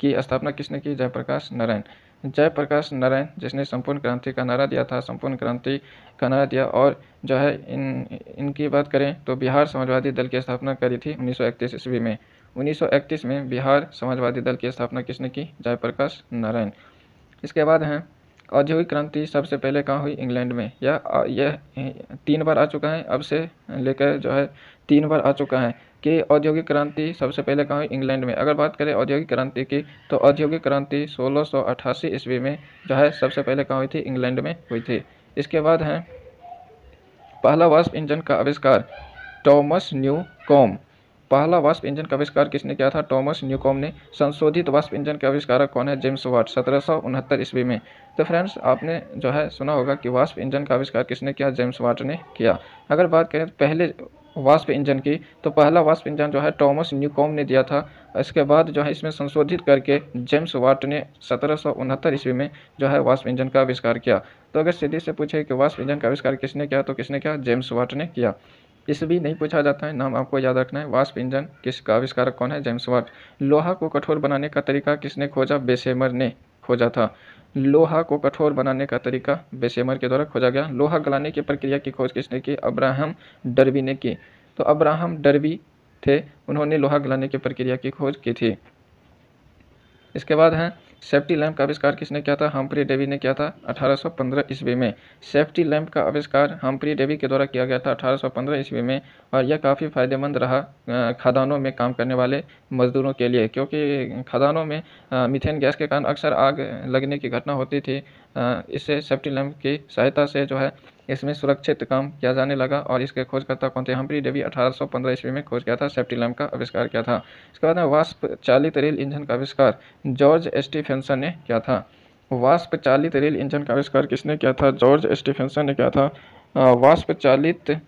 की स्थापना किसने की? जयप्रकाश नारायण। जयप्रकाश नारायण जिसने संपूर्ण क्रांति का नारा दिया था, संपूर्ण क्रांति का नारा दिया। और जो है इनकी बात करें तो बिहार समाजवादी दल की स्थापना करी थी 1931 ईस्वी में। 1931 में बिहार समाजवादी दल की स्थापना किसने की? जयप्रकाश नारायण। इसके बाद हैं औद्योगिक क्रांति सबसे पहले कहाँ हुई? इंग्लैंड में। यह 3 बार आ चुका है, अब से लेकर जो है 3 बार आ चुका है। कि औद्योगिक क्रांति सबसे पहले कहाँ हुई? इंग्लैंड में। अगर बात करें औद्योगिक क्रांति की तो औद्योगिक क्रांति 1688 ईस्वी में जो है सबसे पहले कहाँ हुई थी? इंग्लैंड में हुई थी। इसके बाद है पहला वाष्प इंजन का आविष्कार टॉमस न्यूकॉम। पहला वाष्प इंजन का आविष्कार किसने किया था? टॉमस न्यूकॉम ने। संशोधित वाष्प इंजन के आविष्कारक कौन है? जेम्स वाट, 1769 ईस्वी में। तो फ्रेंड्स आपने जो है सुना होगा कि वाष्प इंजन का आविष्कार किसने किया? जेम्स वाट ने किया। अगर बात करें पहले वाष्प इंजन की तो पहला वाष्प इंजन जो है टॉमस न्यूकॉम ने दिया था। इसके बाद जो है इसमें संशोधित करके जेम्स वाट ने 1769 ईस्वी में जो है वाष्प इंजन का आविष्कार किया। तो अगर सीधे से पूछे कि वाष्प इंजन का आविष्कार किसने किया तो किसने किया? जेम्स वाट ने किया। इसलिए नहीं पूछा जाता है, नाम आपको याद रखना है। वाष्प इंजन किसका आविष्कारक कौन है? James Watt. लोहा को कठोर बनाने का तरीका किसने खोजा? बेसेमर ने खोजा था। लोहा को कठोर बनाने का तरीका बेसेमर के द्वारा खोजा गया। लोहा गलाने की प्रक्रिया की खोज किसने की? अब्राहम डर्बी ने की। तो अब्राहम डर्बी थे, उन्होंने लोहा गलाने की प्रक्रिया की खोज की थी। इसके बाद है सेफ्टी लैंप का आविष्कार किसने किया था? हम्फ्री डेवी ने किया था 1815 ईस्वी में। सेफ्टी लैंप का आविष्कार हम्फ्री डेवी के द्वारा किया गया था 1815 ईस्वी में, और यह काफ़ी फायदेमंद रहा खदानों में काम करने वाले मजदूरों के लिए, क्योंकि खदानों में मीथेन गैस के कारण अक्सर आग लगने की घटना होती थी। इससे सेफ्टी लैंप की सहायता से जो है इसमें सुरक्षित काम किया जाने लगा, और इसके खोजकर्ता कौन थे? हम्फ्री डेवी 1815 ईस्वी में खोज किया था, सेफ्टी लैंप का आविष्कार किया था। इसके बाद में वाष्प चालित रेल इंजन का आविष्कार जॉर्ज स्टीफेंसन ने किया था। वाष्प चालित रेल इंजन का आविष्कार किसने किया था? जॉर्ज स्टीफेंसन ने किया था। वाष्प चालित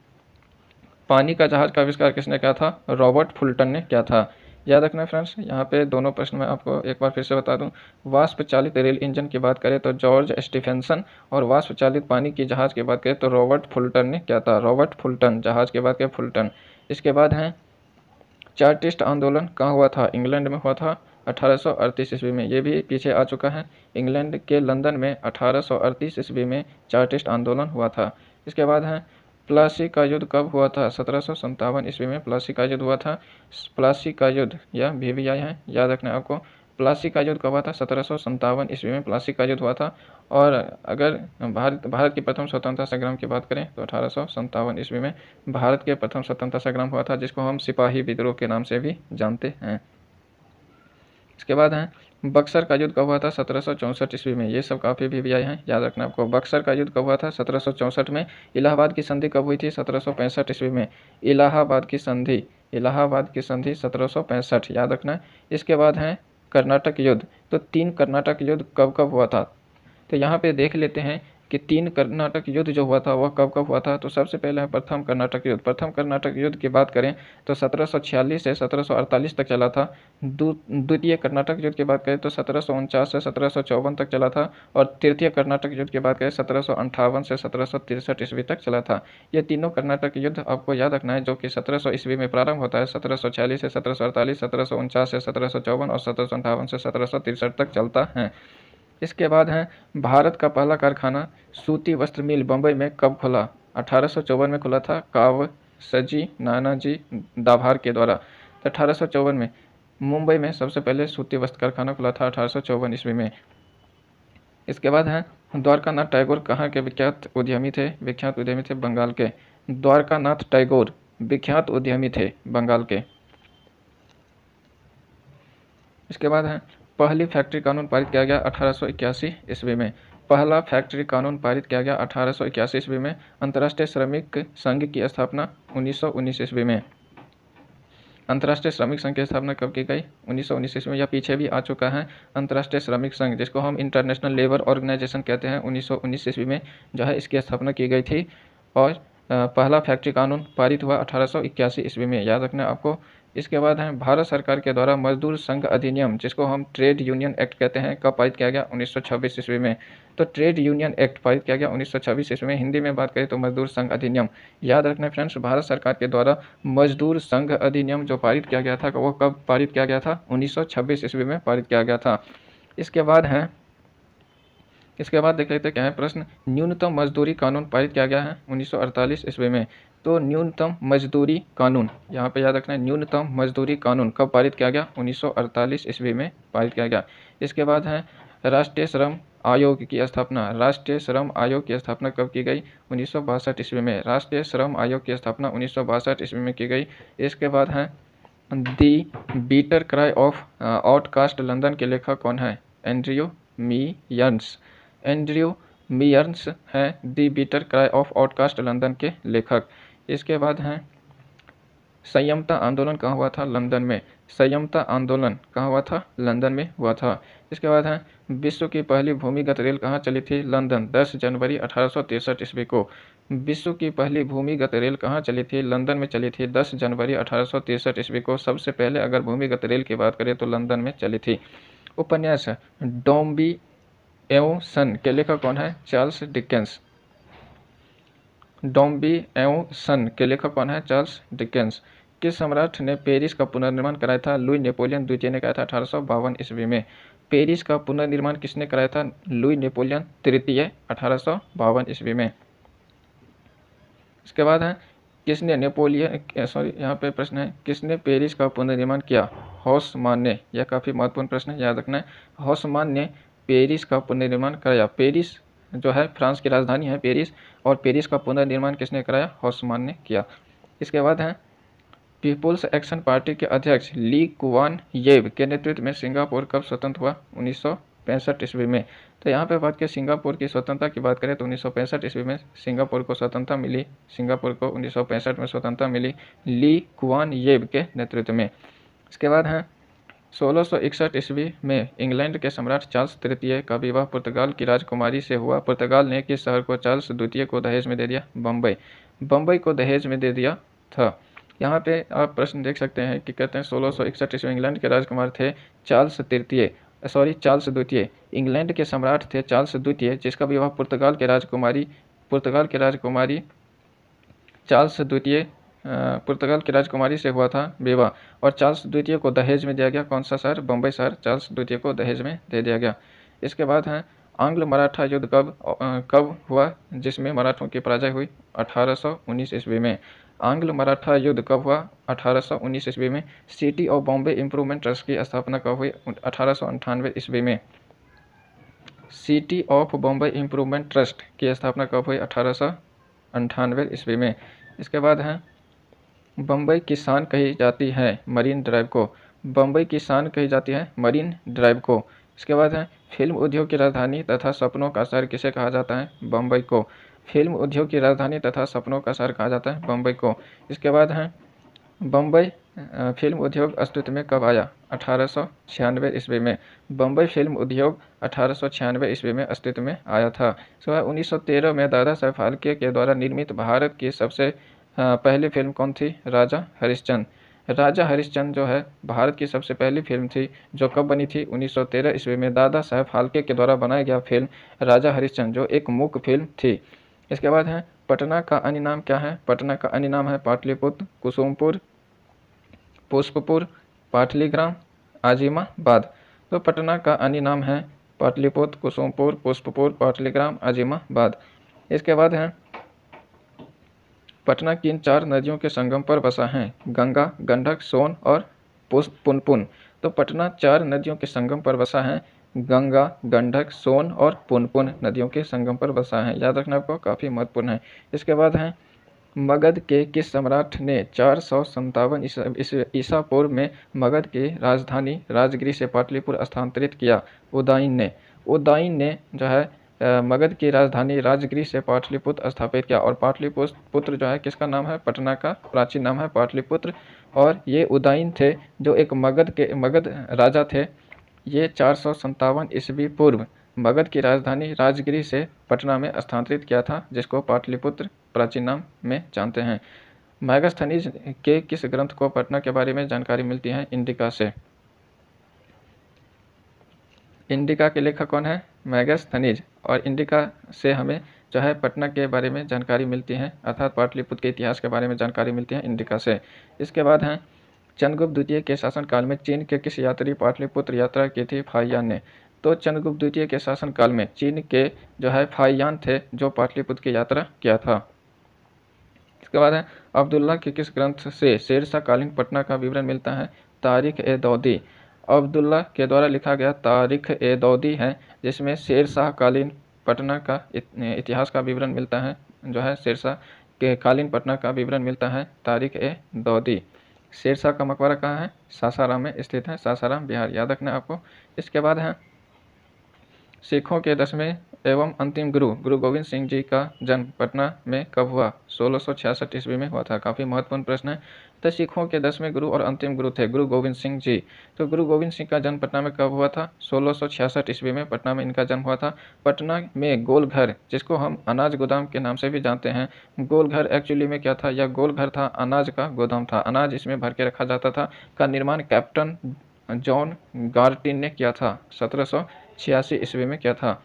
पानी का जहाज का आविष्कार किसने किया था? रॉबर्ट फुल्टन ने किया था। याद रखना फ्रेंड्स, यहाँ पे दोनों प्रश्न मैं आपको एक बार फिर से बता दूं। वाष्प चालित रेल इंजन की बात करें तो जॉर्ज स्टीफेंसन, और वाष्प चालित पानी की जहाज की बात करें तो रॉबर्ट फुल्टन ने किया था। रॉबर्ट फुल्टन, जहाज की बात करें फुल्टन। इसके बाद है चार्टिस्ट आंदोलन कहाँ हुआ था? इंग्लैंड में हुआ था 1838 ईस्वी में। ये भी पीछे आ चुका है। इंग्लैंड के लंदन में 1838 ईस्वी में चार्टिस्ट आंदोलन हुआ था। इसके बाद है प्लासी का युद्ध कब हुआ था? 1757 ईस्वी में प्लासी का युद्ध हुआ था। प्लासी का युद्ध यह VVI है, याद रखना है आपको। प्लासी का युद्ध कब हुआ था? 1757 ईस्वी में प्लासी का युद्ध हुआ था। और अगर भारत की प्रथम स्वतंत्रता संग्राम की बात करें तो 1857 ईस्वी में भारत के प्रथम स्वतंत्रता संग्राम हुआ था, जिसको हम सिपाही विद्रोह के नाम से भी जानते हैं। इसके बाद है बक्सर का युद्ध कब हुआ था? 1764 ईस्वी में। ये सब काफ़ी VVI हैं, याद रखना आपको। बक्सर का युद्ध कब हुआ था? 1764 में। इलाहाबाद की संधि कब हुई थी? 1765 ईस्वी में। इलाहाबाद की संधि 1765, याद रखना है। इसके बाद है कर्नाटक युद्ध। तो 3 कर्नाटक युद्ध कब कब हुआ था? तो यहाँ पे देख लेते हैं कि 3 कर्नाटक युद्ध जो हुआ था वह कब कब हुआ था। तो सबसे पहले है प्रथम कर्नाटक युद्ध। प्रथम कर्नाटक युद्ध की बात करें तो 1746 से 1748 तक चला था। द्वितीय कर्नाटक युद्ध की बात करें तो 1749 से 1754 तक चला था। और तृतीय कर्नाटक युद्ध की बात करें 1758 से 1763 ईस्वी तक चला था। ये तीनों कर्नाटक युद्ध आपको याद रखना है, जो कि 1700 ईस्वी में प्रारंभ होता है। 1746 से 1748, 1749 से 1754 और 1758 से 1763 तक चलता है। इसके बाद है भारत का पहला कारखाना सूती वस्त्र मिल बम्बई में कब खुला? 1854 में खुला था, कावसजी नानाजी दाभार के द्वारा। तो 1854 में मुंबई में सबसे पहले सूती वस्त्र कारखाना खुला था 1854 ईस्वी में। इसके बाद है द्वारकानाथ टैगोर कहाँ के विख्यात उद्यमी थे? विख्यात उद्यमी थे बंगाल के। द्वारकानाथ टैगोर विख्यात उद्यमी थे बंगाल के। इसके बाद है पहली फैक्ट्री कानून पारित किया गया 1881 ईस्वी में। पहला फैक्ट्री कानून पारित किया गया 1881 ईस्वी में। अंतर्राष्ट्रीय श्रमिक संघ की स्थापना 1919 ईस्वी में। अंतर्राष्ट्रीय श्रमिक संघ की स्थापना कब की गई? 1919 ईस्वी में। यह पीछे भी आ चुका है। अंतर्राष्ट्रीय श्रमिक संघ, जिसको हम इंटरनेशनल लेबर ऑर्गेनाइजेशन कहते हैं, 1919 ईस्वी में जो है इसकी स्थापना की गई थी। और पहला फैक्ट्री कानून पारित हुआ 1881 ईस्वी में, याद रखना आपको। इसके बाद है भारत सरकार के द्वारा मजदूर संघ अधिनियम, जिसको हम ट्रेड यूनियन एक्ट कहते हैं, कब पारित किया गया? 1926 ईस्वी में। तो ट्रेड यूनियन एक्ट पारित किया गया 1926 ईस्वी में। हिंदी में बात करें तो मजदूर संघ अधिनियम। याद रखना फ्रेंड्स, भारत सरकार के द्वारा मजदूर संघ अधिनियम जो पारित किया गया था वो कब पारित किया गया था? 1926 ईस्वी में पारित किया गया था। इसके बाद देख लेते हैं क्या है प्रश्न। न्यूनतम मजदूरी कानून पारित किया गया है 1948 ईस्वी में। तो न्यूनतम मजदूरी कानून, यहाँ पे याद रखना है, न्यूनतम मजदूरी कानून कब पारित किया गया? 1948 ईस्वी में पारित किया गया। इसके बाद है राष्ट्रीय श्रम आयोग की स्थापना कब की गई? 1962 ईस्वी में। राष्ट्रीय श्रम आयोग की स्थापना 1962 ईस्वी में की गई। इसके बाद है the bitter cry of outcast London के लेखक कौन है? एंड्रयू मीयर्स हैं the bitter cry of outcast London के लेखक। इसके बाद हैं संयमता आंदोलन कहाँ हुआ था? लंदन में। संयमता आंदोलन कहाँ हुआ था? लंदन में हुआ था। इसके बाद है विश्व की पहली भूमिगत रेल कहाँ चली थी? लंदन, 10 जनवरी 1863 ईस्वी को। विश्व की पहली भूमिगत रेल कहाँ चली थी? लंदन में चली थी, 10 जनवरी 1863 ईस्वी को। सबसे पहले अगर भूमिगत रेल की बात करें तो लंदन में चली थी। उपन्यास डोम्बी एवं सन के लेखक कौन है? Charles Dickens. डोम्बी एवं सन के लेखक कौन है? Charles Dickens. किस सम्राट ने पेरिस का पुनर्निर्माण कराया था? लुई नेपोलियन द्वितीय ने कराया था 1852 ईस्वी में। पेरिस का पुनर्निर्माण किसने कराया था? लुई नेपोलियन तृतीय 1852 ईस्वी में। इसके बाद है किसने यहाँ पे प्रश्न है किसने पेरिस का पुनर्निर्माण किया? हौसमान ने। यह काफ़ी महत्वपूर्ण प्रश्न है, याद रखना है। हौसमान ने पेरिस का पुनर्निर्माण कराया। पेरिस जो है फ्रांस की राजधानी है पेरिस, और पेरिस का पुनर्निर्माण किसने कराया? हौसमान ने किया। इसके बाद है पीपुल्स एक्शन पार्टी के अध्यक्ष ली कुआन येव के नेतृत्व में सिंगापुर कब स्वतंत्र हुआ? 1965 ईस्वी में। तो यहाँ पे बात करें सिंगापुर की स्वतंत्रता की बात करें तो 1965 ईस्वी में सिंगापुर को स्वतंत्रता मिली। सिंगापुर को 1965 में स्वतंत्रता मिली ली कुआन येव के नेतृत्व में। इसके बाद है 1661 ईस्वी में इंग्लैंड के सम्राट चार्ल्स तृतीय का विवाह पुर्तगाल की राजकुमारी से हुआ। पुर्तगाल ने किस शहर को चार्ल्स द्वितीय को दहेज में दे दिया? बम्बई। बम्बई को दहेज में दे दिया था। यहाँ पे आप प्रश्न देख सकते हैं कि कहते हैं 1661 ईस्वी इंग्लैंड के राजकुमार थे चार्ल्स द्वितीय। इंग्लैंड के सम्राट थे चार्ल्स द्वितीय, जिसका विवाह पुर्तगाल के राजकुमारी चार्ल्स द्वितीय पुर्तगाल की राजकुमारी से हुआ था विवाह, और चार्ल्स द्वितीय को दहेज में दिया गया। कौन सा शहर? बम्बई शहर चार्ल्स द्वितीय को दहेज में दे दिया गया। इसके बाद है आंग्ल मराठा युद्ध कब हुआ जिसमें मराठों की पराजय हुई? 1819 ईस्वी में। आंग्ल मराठा युद्ध कब हुआ? 1819 ईस्वी में। City of Bombay improvement trust की स्थापना कब हुई? 1898 ईस्वी में। City of Bombay improvement trust की स्थापना कब हुई? 1898 ईस्वी में। इसके बाद है बम्बई की शान कही जाती है मरीन ड्राइव को। बम्बई की शान कही जाती है मरीन ड्राइव को। इसके बाद है फिल्म उद्योग की राजधानी तथा सपनों का शहर किसे कहा जाता है? बम्बई को। फिल्म उद्योग की राजधानी तथा सपनों का शहर कहा जाता है बम्बई को। इसके बाद है बम्बई फिल्म उद्योग अस्तित्व में कब आया? 1896 ईस्वी में। बम्बई फिल्म उद्योग 1896 ईस्वी में अस्तित्व में आया था। 1913 में दादा साहब फाल्के के द्वारा निर्मित भारत की सबसे पहली फिल्म कौन थी? राजा हरिश्चंद्र। राजा हरिश्चंद्र जो है भारत की सबसे पहली फिल्म थी, जो कब बनी थी? 1913 ईस्वी में दादा साहब फाल्के के द्वारा बनाया गया फिल्म राजा हरिश्चंद्र, जो एक मूक फिल्म थी। इसके बाद है पटना का अन्य नाम क्या है? पटना का अन्य नाम है पाटलिपुत्र, कुसुमपुर, पुष्पपुर, पाटलीग्राम, आजिमाबाद। तो पटना का अन्य नाम है पाटलिपुत्र, कुसुमपुर, पुष्पपुर, पाटलीग्राम, आजिमाबाद। इसके बाद है पटना किन 4 नदियों के संगम पर बसा है? गंगा, गंडक, सोन और पुनपुन। तो पटना 4 नदियों के संगम पर बसा है। गंगा, गंडक, सोन और पुनपुन नदियों के संगम पर बसा है। याद रखना आपको, काफ़ी महत्वपूर्ण है। इसके बाद है मगध के किस सम्राट ने 457 ईसा पूर्व में मगध की राजधानी राजगिरी से पाटलिपुत्र स्थानांतरित किया? उदयन ने जो है मगध की राजधानी राजगिरी से पाटलिपुत्र स्थापित किया। और पाटलिपुत्र जो है किसका नाम है? पटना का प्राचीन नाम है पाटलिपुत्र। और ये उदयन थे जो एक मगध राजा थे। ये 457 ईस्वी पूर्व मगध की राजधानी राजगिरी से पटना में स्थानांतरित किया था, जिसको पाटलिपुत्र प्राचीन नाम में जानते हैं। मैगस्थनीज के किस ग्रंथ को पटना के बारे में जानकारी मिलती है? इंडिका से। इंडिका के लेखक कौन है? मैगस्थनीज। और इंडिका से हमें जो है पटना के बारे में जानकारी मिलती है, अर्थात पाटलिपुत्र के इतिहास के बारे में जानकारी मिलती है इंडिका से। इसके बाद है चंद्रगुप्त द्वितीय के शासनकाल में चीन के किस यात्री पाटलिपुत्र यात्रा की थी? फाहियान ने। तो चंद्रगुप्त द्वितीय के शासनकाल में चीन के जो है फाहियान थे जो पाटलिपुत्र की यात्रा किया था। इसके बाद है अब्दुल्ला के किस ग्रंथ से शेरशाह कालीन पटना का विवरण मिलता है? तारीख ए दौदी। अब्दुल्ला के द्वारा लिखा गया तारीख ए दौदी है जिसमें शेरशाह कालीन पटना का इतिहास का विवरण मिलता है, जो है शेरशाह के कालीन पटना का विवरण मिलता है तारीख-ए-दौदी। शेरशाह का मकबरा कहाँ है? सासाराम में स्थित है, सासाराम बिहार, याद रखना है आपको। इसके बाद है सिखों के 10वें एवं अंतिम गुरु गुरु गोविंद सिंह जी का जन्म पटना में कब हुआ? 1666 ईस्वी में हुआ था। काफ़ी महत्वपूर्ण प्रश्न है। तो सिखों के 10वें गुरु और अंतिम गुरु थे गुरु गोविंद सिंह जी। तो गुरु गोविंद सिंह का जन्म पटना में कब हुआ था? 1666 ईस्वी में पटना में इनका जन्म हुआ था। पटना में गोलघर, जिसको हम अनाज गोदाम के नाम से भी जानते हैं, गोलघर एक्चुअली में क्या था? यह गोलघर था, अनाज का गोदाम था, अनाज इसमें भर के रखा जाता था, का निर्माण कैप्टन जॉन गार्टिन ने किया था। 1786 ईस्वी में किया था।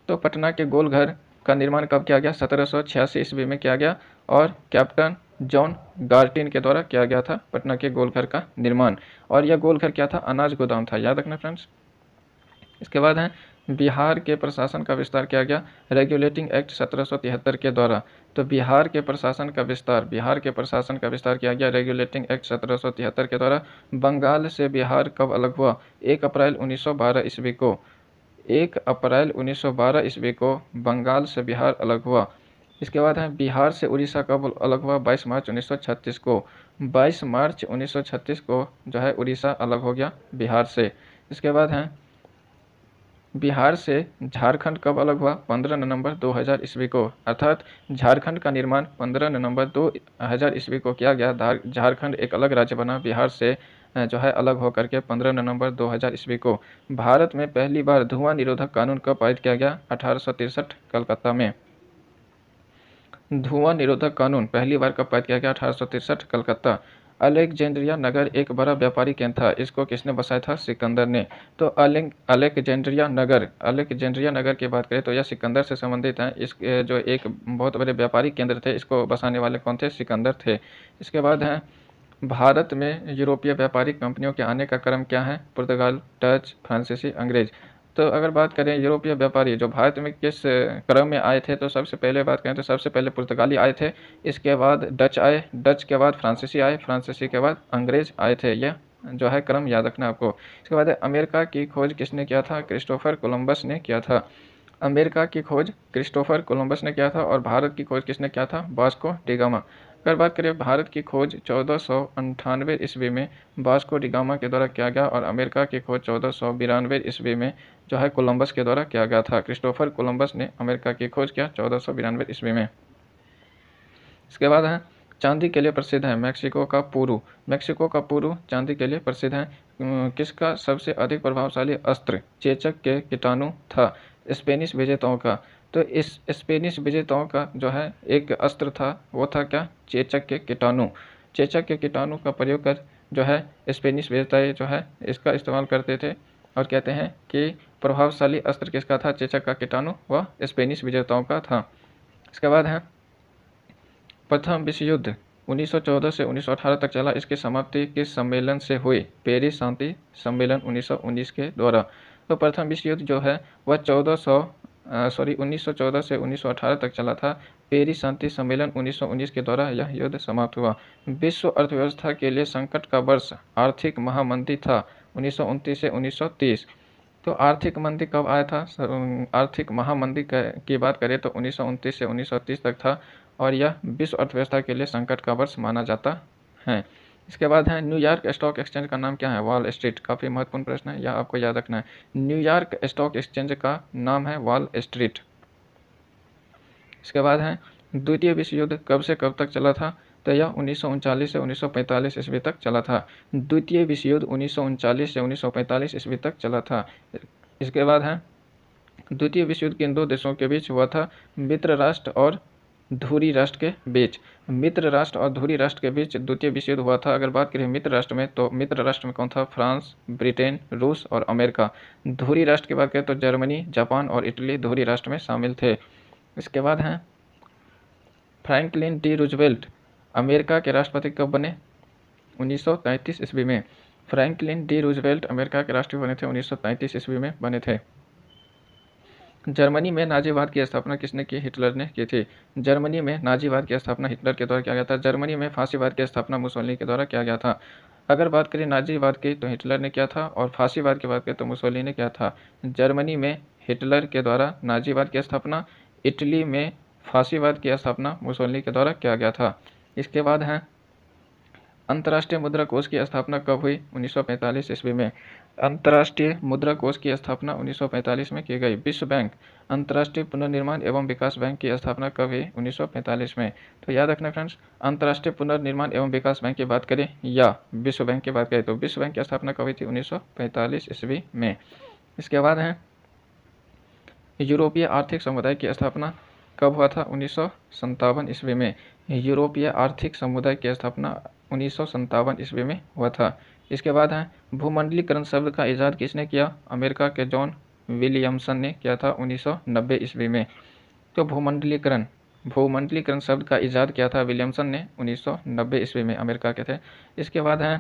तो पटना के गोलघर का निर्माण कब किया गया? 1786 ईस्वी में किया गया और कैप्टन जॉन गार्टिन के द्वारा किया गया था पटना के गोलघर का निर्माण। और यह गोलघर क्या था? अनाज गोदाम था, याद रखना फ्रेंड्स। इसके बाद है बिहार के प्रशासन का विस्तार किया गया रेगुलेटिंग एक्ट 1773 के द्वारा। तो बिहार के प्रशासन का विस्तार किया गया रेगुलेटिंग एक्ट 1773 के द्वारा। बंगाल से बिहार कब अलग हुआ? 1 अप्रैल 1912 ईस्वी को। 1 अप्रैल 1912 ईस्वी को बंगाल से बिहार अलग हुआ। इसके बाद है बिहार से उड़ीसा कब अलग हुआ? 22 मार्च 1936 को। 22 मार्च 1936 को जो है उड़ीसा अलग हो गया बिहार से। इसके बाद है बिहार से झारखंड कब अलग हुआ? 15 नवंबर 2000 ईस्वी को। अर्थात झारखंड का निर्माण 15 नवंबर 2000 ईस्वी को किया गया। झारखंड एक अलग राज्य बना बिहार से जो है अलग होकर के 15 नवंबर 2000 ईस्वी को। भारत में पहली बार धुआं निरोधक कानून कब पारित किया गया? 1863 कलकत्ता में। धुआं निरोधक कानून पहली बार कब पारित किया गया? 1863 कलकत्ता। अलेक्जेंड्रिया नगर एक बड़ा व्यापारी केंद्र था, इसको किसने बसाया था? सिकंदर ने। तो अलेक्जेंड्रिया नगर की बात करें तो यह सिकंदर से संबंधित है। इस जो एक बहुत बड़े व्यापारी केंद्र थे, इसको बसाने वाले कौन थे? सिकंदर थे। इसके बाद है भारत में यूरोपीय व्यापारिक कंपनियों के आने का क्रम क्या है? पुर्तगाल, डच, फ्रांसीसी, अंग्रेज। तो अगर बात करें यूरोपीय व्यापारी जो भारत में किस क्रम में आए थे, तो सबसे पहले बात करें तो सबसे पहले पुर्तगाली आए थे, इसके बाद डच आए, डच के बाद फ्रांसीसी आए, फ्रांसीसी के बाद अंग्रेज आए थे। यह जो है क्रम याद रखना आपको। इसके बाद अमेरिका की खोज किसने किया था? क्रिस्टोफर कोलंबस ने किया था। अमेरिका की खोज क्रिस्टोफर कोलंबस ने किया था और भारत की खोज किसने किया था? Vasco D gamma. अगर बात करें भारत की खोज 1498 ईस्वी में वास्को डी गामा के द्वारा किया गया और अमेरिका की खोज 1492 ईस्वी में जो है कोलंबस के द्वारा किया गया था। क्रिस्टोफर कोलंबस ने अमेरिका की खोज किया 1492 ईस्वी में। इसके बाद है चांदी के लिए प्रसिद्ध है मैक्सिको का पुरू। मैक्सिको का पुरू चांदी के लिए प्रसिद्ध है। किसका सबसे अधिक प्रभावशाली अस्त्र चेचक के कीटाणु था? स्पेनिश विजेताओं का। तो इस स्पेनिश विजेताओं का जो है एक अस्त्र था, वो था क्या? चेचक के कीटाणु। चेचक के कीटाणु का प्रयोग कर जो है स्पेनिश विजेता जो है इसका इस्तेमाल करते थे और कहते हैं कि प्रभावशाली अस्त्र किसका था? चेचक का कीटाणु वह स्पेनिश विजेताओं का था। इसके बाद है प्रथम विश्व युद्ध 1914 से 1918 तक चला, इसकी समाप्ति किस सम्मेलन से हुई? पेरिस शांति सम्मेलन 1919 के द्वारा। तो प्रथम विश्व युद्ध जो है वह 1914 से 1918 तक चला था। पेरिस शांति सम्मेलन 1919 के द्वारा यह युद्ध समाप्त हुआ। विश्व अर्थव्यवस्था के लिए संकट का वर्ष आर्थिक महामंदी था 1929 से 1930। तो आर्थिक मंदी कब आया था? आर्थिक महामंदी की बात करें तो 1929 से 1930 तक था और यह विश्व अर्थव्यवस्था के लिए संकट का वर्ष माना जाता है। इसके बाद है न्यूयॉर्क स्टॉक एक्सचेंज का नाम क्या है? Wall street. काफ़ी महत्वपूर्ण प्रश्न है, यह आपको याद रखना है। न्यूयॉर्क स्टॉक एक्सचेंज का नाम है वॉल स्ट्रीट। इसके बाद है द्वितीय विश्व युद्ध कब से कब तक चला था? तो यह 1939 से 1945 ईस्वी तक चला था। द्वितीय विश्व युद्ध 1939 से 1945 ईस्वी तक चला था। इसके बाद है द्वितीय विश्व युद्ध किन दो देशों के बीच हुआ था? मित्र राष्ट्र और धुरी राष्ट्र के बीच। मित्र राष्ट्र और धुरी राष्ट्र के बीच द्वितीय विश्व युद्ध हुआ था। अगर बात करें मित्र राष्ट्र में तो मित्र राष्ट्र में कौन था? फ्रांस, ब्रिटेन, रूस और अमेरिका। धुरी राष्ट्र की बात करें तो जर्मनी, जापान और इटली धुरी राष्ट्र में शामिल थे। इसके बाद हैं फ्रैंकलिन डी रूजवेल्ट अमेरिका के राष्ट्रपति कब बने? 1933 ईस्वी में। फ्रैंकलिन डी रूजवेल्ट अमेरिका के राष्ट्रपति बने थे 1933 ईस्वी में बने थे। जर्मनी में नाजीवाद की स्थापना किसने की? हिटलर ने की थी। जर्मनी में नाजीवाद की स्थापना हिटलर के द्वारा किया गया था। जर्मनी में फांसीवाद की स्थापना मुसोलिनी के द्वारा किया गया था। अगर बात करें नाजीवाद की तो हिटलर ने किया था, और फांसीवाद की बात करें तो मुसोलिनी ने किया था। जर्मनी में हिटलर के द्वारा नाजीवाद की स्थापना, इटली में फांसीवाद की स्थापना मुसोलिनी के द्वारा किया गया था। इसके बाद है अंतर्राष्ट्रीय मुद्रा कोष की स्थापना कब हुई? 1945 ईस्वी में। अंतर्राष्ट्रीय मुद्रा कोष की स्थापना 1945 में की गई। विश्व बैंक, अंतर्राष्ट्रीय पुनर्निर्माण एवं विकास बैंक की स्थापना कब हुई? 1945 में। तो याद रखना फ्रेंड्स, अंतर्राष्ट्रीय पुनर्निर्माण एवं विकास बैंक की बात करें या विश्व बैंक की बात करें तो विश्व बैंक की स्थापना कब हुई थी? 1945 ईस्वी में। इसके बाद है यूरोपीय आर्थिक समुदाय की स्थापना कब हुआ था? 1957 ईस्वी में। यूरोपीय आर्थिक समुदाय की स्थापना 1957 ईस्वी में हुआ था। इसके बाद है भूमंडलीकरण शब्द का इजाद किसने किया? अमेरिका के जॉन विलियमसन ने किया था 1990 ईस्वी में। तो भूमंडलीकरण शब्द का इजाद किया था विलियमसन ने 1990 ईस्वी में, अमेरिका के थे। इसके बाद है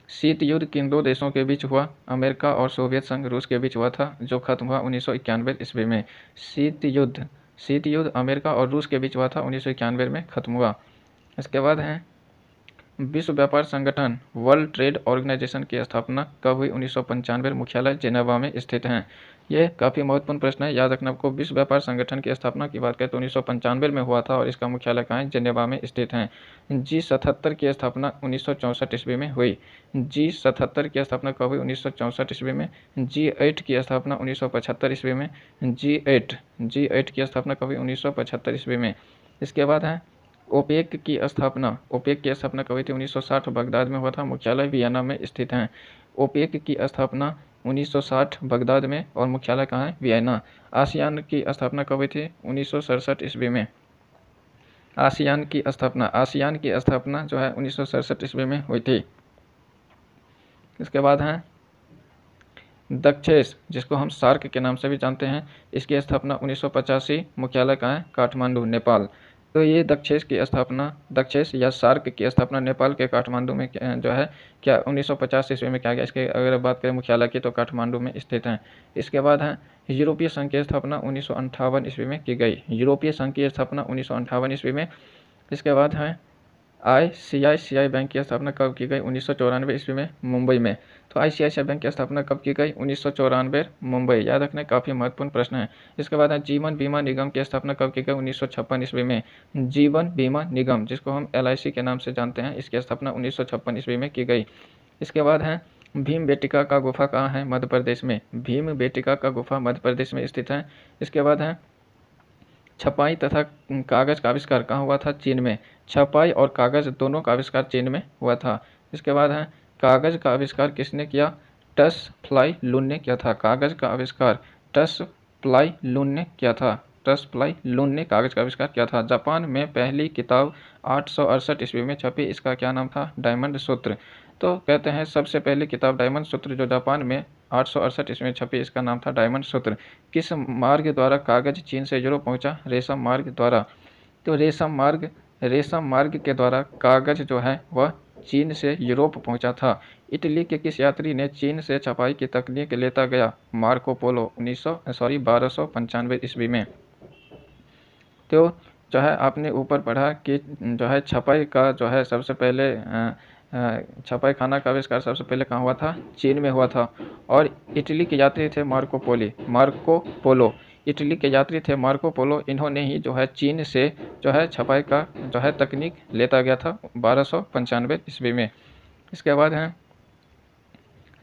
शीत युद्ध किन दो देशों के बीच हुआ? अमेरिका और सोवियत संघ रूस के बीच हुआ था, जो खत्म हुआ 1991 ईस्वी में। शीत युद्ध अमेरिका और रूस के बीच हुआ था, 1991 में खत्म हुआ। इसके बाद है विश्व व्यापार संगठन वर्ल्ड ट्रेड ऑर्गेनाइजेशन की स्थापना कब हुई? 1995, मुख्यालय जेनेवा में स्थित है। यह काफ़ी महत्वपूर्ण प्रश्न है, याद रखना आपको। विश्व व्यापार संगठन की स्थापना की बात करें तो 1995 में हुआ था और इसका मुख्यालय कहाँ है? जेनेवा में स्थित है। G77 की स्थापना 1964 ईस्वी में हुई। G77 की स्थापना कब हुई? 1964 ईस्वी में। G8 की स्थापना 1975 ईस्वी में। G8 की स्थापना कब हुई? 1975 ईस्वी में। इसके बाद है ओपेक की स्थापना कब हुई थी? 1960 बगदाद में हुआ था, मुख्यालय वियना में स्थित है। ओपेक की स्थापना 1960 बगदाद में और मुख्यालय कहाँ है? वियना। आसियान की स्थापना कब हुई थी? 1967 ईस्वी में। आसियान की स्थापना जो है 1967 ईस्वी में हुई थी। इसके बाद है दक्षेस, जिसको हम सार्क के नाम से भी जानते हैं, इसकी स्थापना 1985, मुख्यालय कहाँ है? काठमांडू, नेपाल। तो ये दक्षेस या सार्क की स्थापना नेपाल के काठमांडू में जो है क्या 1950 ईस्वी में किया गया। इसके अगर बात करें मुख्यालय की तो काठमांडू में स्थित है। इसके बाद है यूरोपीय संघ की स्थापना 1958 ईस्वी में की गई। यूरोपीय संघ की स्थापना 1958 ईस्वी में। इसके बाद है ICICI बैंक की स्थापना कब की गई? 1994 ईस्वी में, मुंबई में। तो ICICI बैंक की स्थापना कब की गई? 1994, मुंबई। याद रखना, काफ़ी महत्वपूर्ण प्रश्न है। इसके बाद है जीवन बीमा निगम की स्थापना कब की गई? 1956 ईस्वी में। जीवन बीमा निगम, जिसको हम LIC के नाम से जानते हैं, इसकी स्थापना 1956 ईस्वी में की गई। इसके बाद है भीमबेटका का गुफा कहाँ है? मध्य प्रदेश में। भीमबेटका का गुफा मध्य प्रदेश में स्थित है। इसके बाद है छपाई तथा कागज़ का आविष्कार कहाँ हुआ था? चीन में। छपाई और कागज़ दोनों का आविष्कार चीन में हुआ था। इसके बाद है कागज़ का आविष्कार किसने किया? टस फ्लाई लून ने किया था। कागज़ का आविष्कार टस फ्लाई लून ने किया था। टस फ्लाई लून ने कागज़ का आविष्कार किया था। जापान में पहली किताब 868 ईस्वी में छपी, इसका क्या नाम था? डायमंड सूत्र। तो कहते हैं सबसे पहली किताब डायमंड सूत्र जो जापान में 868 ईस्वी में छपी, इसका नाम था डायमंड सूत्र। किस मार्ग द्वारा कागज़ चीन से यूरोप पहुंचा? रेशम मार्ग द्वारा। तो रेशम मार्ग के द्वारा कागज़ जो है वह चीन से यूरोप पहुंचा था। इटली के किस यात्री ने चीन से छपाई की तकनीक लेता गया? मार्को पोलो 1295 ईस्वी में। तो जो है आपने ऊपर पढ़ा कि जो है छपाई का जो है सबसे पहले छपाई खाना का आविष्कार सबसे पहले कहाँ हुआ था? चीन में हुआ था। और इटली के यात्री थे मार्को पोलो। इटली के यात्री थे मार्को पोलो। इन्होंने ही जो है चीन से जो है छपाई का जो है तकनीक लेता गया था 1295 ईस्वी में। इसके बाद है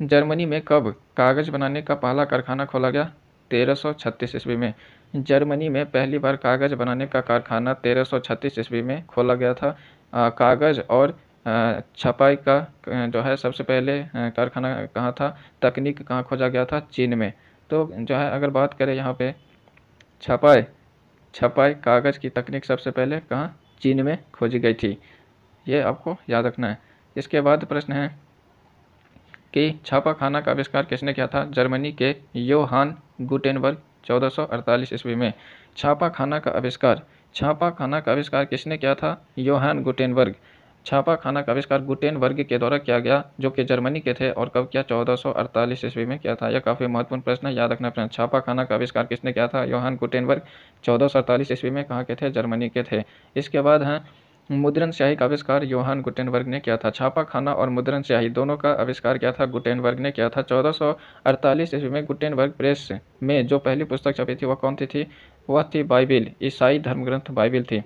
जर्मनी में कब कागज़ बनाने का पहला कारखाना खोला गया? 1336 ईस्वी में। जर्मनी में पहली बार कागज़ बनाने का कारखाना 1336 ईस्वी में खोला गया था। कागज़ और छपाई का जो है सबसे पहले कारखाना कहाँ था? तकनीक कहाँ खोजा गया था? चीन में। तो जो है अगर बात करें यहाँ पे छपाई कागज़ की तकनीक सबसे पहले कहाँ? चीन में खोजी गई थी। ये आपको याद रखना है। इसके बाद प्रश्न है कि छापाखाना का आविष्कार किसने किया था? जर्मनी के योहान गुटेनबर्ग 1448 ईस्वी में। छापाखाना का आविष्कार किसने किया था? योहान गुटेनबर्ग। छापाखाना का आविष्कार गुटेनबर्ग के द्वारा किया गया, जो कि जर्मनी के थे, और कब किया? 1448 ईस्वी में किया था। यह काफ़ी महत्वपूर्ण प्रश्न है, याद रखना फ्रेंड। छापाखाना का आविष्कार किसने किया था? योहान गुटेनबर्ग 1448 ईस्वी में कहाँ के थे? जर्मनी के थे। इसके बाद हैं मुद्रण स्याही का आविष्कार योहान गुटेनबर्ग ने किया था। छापाखाना और मुद्रण स्याही दोनों का आविष्कार किया था गुटेनबर्ग ने किया था। 1448 ईस्वी में गुटेनबर्ग प्रेस में जो पहली पुस्तक छपी थी वह कौन सी थी? वह थी बाइबिल, ईसाई धर्मग्रंथ बाइबिल थी।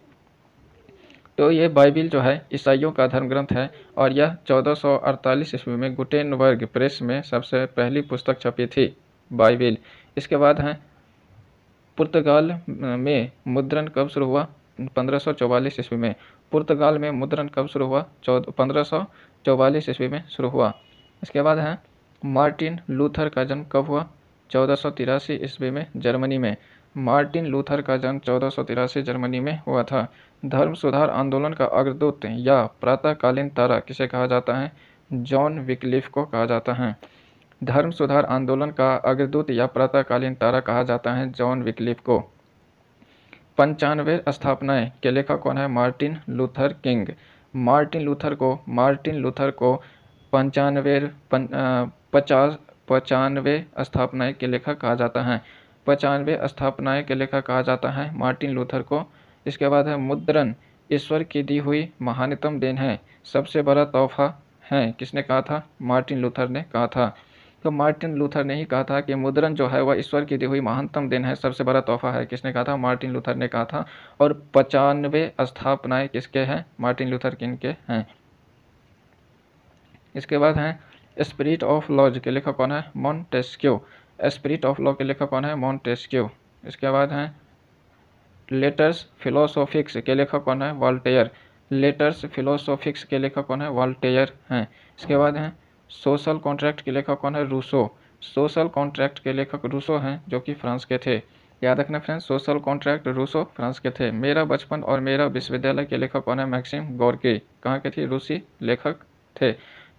तो ये बाइबिल जो है ईसाइयों का धर्म ग्रंथ है और यह 1448 ईस्वी में गुटेनबर्ग प्रेस में सबसे पहली पुस्तक छपी थी, बाइबिल। इसके बाद है पुर्तगाल में मुद्रण कब शुरू हुआ? 1544 ईस्वी में। पुर्तगाल में मुद्रण कब शुरू हुआ? 1544 ईस्वी में शुरू हुआ। इसके बाद है मार्टिन लूथर का जन्म कब हुआ? 1483 ईस्वी में जर्मनी में। मार्टिन लूथर का जन्म 1483 जर्मनी में हुआ था। धर्म सुधार आंदोलन का अग्रदूत या प्रातःकालीन तारा किसे कहा जाता है? जॉन विक्लिफ को कहा जाता है। धर्म सुधार आंदोलन का अग्रदूत या प्रातःकालीन तारा कहा जाता है जॉन विक्लिफ को। 95 स्थापनाएं के लेखक कौन है? Martin Luther king. Martin Luther को 95 स्थापनाएं के लेखक कहा जाता है। 95 स्थापनाएं के लेखक कहा जाता है मार्टिन लूथर को। इसके बाद है मुद्रण ईश्वर की दी हुई महानतम देन है, सबसे बड़ा तोहफा है, किसने कहा था? मार्टिन लूथर ने कहा था। तो मार्टिन लूथर ने ही कहा था कि मुद्रण जो है वह ईश्वर की दी हुई महानतम देन है, सबसे बड़ा तोहफा है, किसने कहा था? मार्टिन लूथर ने कहा था। और 95 स्थापनाएं किसके हैं? मार्टिन लूथर किंग के हैं। इसके बाद हैं स्पिरिट ऑफ लॉज के लेखक कौन है? मॉन्टेस्क्यू। स्पिरिट ऑफ लॉ के लेखक कौन है? मॉन्टेस्क्यू। इसके बाद हैं लेटर्स फिलोसोफिक्स के लेखक कौन है? वॉल्टेयर। लेटर्स फिलोसोफिक्स के लेखक कौन है? वॉल्टेयर हैं। इसके बाद हैं सोशल कॉन्ट्रैक्ट के लेखक कौन है? रूसो। सोशल कॉन्ट्रैक्ट के लेखक रूसो हैं जो कि फ्रांस के थे। याद रखना friends, social contract Rousseau France के थे। मेरा बचपन और मेरा विश्वविद्यालय के लेखक कौन है? Maxim Gorky. कहाँ के थे? रूसी लेखक थे।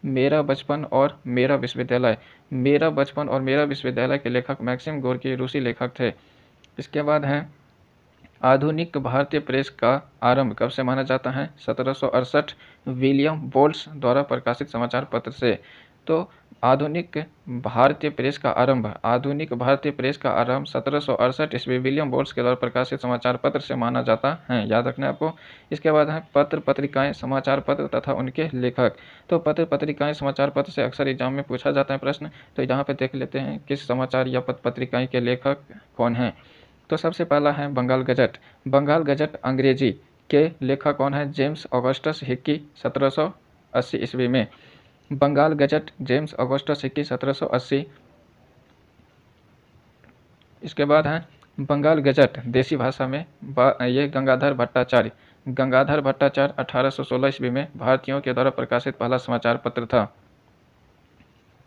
मेरा बचपन और मेरा विश्वविद्यालय, मेरा बचपन और मेरा विश्वविद्यालय के लेखक मैक्सिम गोर्की रूसी लेखक थे। इसके बाद हैं आधुनिक भारतीय प्रेस का आरंभ कब से माना जाता है? 1768 विलियम बोल्ट्स द्वारा प्रकाशित समाचार पत्र से। तो आधुनिक भारतीय प्रेस का आरंभ 1768 ईस्वी विलियम बोल्ट्स के द्वारा प्रकाशित समाचार पत्र से माना जाता है। याद रखना है आपको। इसके बाद है पत्र पत्रिकाएं समाचार पत्र तथा उनके लेखक। तो पत्र पत्रिकाएं समाचार पत्र से अक्सर एग्जाम में पूछा जाता है प्रश्न। तो यहाँ पे देख लेते हैं किस समाचार या पत्र पत्रिकाएं के लेखक कौन हैं। तो सबसे पहला है बंगाल गजट। बंगाल गजट अंग्रेजी के लेखक कौन है? जेम्स ऑगस्टस हिक्की 1780 ईस्वी में। Bengal gazette James Augustus Hicky 1780। इसके बाद है बंगाल गजट देसी भाषा में ये गंगाधर भट्टाचार्य 1816 ईस्वी में भारतीयों के द्वारा प्रकाशित पहला समाचार पत्र था।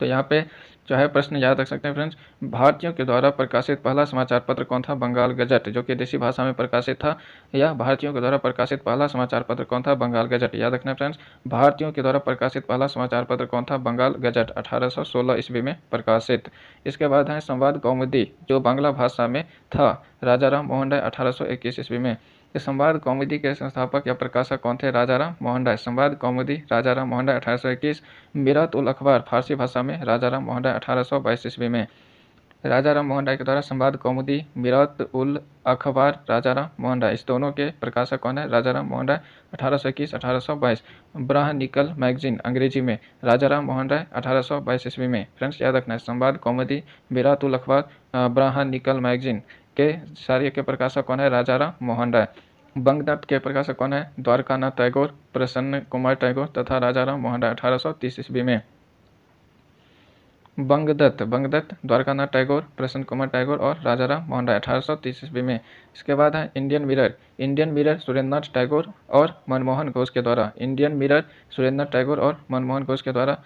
तो यहाँ पे जो है प्रश्न याद रख सकते हैं फ्रेंड्स, भारतीयों के द्वारा प्रकाशित पहला समाचार पत्र कौन था? बंगाल गजट, जो कि देसी भाषा में प्रकाशित था। या भारतीयों के द्वारा प्रकाशित पहला समाचार पत्र कौन था? बंगाल गजट। याद रखना फ्रेंड्स, भारतीयों के द्वारा प्रकाशित पहला समाचार पत्र कौन था? बंगाल गजट 1816 ईस्वी में प्रकाशित। इसके बाद है संवाद कौमुदी, जो बांग्ला भाषा में था, राजाराम मोहन राय 1821 ईस्वी में। संवाद कौमुदी के संस्थापक या प्रकाशक कौन थे? राजाराम मोहन राय। संवाद कौमुदी राजाराम मोहन राय 1821। मिरात उल अखबार फारसी भाषा में राजाराम मोहन राय 1822 ईस्वी में। राजाराम मोहन राय के द्वारा संवाद कौमुदी, मिरात उल अखबार, राजाराम मोहन राय, इस दोनों के प्रकाशक कौन है? राजाराम मोहन राय 1821 1822। ब्राह्मणिकल मैगजीन अंग्रेजी में राजाराम मोहन राय 1822 ईस्वी में। फ्रेंड्स याद रखना है, संवाद कौमुदी, मिरात उल अखबार, ब्राह्मणिकल मैगजीन के सारे के प्रकाशक कौन है? राजाराम मोहन राय। बंगदत्त के प्रकाशक कौन है? द्वारकानाथ टैगोर, प्रसन्न कुमार टैगोर तथा राजाराम मोहन राय 1830 ईस्वी में। बंगदत्त द्वारकानाथ टैगोर, प्रसन्न कुमार टैगोर और राजाराम मोहन राय 1830 ईस्वी में। इसके बाद है इंडियन मिरर सुरेंद्रनाथ टैगोर और मनमोहन घोष के द्वारा। इंडियन मिरर सुरेंद्रनाथ टैगोर और मनमोहन घोष के द्वारा।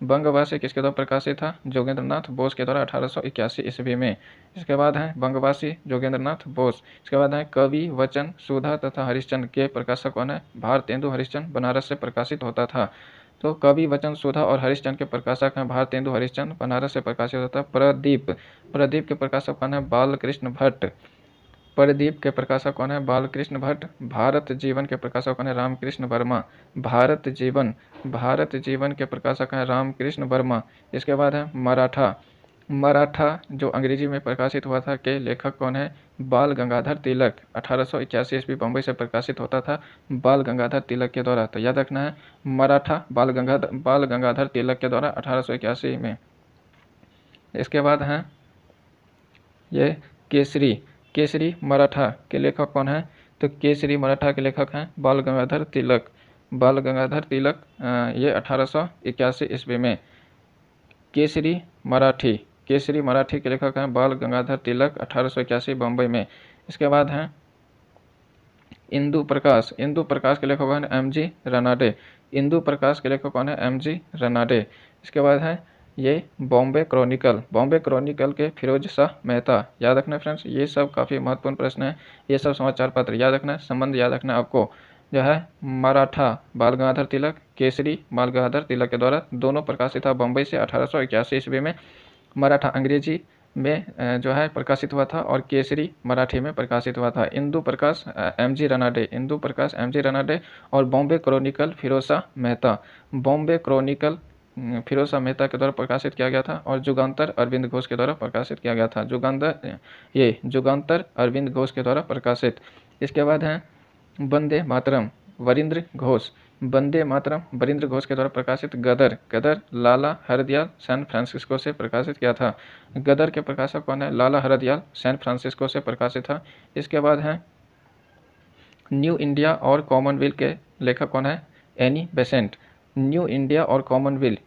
बंगवासी किसके द्वारा प्रकाशित था? जोगेंद्रनाथ बोस के द्वारा 1881 ईस्वी में। इसके बाद है बंगवासी जोगेंद्रनाथ बोस। इसके बाद है कवि वचन सुधा तथा हरिश्चंद्र के प्रकाशक कौन है? भारतेंदु हरिश्चंद्र, बनारस से प्रकाशित होता था। तो कवि वचन सुधा और हरिश्चंद्र के प्रकाशक हैं भारतेंदु हरिश्चंद्र, बनारस से प्रकाशित होता है। प्रदीप के प्रकाशक कौन है? बालकृष्ण भट्ट। प्रदीप के प्रकाशक कौन है? बालकृष्ण भट्ट। भारत जीवन के प्रकाशक कौन है? रामकृष्ण वर्मा। भारत जीवन के प्रकाशक है रामकृष्ण वर्मा। इसके बाद है मराठा जो अंग्रेजी में प्रकाशित हुआ था के लेखक कौन है? बाल गंगाधर तिलक। 1881 ईस्वी बम्बई से प्रकाशित होता था बाल गंगाधर तिलक के द्वारा। तो याद रखना है मराठा बाल गंगाधर तिलक के द्वारा 1881 में। इसके बाद है ये केसरी मराठा के लेखक कौन है? तो केसरी मराठा के लेखक हैं बाल गंगाधर तिलक। ये 1881 ईस्वी में। केसरी मराठी के लेखक हैं बाल गंगाधर तिलक, 1881 बम्बई में। इसके बाद हैं इंदु प्रकाश के लेखक कौन है? एम.जी. रनाडे। इसके बाद है ये बॉम्बे क्रॉनिकल के फिरोज शाह मेहता। याद रखना फ्रेंड्स, ये सब काफ़ी महत्वपूर्ण प्रश्न है। ये सब समाचार पत्र याद रखना है, संबंध याद रखना है आपको। जो है मराठा बाल गंगाधर तिलक, केसरी बाल गंगाधर तिलक के द्वारा दोनों प्रकाशित था बम्बई से 1881 ईस्वी में। मराठा अंग्रेजी में जो है प्रकाशित हुआ था और केसरी मराठी में प्रकाशित हुआ था। इंदु प्रकाश एम.जी. रनाडे और बॉम्बे क्रॉनिकल फिरोज शाह मेहता के द्वारा प्रकाशित किया गया था। और जुगांतर अरविंद घोष के द्वारा प्रकाशित किया गया था। जुगांतर अरविंद घोष के द्वारा प्रकाशित। इसके बाद है वंदे मातरम वरिंद्र घोष के द्वारा प्रकाशित। गदर लाला हरदयाल सैन फ्रांसिस्को से प्रकाशित किया था। गदर के प्रकाशक कौन है? लाला हरदयाल सैन फ्रांसिस्को से प्रकाशित था। इसके बाद है न्यू इंडिया और कॉमनवेल्थ के लेखक कौन है? Annie Besant. न्यू इंडिया और Commonwealth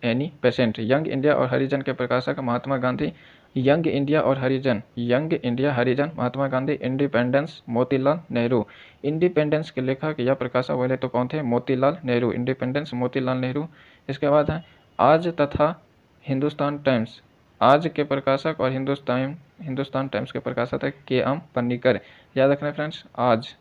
Annie Besant. Young India और हरिजन के प्रकाशक महात्मा गांधी। यंग इंडिया हरिजन महात्मा गांधी। इंडिपेंडेंस मोतीलाल नेहरू। इंडिपेंडेंस के लेखक या प्रकाशक बोले तो कौन थे? मोतीलाल नेहरू। इंडिपेंडेंस मोतीलाल नेहरू। इसके बाद है आज तथा हिंदुस्तान टाइम्स। आज के प्रकाशक और हिंदुस्तान टाइम्स के प्रकाशक है के.एम. पन्नीकर। याद रखना फ्रेंड्स, आज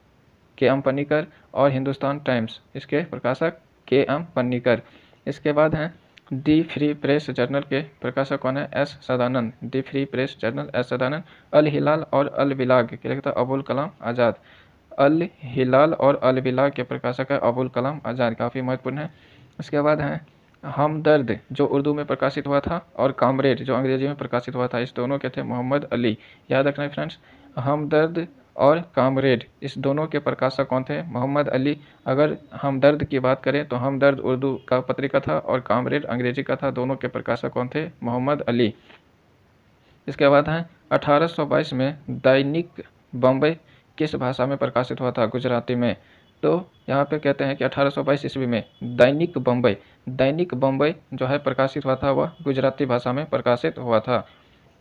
के.एम. पन्नीकर और हिंदुस्तान टाइम्स इसके प्रकाशक के.एम. पन्नीकर। इसके बाद हैं दी फ्री प्रेस जर्नल के प्रकाशक कौन है? S Sadanand. The free press journal S Sadanand. Al Hilal और अल बिलाग के लेखक अबुल कलाम आज़ाद। अल हिलाल और अल बिलाग के प्रकाशक है अबुल कलाम आज़ाद, काफ़ी महत्वपूर्ण है। इसके बाद हैं हमदर्द जो उर्दू में प्रकाशित हुआ था और कामरेड जो अंग्रेजी में प्रकाशित हुआ था, इस दोनों के थे मोहम्मद अली। याद रखना फ्रेंड्स, हमदर्द और कामरेड इस दोनों के प्रकाशक कौन थे? मोहम्मद अली। अगर हमदर्द की बात करें तो हमदर्द उर्दू का पत्रिका था और कामरेड अंग्रेजी का था। दोनों के प्रकाशक कौन थे? मोहम्मद अली। इसके बाद है 1822 में दैनिक बम्बई किस भाषा में प्रकाशित हुआ था? गुजराती में। तो यहाँ पे कहते हैं कि 1822 ईस्वी में दैनिक बम्बई जो है प्रकाशित हुआ था वह गुजराती भाषा में प्रकाशित हुआ था।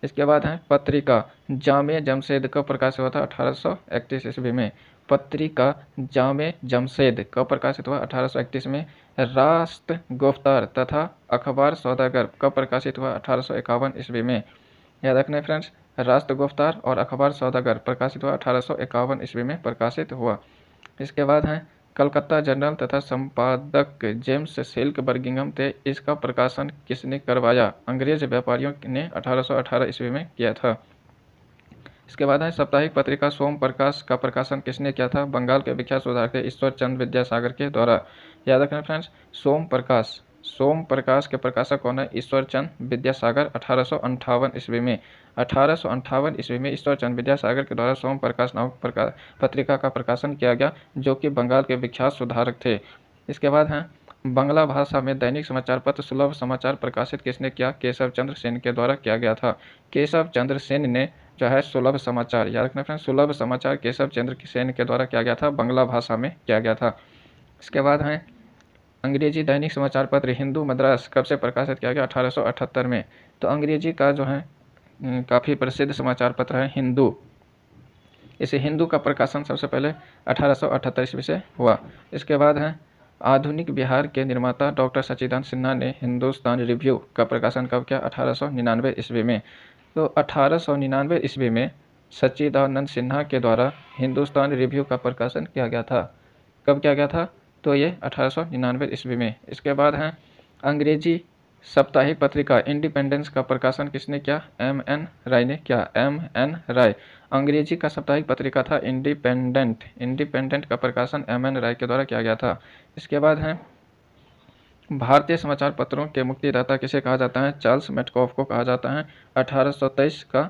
इसके बाद है पत्रिका जामे जमशेद कब प्रकाशित हुआ था? 1831 ईस्वी में। पत्रिका जामे जमशेद कब प्रकाशित हुआ? 1831 में। राष्ट्र गुफ्तार तथा अखबार सौदागर कब प्रकाशित हुआ? 1851 ईस्वी में। याद रखना फ्रेंड्स, राष्ट्र गुफ्तार और अखबार सौदागर प्रकाशित हुआ 1851 ईस्वी में प्रकाशित हुआ। इसके बाद है कलकत्ता जर्नल तथा संपादक जेम्स सिल्क बर्गिंघम थे। इसका प्रकाशन किसने करवाया? अंग्रेज व्यापारियों ने 1818 ईस्वी में किया था। इसके बाद है साप्ताहिक पत्रिका सोम प्रकाश का प्रकाशन किसने किया था? बंगाल के विख्यात सुधारक ईश्वर चंद्र विद्यासागर के द्वारा। याद रखना फ्रेंड्स, सोम प्रकाश के प्रकाशक कौन है? ईश्वर चंद्र विद्यासागर 1858 ईस्वी में। 1858 ईस्वी में ईश्वर चंद्र विद्यासागर के द्वारा सोम प्रकाश नामक पत्रिका का प्रकाशन किया गया, जो कि बंगाल के विख्यात सुधारक थे। इसके बाद हैं बांग्ला भाषा में दैनिक समाचार पत्र सुलभ समाचार प्रकाशित किसने किया? केशव चंद्र सेन के द्वारा किया गया था। केशव चंद्र सेन ने जो है सुलभ समाचार, याद रखना फ्रेंड्स, सुलभ समाचार केशव चंद्र सेन के द्वारा किया गया था, बांग्ला भाषा में किया गया था। इसके बाद हैं अंग्रेजी दैनिक समाचार पत्र हिंदू मद्रास कब से प्रकाशित किया गया? 1878 में। तो अंग्रेजी का जो है काफ़ी प्रसिद्ध समाचार पत्र है हिंदू। इसे हिंदू का प्रकाशन सबसे पहले 1878 ईस्वी से हुआ। इसके बाद है आधुनिक बिहार के निर्माता डॉक्टर सच्चिदानंद सिन्हा ने हिंदुस्तान रिव्यू का प्रकाशन कब किया? 1899 ईस्वी में। तो 1899 ईस्वी में सच्चिदानंद सिन्हा के द्वारा हिंदुस्तान रिव्यू का प्रकाशन किया गया था। कब किया गया था? तो ये 1899 ईस्वी में। इसके बाद हैं अंग्रेजी साप्ताहिक पत्रिका इंडिपेंडेंस का प्रकाशन किसने किया? M.N. राय ने किया। M.N. राय। अंग्रेजी का साप्ताहिक पत्रिका था इंडिपेंडेंट का प्रकाशन M.N. राय के द्वारा किया गया था। इसके बाद हैं भारतीय समाचार पत्रों के मुक्तिदाता किसे कहा जाता है? चार्ल्स मेटकॉफ को कहा जाता है। 1823 का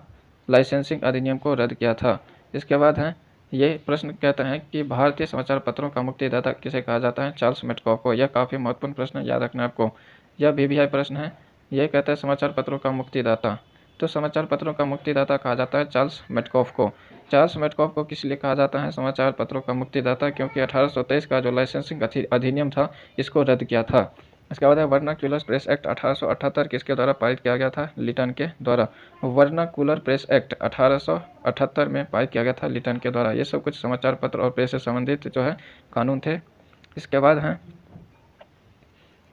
लाइसेंसिंग अधिनियम को रद्द किया था। इसके बाद है ये प्रश्न कहता है कि भारतीय समाचार पत्रों का मुक्तिदाता किसे कहा जाता है? चार्ल्स मेटकॉफ को। यह काफ़ी महत्वपूर्ण प्रश्न है, याद रखना आपको। यह VVI प्रश्न है। यह कहता है समाचार पत्रों का मुक्तिदाता, तो समाचार पत्रों का मुक्तिदाता कहा जाता है चार्ल्स मेटकॉफ को। चार्ल्स मेटकॉफ को किस लिए कहा जाता है समाचार पत्रों का मुक्तिदाता? क्योंकि 1823 का जो लाइसेंसिंग अधिनियम था इसको रद्द किया था। इसके बाद है वर्नाक्यूलर प्रेस एक्ट 1878 किसके द्वारा पारित किया गया था? लिटन के द्वारा। वर्नाक्यूलर प्रेस एक्ट 1878 में पारित किया गया था लिटन के द्वारा। ये सब कुछ समाचार पत्र और प्रेस से संबंधित जो है कानून थे। इसके बाद है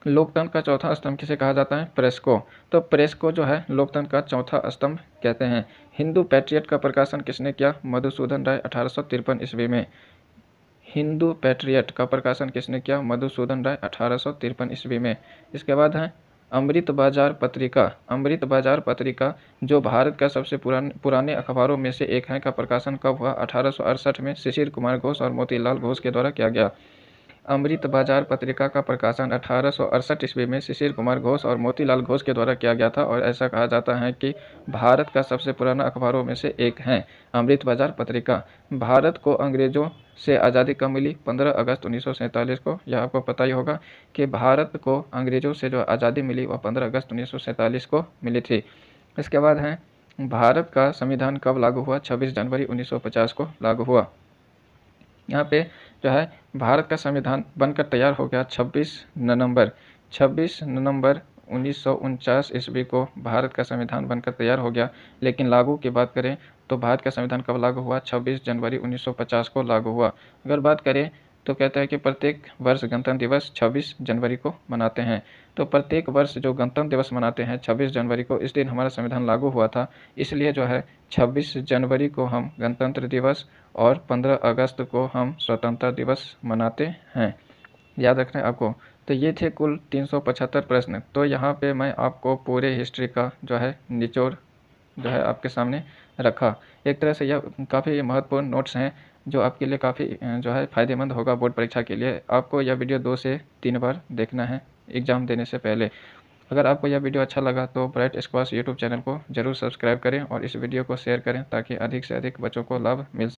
लोकतंत्र का चौथा स्तंभ किसे कहा जाता है? प्रेस को। तो प्रेस को जो है लोकतंत्र का चौथा स्तंभ कहते हैं। हिंदू पैट्रियट का प्रकाशन किसने किया? मधुसूदन राय 1853 ईस्वी में। हिंदू पैट्रियट का प्रकाशन किसने किया? मधुसूदन राय 1853 ईस्वी में। इसके बाद है अमृत बाजार पत्रिका। अमृत बाजार पत्रिका जो भारत का सबसे पुराने अखबारों में से एक है का प्रकाशन कब हुआ? 1868 में शिशिर कुमार घोष और मोतीलाल घोष के द्वारा किया गया। अमृत बाजार पत्रिका का प्रकाशन 1868 ईस्वी में शिशिर कुमार घोष और मोतीलाल घोष के द्वारा किया गया था और ऐसा कहा जाता है कि भारत का सबसे पुराना अखबारों में से एक है अमृत बाजार पत्रिका। भारत को अंग्रेजों से आज़ादी कब मिली? 15 अगस्त 1947 को। यह आपको पता ही होगा कि भारत को अंग्रेजों से जो आज़ादी मिली वह 15 अगस्त 1947 को मिली थी। इसके बाद है भारत का संविधान कब लागू हुआ? 26 जनवरी 1950 को लागू हुआ। यहाँ पे जो है भारत का संविधान बनकर तैयार हो गया 26 नवंबर 1949 ईस्वी को भारत का संविधान बनकर तैयार हो गया। लेकिन लागू की बात करें तो भारत का संविधान कब लागू हुआ? 26 जनवरी 1950 को लागू हुआ। अगर बात करें तो कहता है कि प्रत्येक वर्ष गणतंत्र दिवस 26 जनवरी को मनाते हैं। तो प्रत्येक वर्ष जो गणतंत्र दिवस मनाते हैं 26 जनवरी को, इस दिन हमारा संविधान लागू हुआ था, इसलिए जो है 26 जनवरी को हम गणतंत्र दिवस और 15 अगस्त को हम स्वतंत्रता दिवस मनाते हैं। याद रखना है आपको। तो ये थे कुल 375 प्रश्न। तो यहाँ पे मैं आपको पूरे हिस्ट्री का जो है निचोड़ जो है आपके सामने रखा। एक तरह से यह काफ़ी महत्वपूर्ण नोट्स हैं जो आपके लिए काफ़ी जो है फ़ायदेमंद होगा बोर्ड परीक्षा के लिए। आपको यह वीडियो 2 से 3 बार देखना है एग्ज़ाम देने से पहले। अगर आपको यह वीडियो अच्छा लगा तो ब्राइट स्क्वाश यूट्यूब चैनल को ज़रूर सब्सक्राइब करें और इस वीडियो को शेयर करें ताकि अधिक से अधिक बच्चों को लाभ मिल